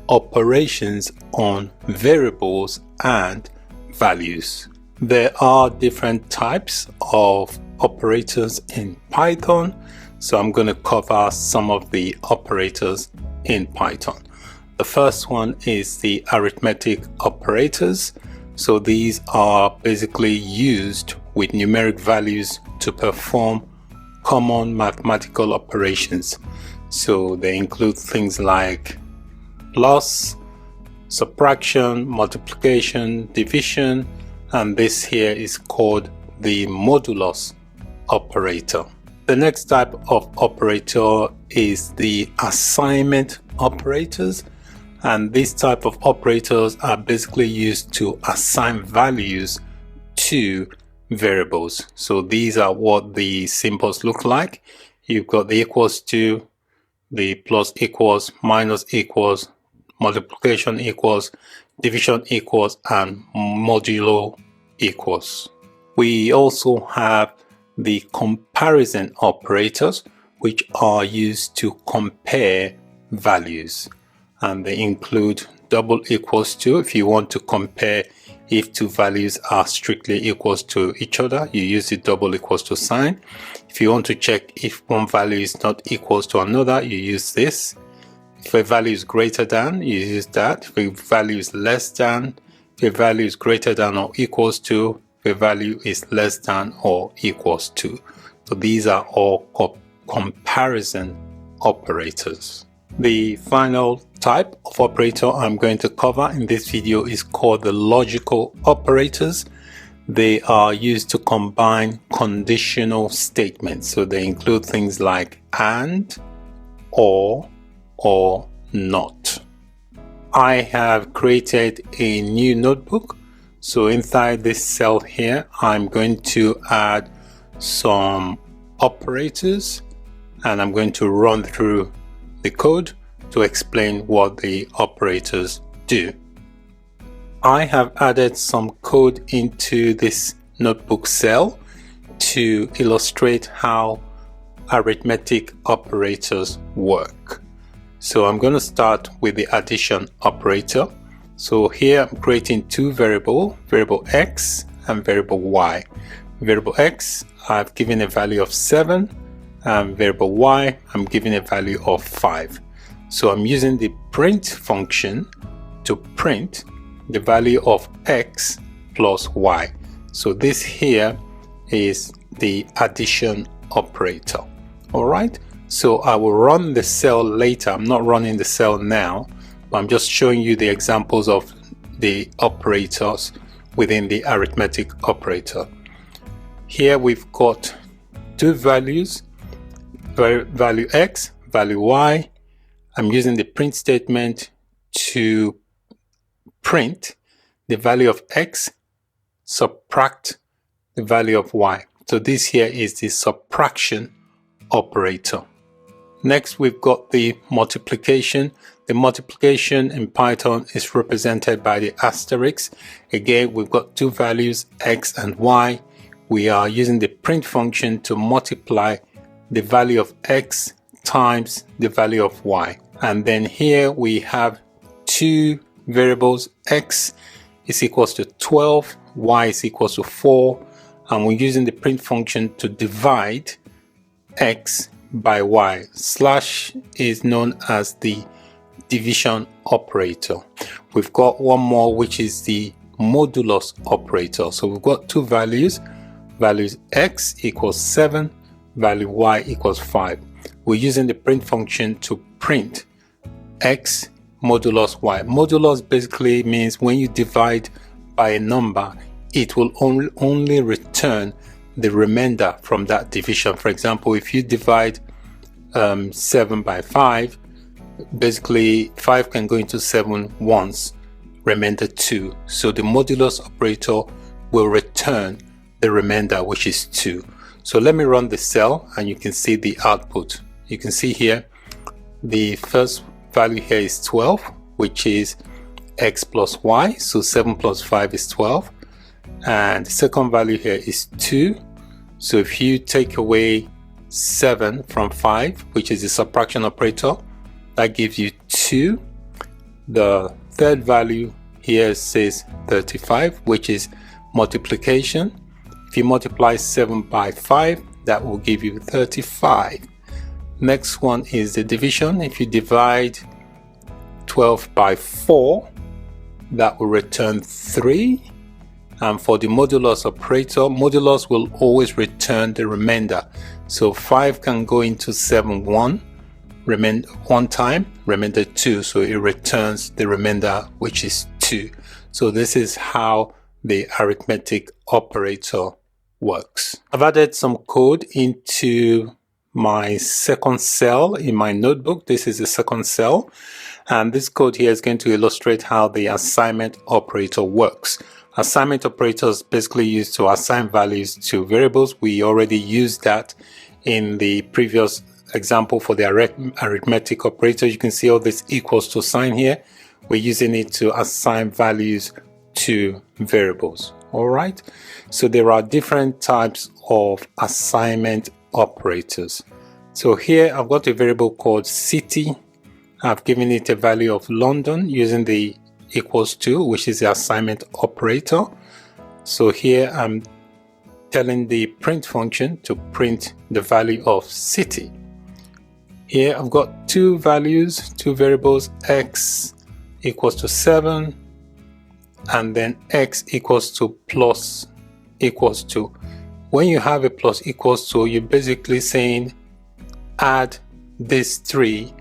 operations on variables and values. There are different types of operators in Python, so I'm going to cover some of the operators in Python. The first one is the arithmetic operators. So these are basically used with numeric values to perform common mathematical operations. So they include things like plus, subtraction, multiplication, division, and this here is called the modulus operator. The next type of operator is the assignment operators, and this type of operators are basically used to assign values to variables. So these are what the symbols look like. You've got the equals to, the plus equals, minus equals, multiplication equals, division equals, and modulo equals. We also have the comparison operators, which are used to compare values, and they include double equals to. If you want to compare if two values are strictly equals to each other, you use the double equals to sign. If you want to check if one value is not equals to another, you use this. If a value is greater than, you use that. If a value is less than, if a value is greater than or equals to, if a value is less than or equals to. So these are all comparison operators. The final type of operator I'm going to cover in this video is called the logical operators. They are used to combine conditional statements. So they include things like and, or not. I have created a new notebook. So inside this cell here, I'm going to add some operators, and I'm going to run through the code to explain what the operators do. I have added some code into this notebook cell to illustrate how arithmetic operators work. So I'm going to start with the addition operator. So here I'm creating two variables, variable x and variable y. Variable x, I've given a value of 7, and variable y, I'm giving a value of 5. So I'm using the print function to print the value of x plus y. So this here is the addition operator. All right, so I will run the cell later. I'm not running the cell now, but I'm just showing you the examples of the operators within the arithmetic operator. Here we've got two values, value x, value y. I'm using the print statement to print the value of x, subtract the value of y. So this here is the subtraction operator. Next, we've got the multiplication. The multiplication in Python is represented by the asterisk. Again, we've got two values, x and y. We are using the print function to multiply the value of x times the value of y. And then here we have two variables, x is equals to 12, y is equals to 4, and we're using the print function to divide x by y. Slash is known as the division operator. We've got one more, which is the modulus operator. So we've got two values x equals 7, value y equals 5. We're using the print function to print x modulus y. Modulus basically means when you divide by a number, it will only return the remainder from that division. For example, if you divide 7 by 5, basically 5 can go into 7 once, remainder 2. So the modulus operator will return the remainder, which is 2. So let me run the cell and you can see the output. You can see here the first value here is 12, which is x plus y. So 7 plus 5 is 12. And the second value here is 2. So if you take away 7 from 5, which is the subtraction operator, that gives you 2. The third value here says 35, which is multiplication. If you multiply 7 by 5, that will give you 35. Next one is the division. If you divide 12 by 4, that will return 3. And for the modulus operator, modulus will always return the remainder. So 5 can go into 7 one time, remainder 2. So it returns the remainder, which is 2. So this is how the arithmetic operator works. I've added some code into my second cell in my notebook. This is the second cell. And this code here is going to illustrate how the assignment operator works. Assignment operators basically used to assign values to variables. We already used that in the previous example for the arithmetic operator. You can see all this equals to sign here. We're using it to assign values to variables. All right. So there are different types of assignment operators. So here I've got a variable called city. I've given it a value of London using the equals to, which is the assignment operator. So here I'm telling the print function to print the value of city. Here I've got two values, two variables, x equals to 7 and then x equals to plus equals to. When you have a plus equals to, you're basically saying add this 3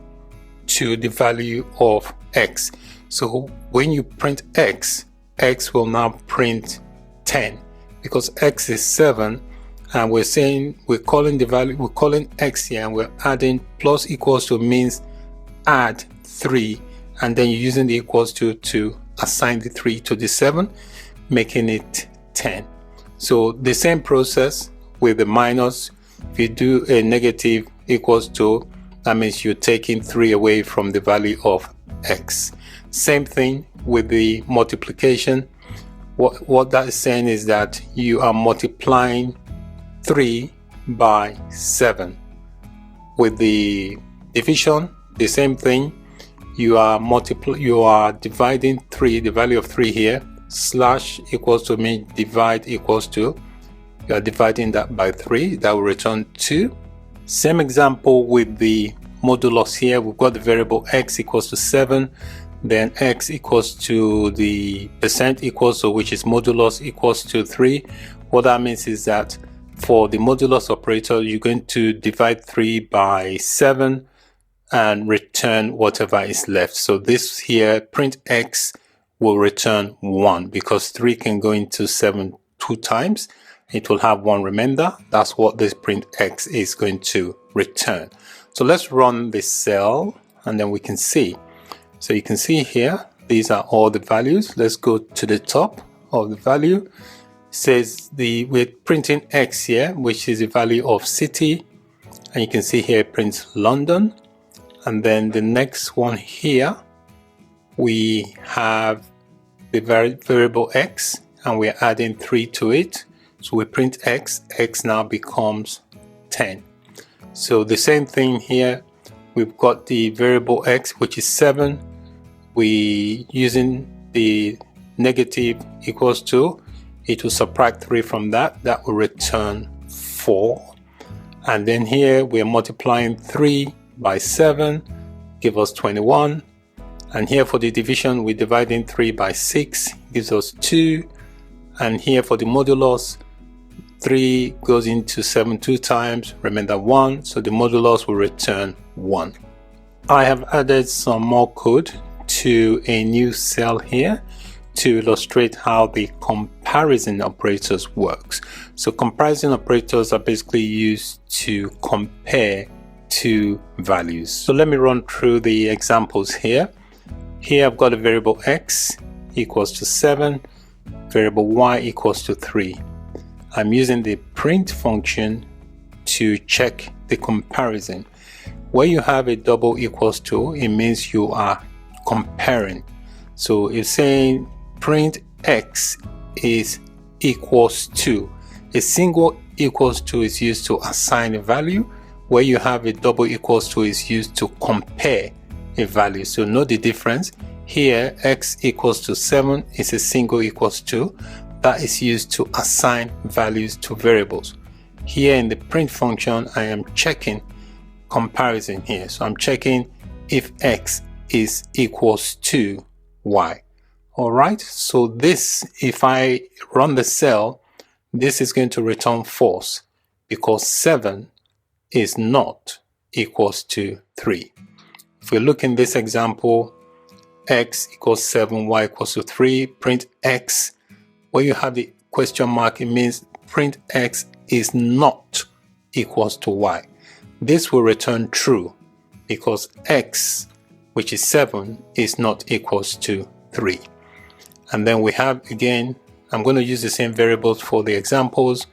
to the value of x. So when you print x, x will now print 10 because x is 7 and we're calling the value, we're calling x here and we're adding plus equals to means add 3 and then you're using the equals to assign the 3 to the 7, making it 10. So the same process with the minus. If you do a negative equals to, that means you're taking 3 away from the value of x. Same thing with the multiplication. What that is saying is that you are multiplying 3 by 7. With the division, the same thing. You are dividing 3, the value of 3 here, slash equals to mean divide equals to, you are dividing that by 3, that will return 2. Same example with the modulus here. We've got the variable x equals to 7, then x equals to the percent equals to, which is modulus, equals to 3. What that means is that for the modulus operator, you're going to divide 3 by 7 and return whatever is left. So this here, print x, will return 1 because 3 can go into 7 2 times. It will have 1 remainder. That's what this print x is going to return. So let's run this cell and then we can see. So you can see here, these are all the values. Let's go to the top of the value. It says we're printing x here, which is the value of city. And you can see here it prints London. And then the next one here, we have the variable x and we're adding 3 to it. So we print x, x now becomes 10. So the same thing here, we've got the variable x, which is 7. We using the negative equals to, it will subtract 3 from that, that will return 4. And then here we are multiplying 3 by 7, give us 21. And here for the division, we're dividing 3 by 6, gives us 2. And here for the modulus, 3 goes into 7 2 times, remainder 1, so the modulus will return 1. I have added some more code to a new cell here to illustrate how the comparison operators works. So comparison operators are basically used to compare two values. So let me run through the examples here. Here I've got a variable x equals to 7, variable y equals to 3. I'm using the print function to check the comparison. Where you have a double equals to, it means you are comparing. So it's saying print x is equals to. A single equals to is used to assign a value. Where you have a double equals to is used to compare a value. So note the difference. Here x equals to 7 is a single equals to. That is used to assign values to variables. Here in the print function, I am checking comparison here. So I'm checking if x is equals to y. All right, so this, if I run the cell, this is going to return false because 7 is not equals to 3. If we look in this example, x equals 7, y equals to 3, print x. Where you have the question mark, it means print x is not equals to y. This will return true because x, which is 7, is not equals to 3. And then we have, again, I'm going to use the same variables for the examples.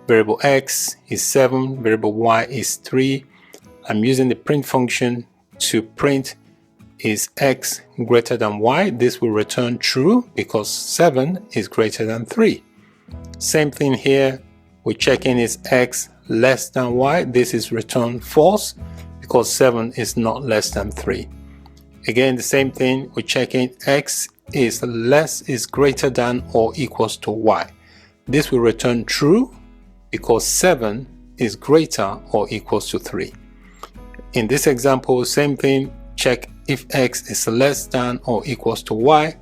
Variable x is 7, variable y is 3. I'm using the print function to print is x greater than y. This will return true because 7 is greater than 3. Same thing here, we're checking is x less than y. This is return false because 7 is not less than 3. Again, the same thing, we're checking x is greater than or equals to y. This will return true because 7 is greater or equals to 3. In this example, same thing, check if x is less than or equals to y.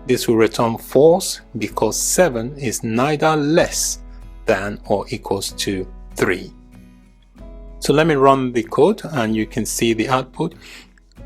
This will return false because 7 is neither less than or equals to 3. So let me run the code and you can see the output.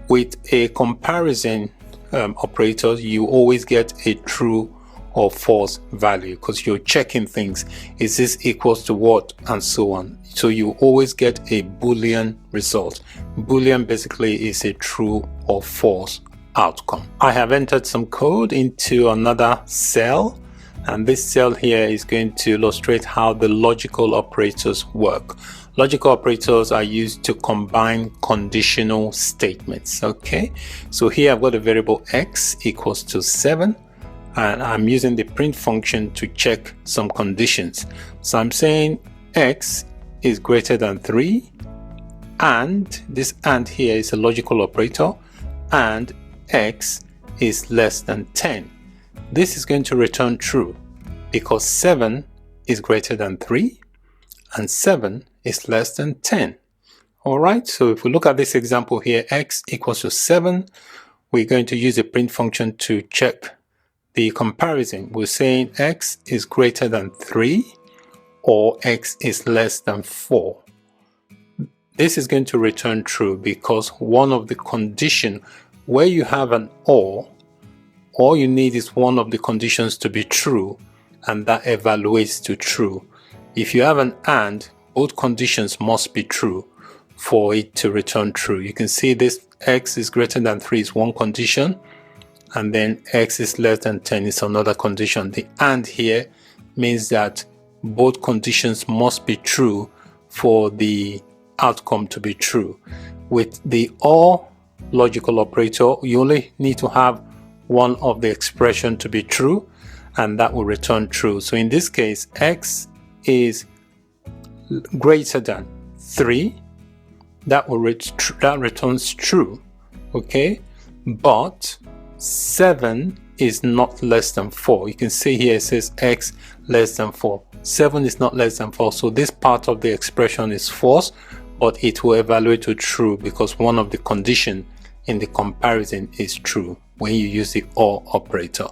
With a comparison operator, you always get a true or false value because you're checking things. Is this equals to what, and so on. So you always get a Boolean result. Boolean basically is a true or false outcome. I have entered some code into another cell And this cell here is going to illustrate how the logical operators work. Logical operators are used to combine conditional statements. Okay, so here I've got a variable x equals to 7, and I'm using the print function to check some conditions. So I'm saying x is greater than 3, and this and here is a logical operator, and x is less than 10. This is going to return true because 7 is greater than 3 and 7 is less than 10. Alright, so if we look at this example here, x equals to 7, we're going to use a print function to check the comparison. We're saying x is greater than 3 or x is less than 4. This is going to return true because one of the condition where you have an or, all you need is one of the conditions to be true, and that evaluates to true. If you have an and, both conditions must be true for it to return true. You can see this x is greater than 3 is one condition, and then x is less than 10 is another condition. The and here means that both conditions must be true for the outcome to be true. With the or logical operator, you only need to have one of the expression to be true, and that will return true. So in this case, x is greater than 3, that returns true. Okay, but 7 is not less than 4. You can see here it says x less than 4. 7 is not less than 4, so this part of the expression is false, but it will evaluate to true because one of the condition in the comparison is true when you use the or operator.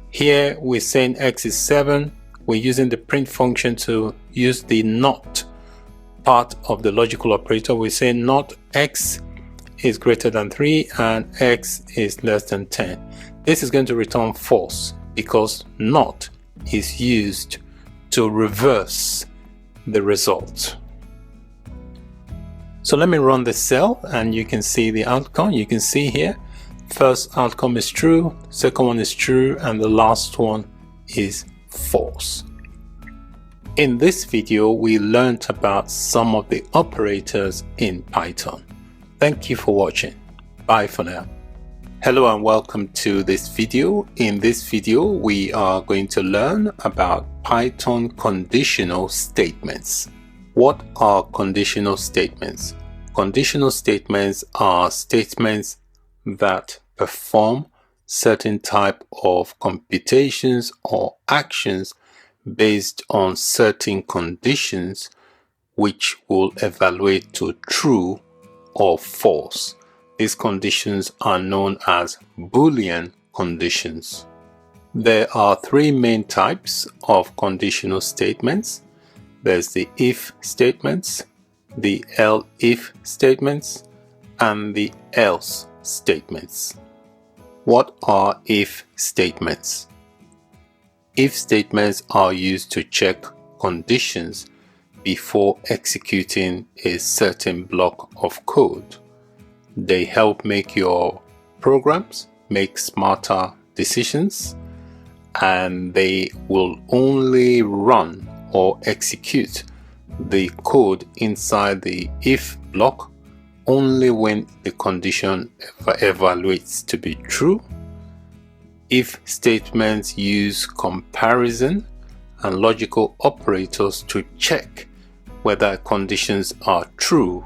Here we're saying x is 7. We're using the print function to use the not part of the logical operator. We're saying not x is greater than 3 and x is less than 10. This is going to return false because not is used to reverse the result. So let me run the cell and you can see the outcome. You can see here, first outcome is true, second one is true, and the last one is false. In this video, we learned about some of the operators in Python. Thank you for watching. Bye for now. Hello and welcome to this video. In this video, we are going to learn about Python conditional statements. What are conditional statements? Conditional statements are statements that perform certain type of computations or actions based on certain conditions which will evaluate to true or false. These conditions are known as Boolean conditions. There are three main types of conditional statements. There's the if statements, the elif statements, and the else statements. What are if statements? If statements are used to check conditions before executing a certain block of code. They help make your programs make smarter decisions, and they will only run or execute the code inside the if block only when the condition evaluates to be true. If statements use comparison and logical operators to check whether conditions are true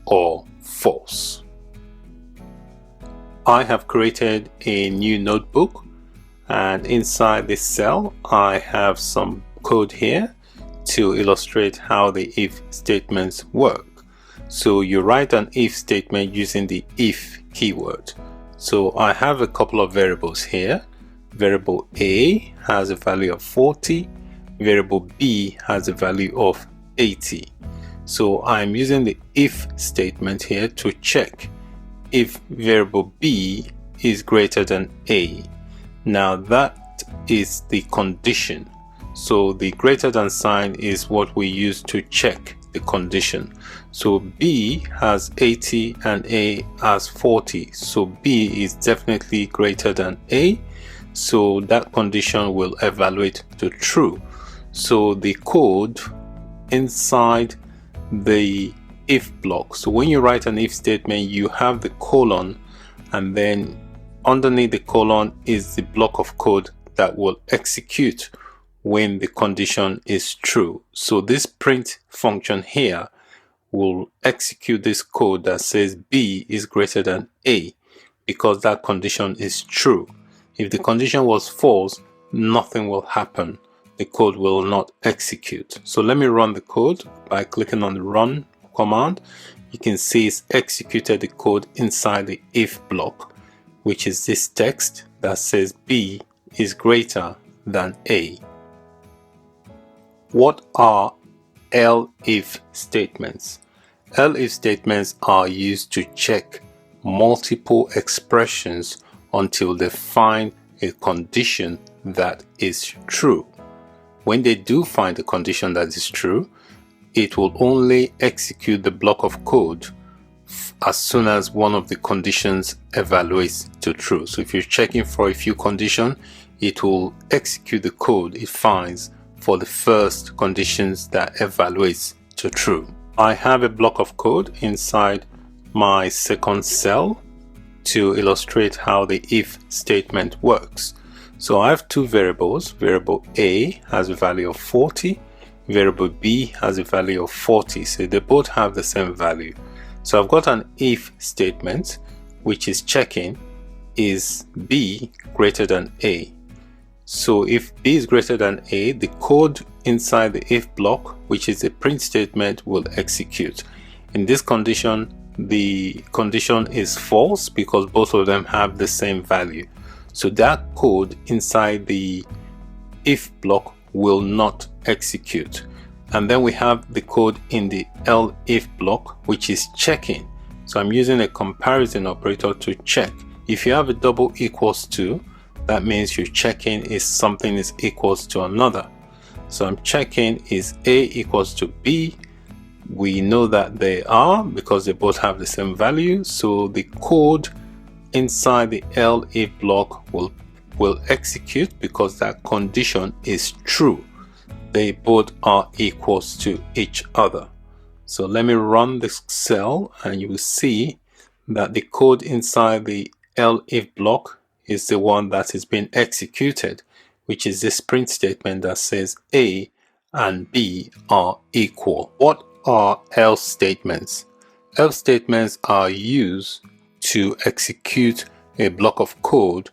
or false. I have created a new notebook, and inside this cell I have some code here to illustrate how the if statements work. So you write an if statement using the if keyword. So I have a couple of variables here. Variable A has a value of 40, variable B has a value of 80. So I'm using the if statement here to check if variable B is greater than A. Now that is the condition. So the greater than sign is what we use to check the condition. So B has 80 and A has 40. So B is definitely greater than A. so that condition will evaluate to true. So the code inside the if block, so when you write an if statement, you have the colon, and then underneath the colon is the block of code that will execute when the condition is true. So this print function here will execute this code that says B is greater than A, because that condition is true. If the condition was false, nothing will happen. The code will not execute. So let me run the code by clicking on the run command. You can see it's executed the code inside the if block, which is this text that says B is greater than A. What are elif statements? Elif statements are used to check multiple expressions until they find a condition that is true. When they do find a condition that is true, it will only execute the block of code as soon as one of the conditions evaluates to true. So if you're checking for a few conditions, it will execute the code it finds for the first conditions that evaluates to true. I have a block of code inside my second cell to illustrate how the if statement works. So I have two variables. Variable A has a value of 40, variable B has a value of 40, so they both have the same value. So I've got an if statement which is checking is B greater than A. So if B is greater than A, the code inside the if block, which is a print statement, will execute. In this condition, the condition is false because both of them have the same value. So that code inside the if block will not execute. And then we have the code in the elif block, which is checking. So I'm using a comparison operator to check. If you have a double equals to, that means you're checking is something is equals to another. So I'm checking is A equals to B. We know that they are because they both have the same value. So the code inside the elif block will execute because that condition is true. They both are equals to each other. So let me run this cell and you will see that the code inside the elif block is the one that is being executed, which is this print statement that says A and B are equal. What are else statements? Else statements are used to execute a block of code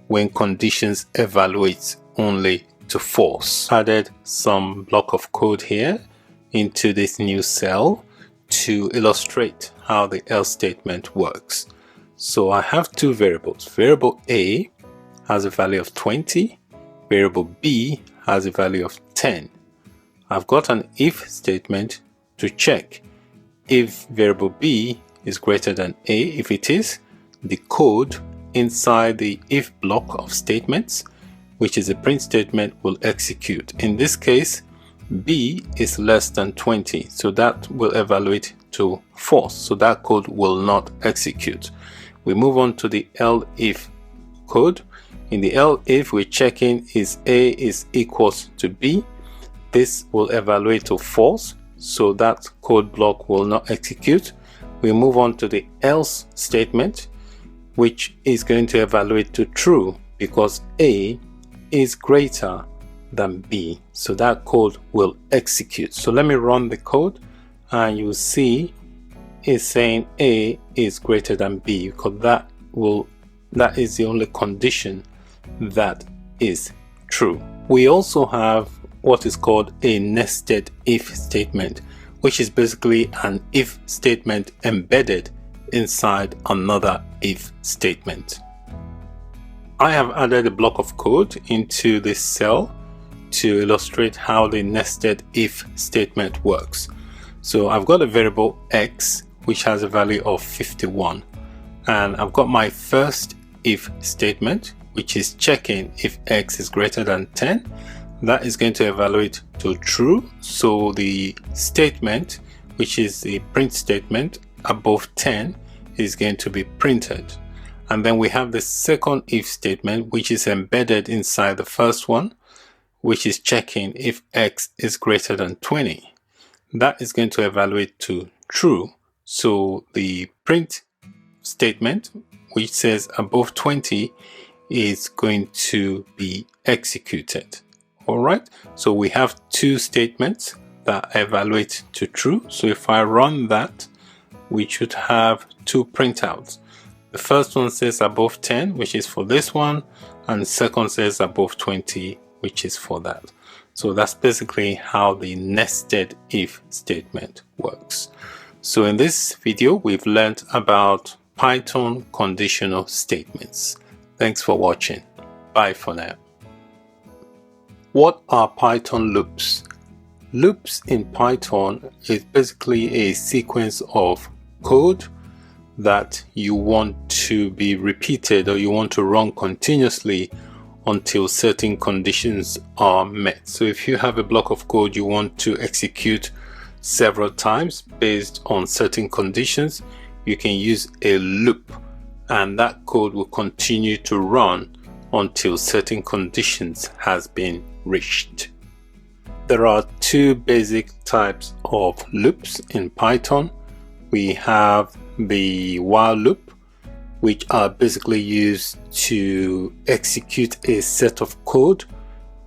when conditions evaluate only to false. Added some block of code here into this new cell to illustrate how the else statement works. So I have two variables. Variable A has a value of 20. Variable B has a value of 10. I've got an if statement to check if variable B is greater than A. If it is, the code inside the if block of statements, which is a print statement, will execute. In this case, B is less than 20, so that will evaluate to false. So that code will not execute. We move on to the elif code. In the elif, we're checking is A is equals to B. This will evaluate to false, so that code block will not execute. We move on to the else statement, which is going to evaluate to true because A is greater than B. So that code will execute. So let me run the code and you see it's saying A is greater than B because that is the only condition that is true. We also have what is called a nested if statement, which is basically an if statement embedded inside another if statement. I have added a block of code into this cell to illustrate how the nested if statement works. So I've got a variable X which has a value of 51, and I've got my first if statement which is checking if X is greater than 10. That is going to evaluate to true, so the statement, which is the print statement above 10, is going to be printed. And then we have the second if statement, which is embedded inside the first one, which is checking if x is greater than 20. That is going to evaluate to true. So the print statement, which says above 20, is going to be executed. All right, so we have two statements that evaluate to true. So if I run that, we should have two printouts. The first one says above 10, which is for this one, and the second says above 20, which is for that. So that's basically how the nested if statement works. So in this video, we've learned about Python conditional statements. Thanks for watching. Bye for now. What are Python loops? Loops in Python is basically a sequence of code that you want to be repeated, or you want to run continuously until certain conditions are met. So if you have a block of code you want to execute several times based on certain conditions, you can use a loop, and that code will continue to run until certain conditions has been reached. There are two basic types of loops in Python. We have the while loop, which are basically used to execute a set of code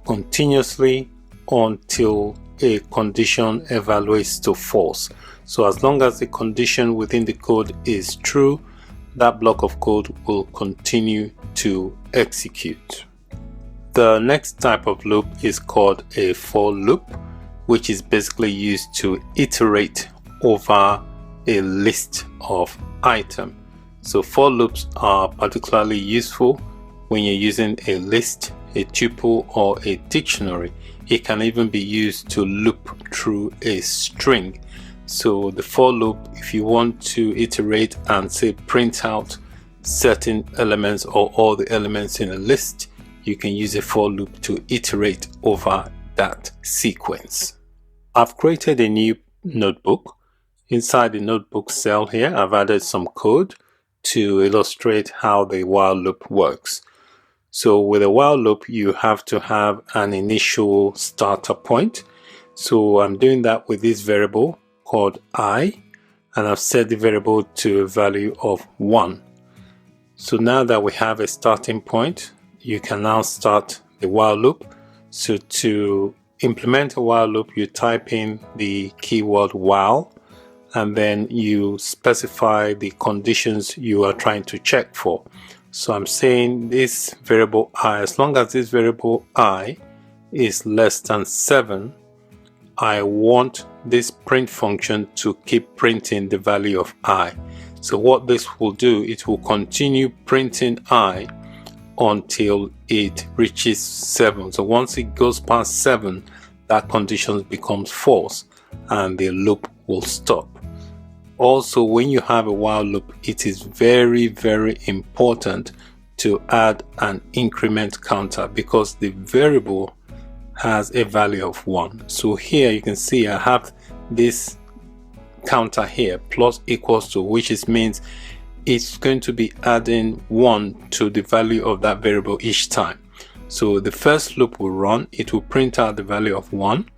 continuously until a condition evaluates to false. So as long as the condition within the code is true, that block of code will continue to execute. The next type of loop is called a for loop, which is basically used to iterate over a list of items. So for loops are particularly useful when you're using a list, a tuple, or a dictionary. It can even be used to loop through a string. So the for loop, if you want to iterate and say print out certain elements or all the elements in a list, you can use a for loop to iterate over that sequence. I've created a new notebook. Inside the notebook cell here, I've added some code to illustrate how the while loop works. So with a while loop, you have to have an initial starter point. So I'm doing that with this variable called I, and I've set the variable to a value of 1. So now that we have a starting point, you can now start the while loop. So to implement a while loop, you type in the keyword while, and then you specify the conditions you are trying to check for. So I'm saying this variable I, as long as this variable I is less than 7, I want this print function to keep printing the value of I. So what this will do, it will continue printing I until it reaches 7. So once it goes past 7, that condition becomes false and the loop will stop. Also, when you have a while loop, it is very, very important to add an increment counter because the variable has a value of 1. So here you can see I have this counter here, plus equals to, which means it's going to be adding 1 to the value of that variable each time. So the first loop will run, it will print out the value of 1,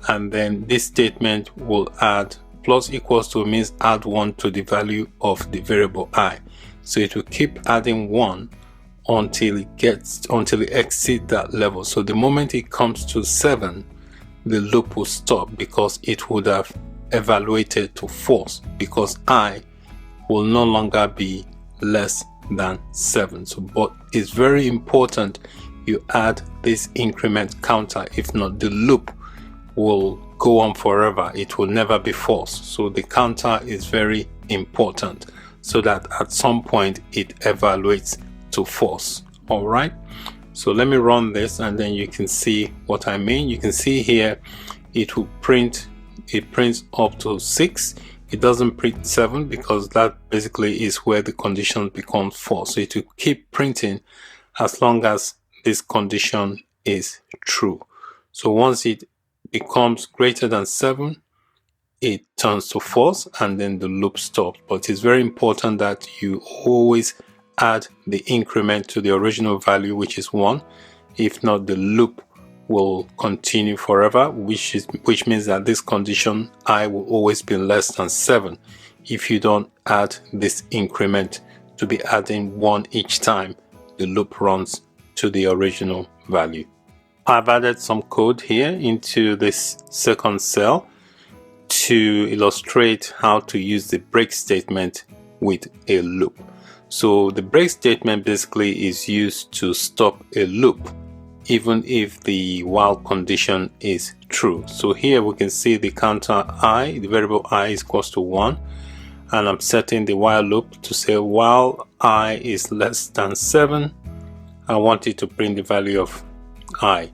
and then this statement will add plus equals to, means add 1 to the value of the variable I. So it will keep adding 1 until it exceeds that level. So the moment it comes to 7, the loop will stop because it would have evaluated to false, because I will no longer be less than 7. So but it's very important you add this increment counter. If not, the loop will go on forever. It will never be false. So the counter is very important so that at some point it evaluates to false. All right, so let me run this and then you can see what I mean. You can see here it will print, it prints up to 6. It doesn't print 7 because that basically is where the condition becomes false. So it will keep printing as long as this condition is true. So once it becomes greater than 7, it turns to false and then the loop stops. But it's very important that you always add the increment to the original value, which is 1. If not, the loop will continue forever, which means that this condition I will always be less than 7 if you don't add this increment to be adding 1 each time the loop runs to the original value. I've added some code here into this second cell to illustrate how to use the break statement with a loop. So the break statement basically is used to stop a loop even if the while condition is true. So here we can see the counter I, the variable I is equals to 1, and I'm setting the while loop to say while I is less than 7, I want it to print the value of I.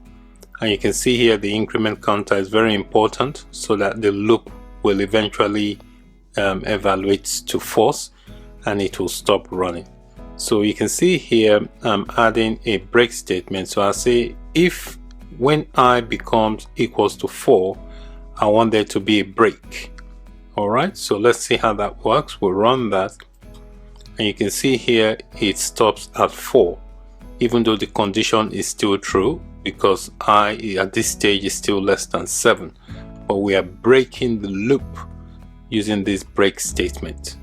And you can see here the increment counter is very important so that the loop will eventually evaluate to false and it will stop running. So you can see here I'm adding a break statement. So I say if when I becomes equals to 4, I want there to be a break. Alright, so let's see how that works. We'll run that and you can see here it stops at 4 even though the condition is still true because I at this stage is still less than 7, but we are breaking the loop using this break statement.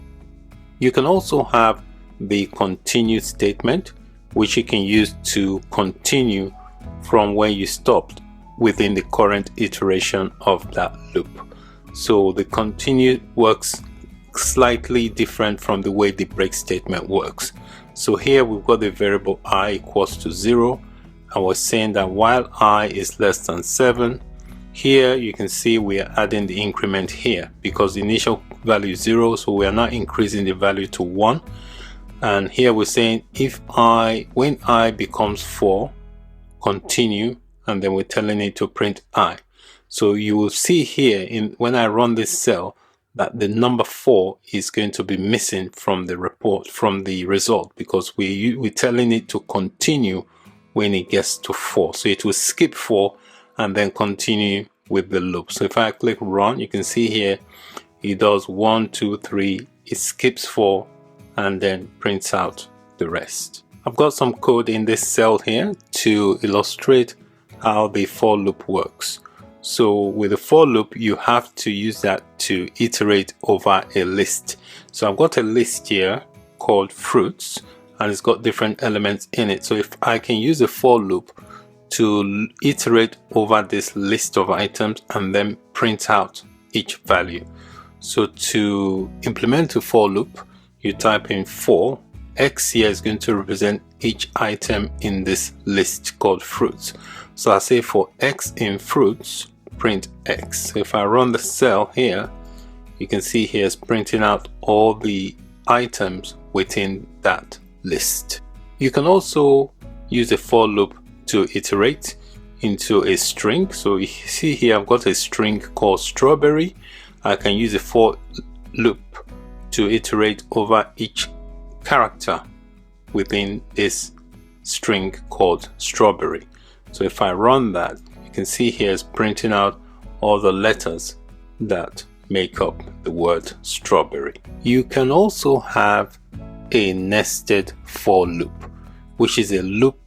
You can also have the continue statement, which you can use to continue from where you stopped within the current iteration of that loop. So the continue works slightly different from the way the break statement works. So here we've got the variable I equals to 0, and we're saying that while I is less than 7, here you can see we are adding the increment here because the initial value is 0, so we are not increasing the value to 1. And here we're saying when I becomes 4, continue, and then we're telling it to print I. So you will see here when I run this cell that the number 4 is going to be missing from the report, from the result, because we're telling it to continue when it gets to 4. So it will skip 4 and then continue with the loop. So if I click run, you can see here it does 1, 2, 3, it skips 4 and then prints out the rest. I've got some code in this cell here to illustrate how the for loop works. So with the for loop, you have to use that to iterate over a list. So I've got a list here called fruits and it's got different elements in it. So if I can use a for loop to iterate over this list of items and then print out each value. So to implement a for loop, you type in for, X here is going to represent each item in this list called fruits. So I say for X in fruits, print X. So if I run the cell here, you can see here it's printing out all the items within that list. You can also use a for loop to iterate into a string. So you see here I've got a string called strawberry. I can use a for loop to iterate over each character within this string called strawberry. So if I run that, you can see here it's printing out all the letters that make up the word strawberry. You can also have a nested for loop, which is a loop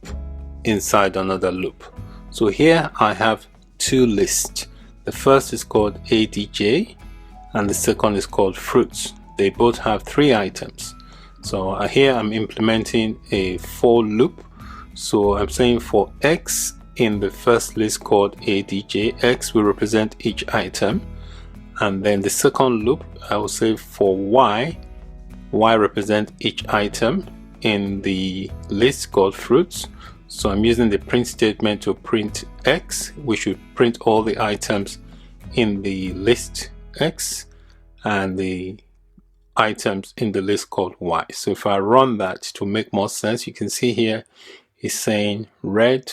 inside another loop. So here I have two lists. The first is called ADJ and the second is called fruits. They both have 3 items. So here I'm implementing a for loop. So I'm saying for X in the first list called ADJ, X will represent each item. And then the second loop, I will say for Y, Y represent each item in the list called fruits. So I'm using the print statement to print X, which should print all the items in the list X and the items in the list called Y. So if I run that to make more sense, you can see here it's saying red,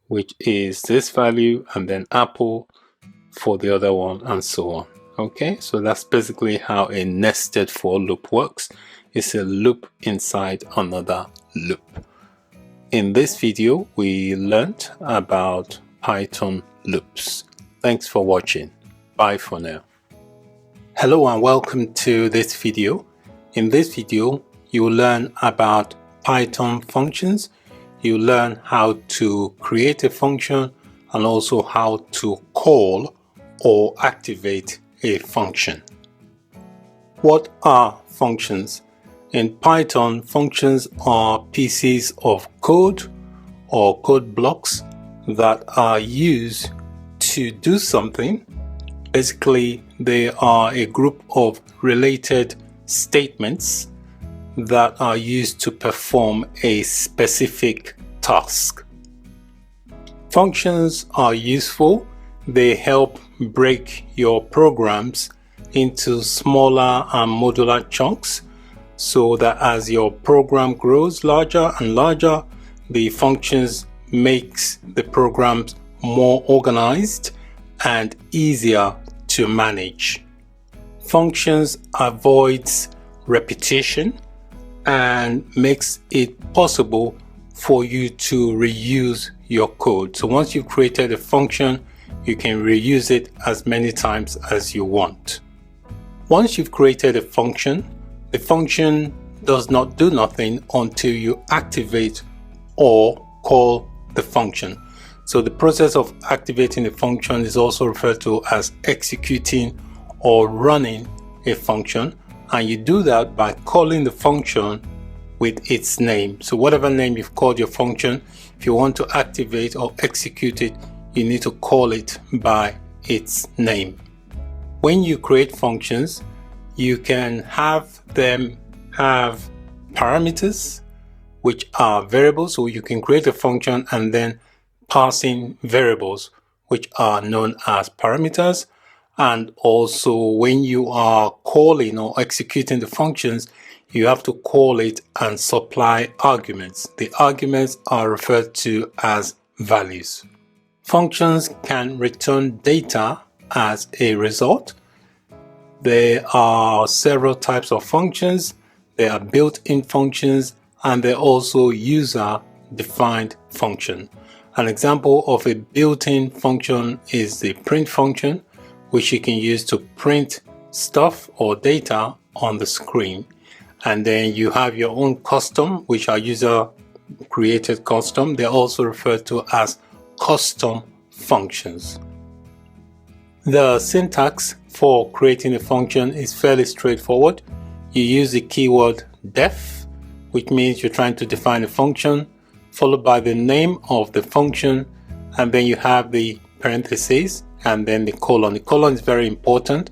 which is this value, and then apple for the other one, and so on. Okay, so that's basically how a nested for loop works. It's a loop inside another loop. In this video, we learned about Python loops. Thanks for watching. Bye for now. Hello and welcome to this video. In this video, you will learn about Python functions. You learn how to create a function and also how to call or activate a function. What are functions? In Python, functions are pieces of code or code blocks that are used to do something. Basically, they are a group of related statements that are used to perform a specific task. Functions are useful. They help break your programs into smaller and modular chunks so that as your program grows larger and larger, the functions makes the programs more organized and easier to manage. Functions avoids repetition and makes it possible for you to reuse your code. So once you've created a function, you can reuse it as many times as you want. Once you've created a function, the function does not do nothing until you activate or call the function. So the process of activating a function is also referred to as executing or running a function, and you do that by calling the function with its name. So whatever name you've called your function, if you want to activate or execute it, you need to call it by its name. When you create functions, you can have them have parameters, which are variables. So you can create a function and then pass in variables, which are known as parameters. And also when you are calling or executing the functions, you have to call it and supply arguments. The arguments are referred to as values. Functions can return data as a result. There are several types of functions. There are built-in functions and there are also user-defined function. An example of a built-in function is the print function, which you can use to print stuff or data on the screen. And then you have your own custom, which are user-created custom. They're also referred to as custom functions. The syntax for creating a function is fairly straightforward. You use the keyword def, which means you're trying to define a function, followed by the name of the function, and then you have the parentheses and then the colon. The colon is very important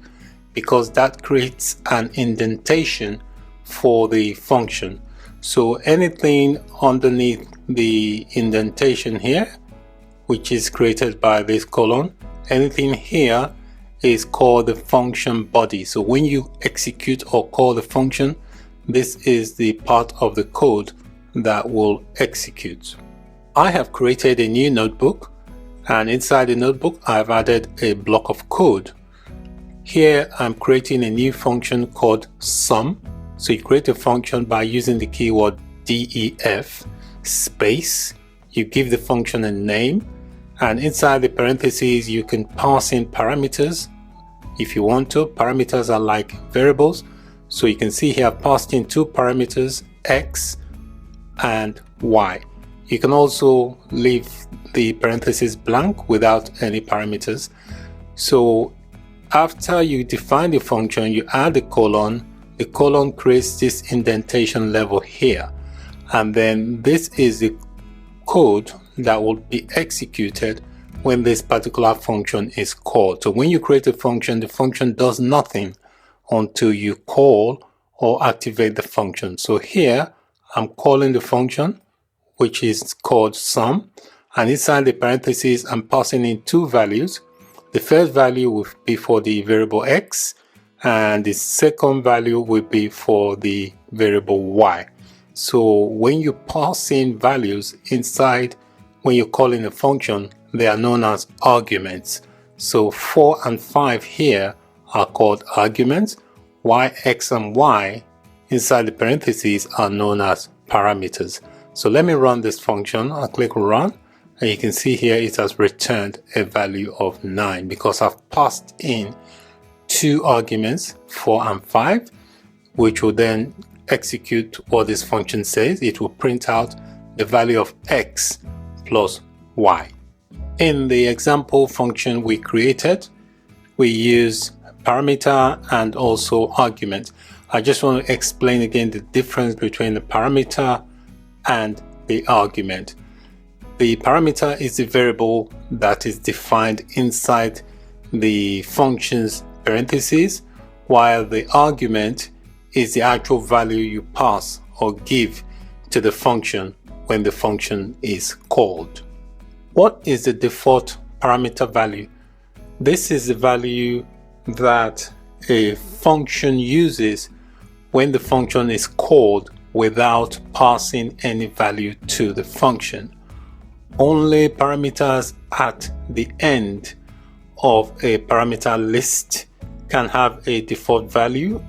because that creates an indentation for the function. So anything underneath the indentation here, which is created by this colon, anything here is called the function body. So when you execute or call the function, this is the part of the code that will execute. I have created a new notebook, and inside the notebook I've added a block of code. Here I'm creating a new function called sum. So you create a function by using the keyword def space. You give the function a name, and inside the parentheses you can pass in parameters if you want to. Parameters are like variables. So you can see here I've passed in two parameters, x and y. You can also leave the parentheses blank without any parameters. So after you define the function, you add the colon. The colon creates this indentation level here, and then this is the code that will be executed when this particular function is called. So when you create a function, the function does nothing until you call or activate the function. So here I'm calling the function, which is called sum, and inside the parentheses I'm passing in two values. The first value will be for the variable x, and the second value will be for the variable y. So when you pass in values inside, when you're calling a function, they are known as arguments. So 4 and 5 here are called arguments, while x and y inside the parentheses are known as parameters. So let me run this function. I'll click run, and you can see here it has returned a value of 9 because I've passed in two arguments, 4 and 5, which will then execute what this function says. It will print out the value of x plus y. In the example function we created, we use parameter and also argument. I just want to explain again the difference between the parameter and the argument. The parameter is the variable that is defined inside the function's parentheses, while the argument is the actual value you pass or give to the function when the function is called. What is the default parameter value? This is the value that a function uses when the function is called without passing any value to the function. Only parameters at the end of a parameter list can have a default value,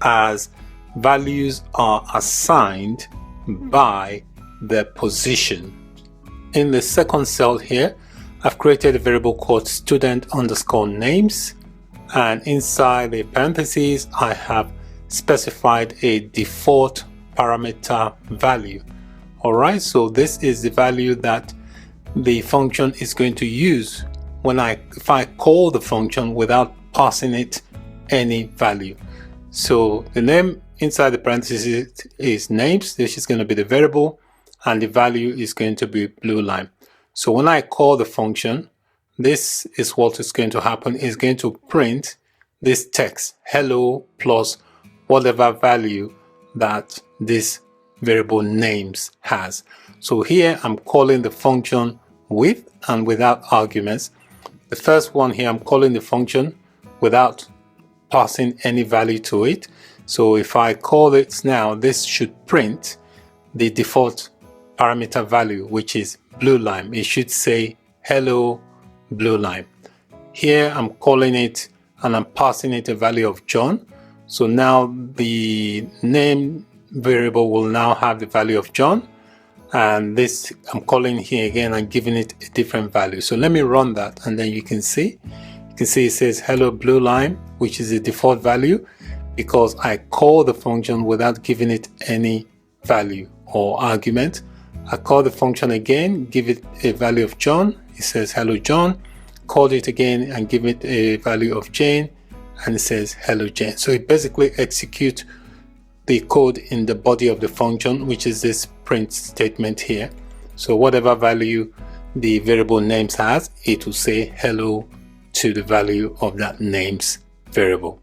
as values are assigned by their position. In the second cell here, I've created a variable called student_names, and inside the parentheses I have specified a default parameter value. Alright, so this is the value that the function is going to use if I call the function without passing it any value. So the name inside the parentheses is names. This is going to be the variable, and the value is going to be blue line. So when I call the function, this is what is going to happen. It's going to print this text, hello, plus whatever value that this variable names has. So here I'm calling the function with and without arguments. The first one here, I'm calling the function without passing any value to it. So if I call it now, this should print the default parameter value, which is blue line. It should say hello blue line. Here I'm calling it and I'm passing it a value of John. So now the name variable will now have the value of John, and this I'm calling here again and giving it a different value. So let me run that, and then you can see it says hello blue line, which is the default value because I call the function without giving it any value or argument. I call the function again, give it a value of John. It says hello John. Call it again and give it a value of Jane, and it says hello Jane. So it basically executes the code in the body of the function, which is this print statement here. So whatever value the variable names has, it will say hello to the value of that names variable.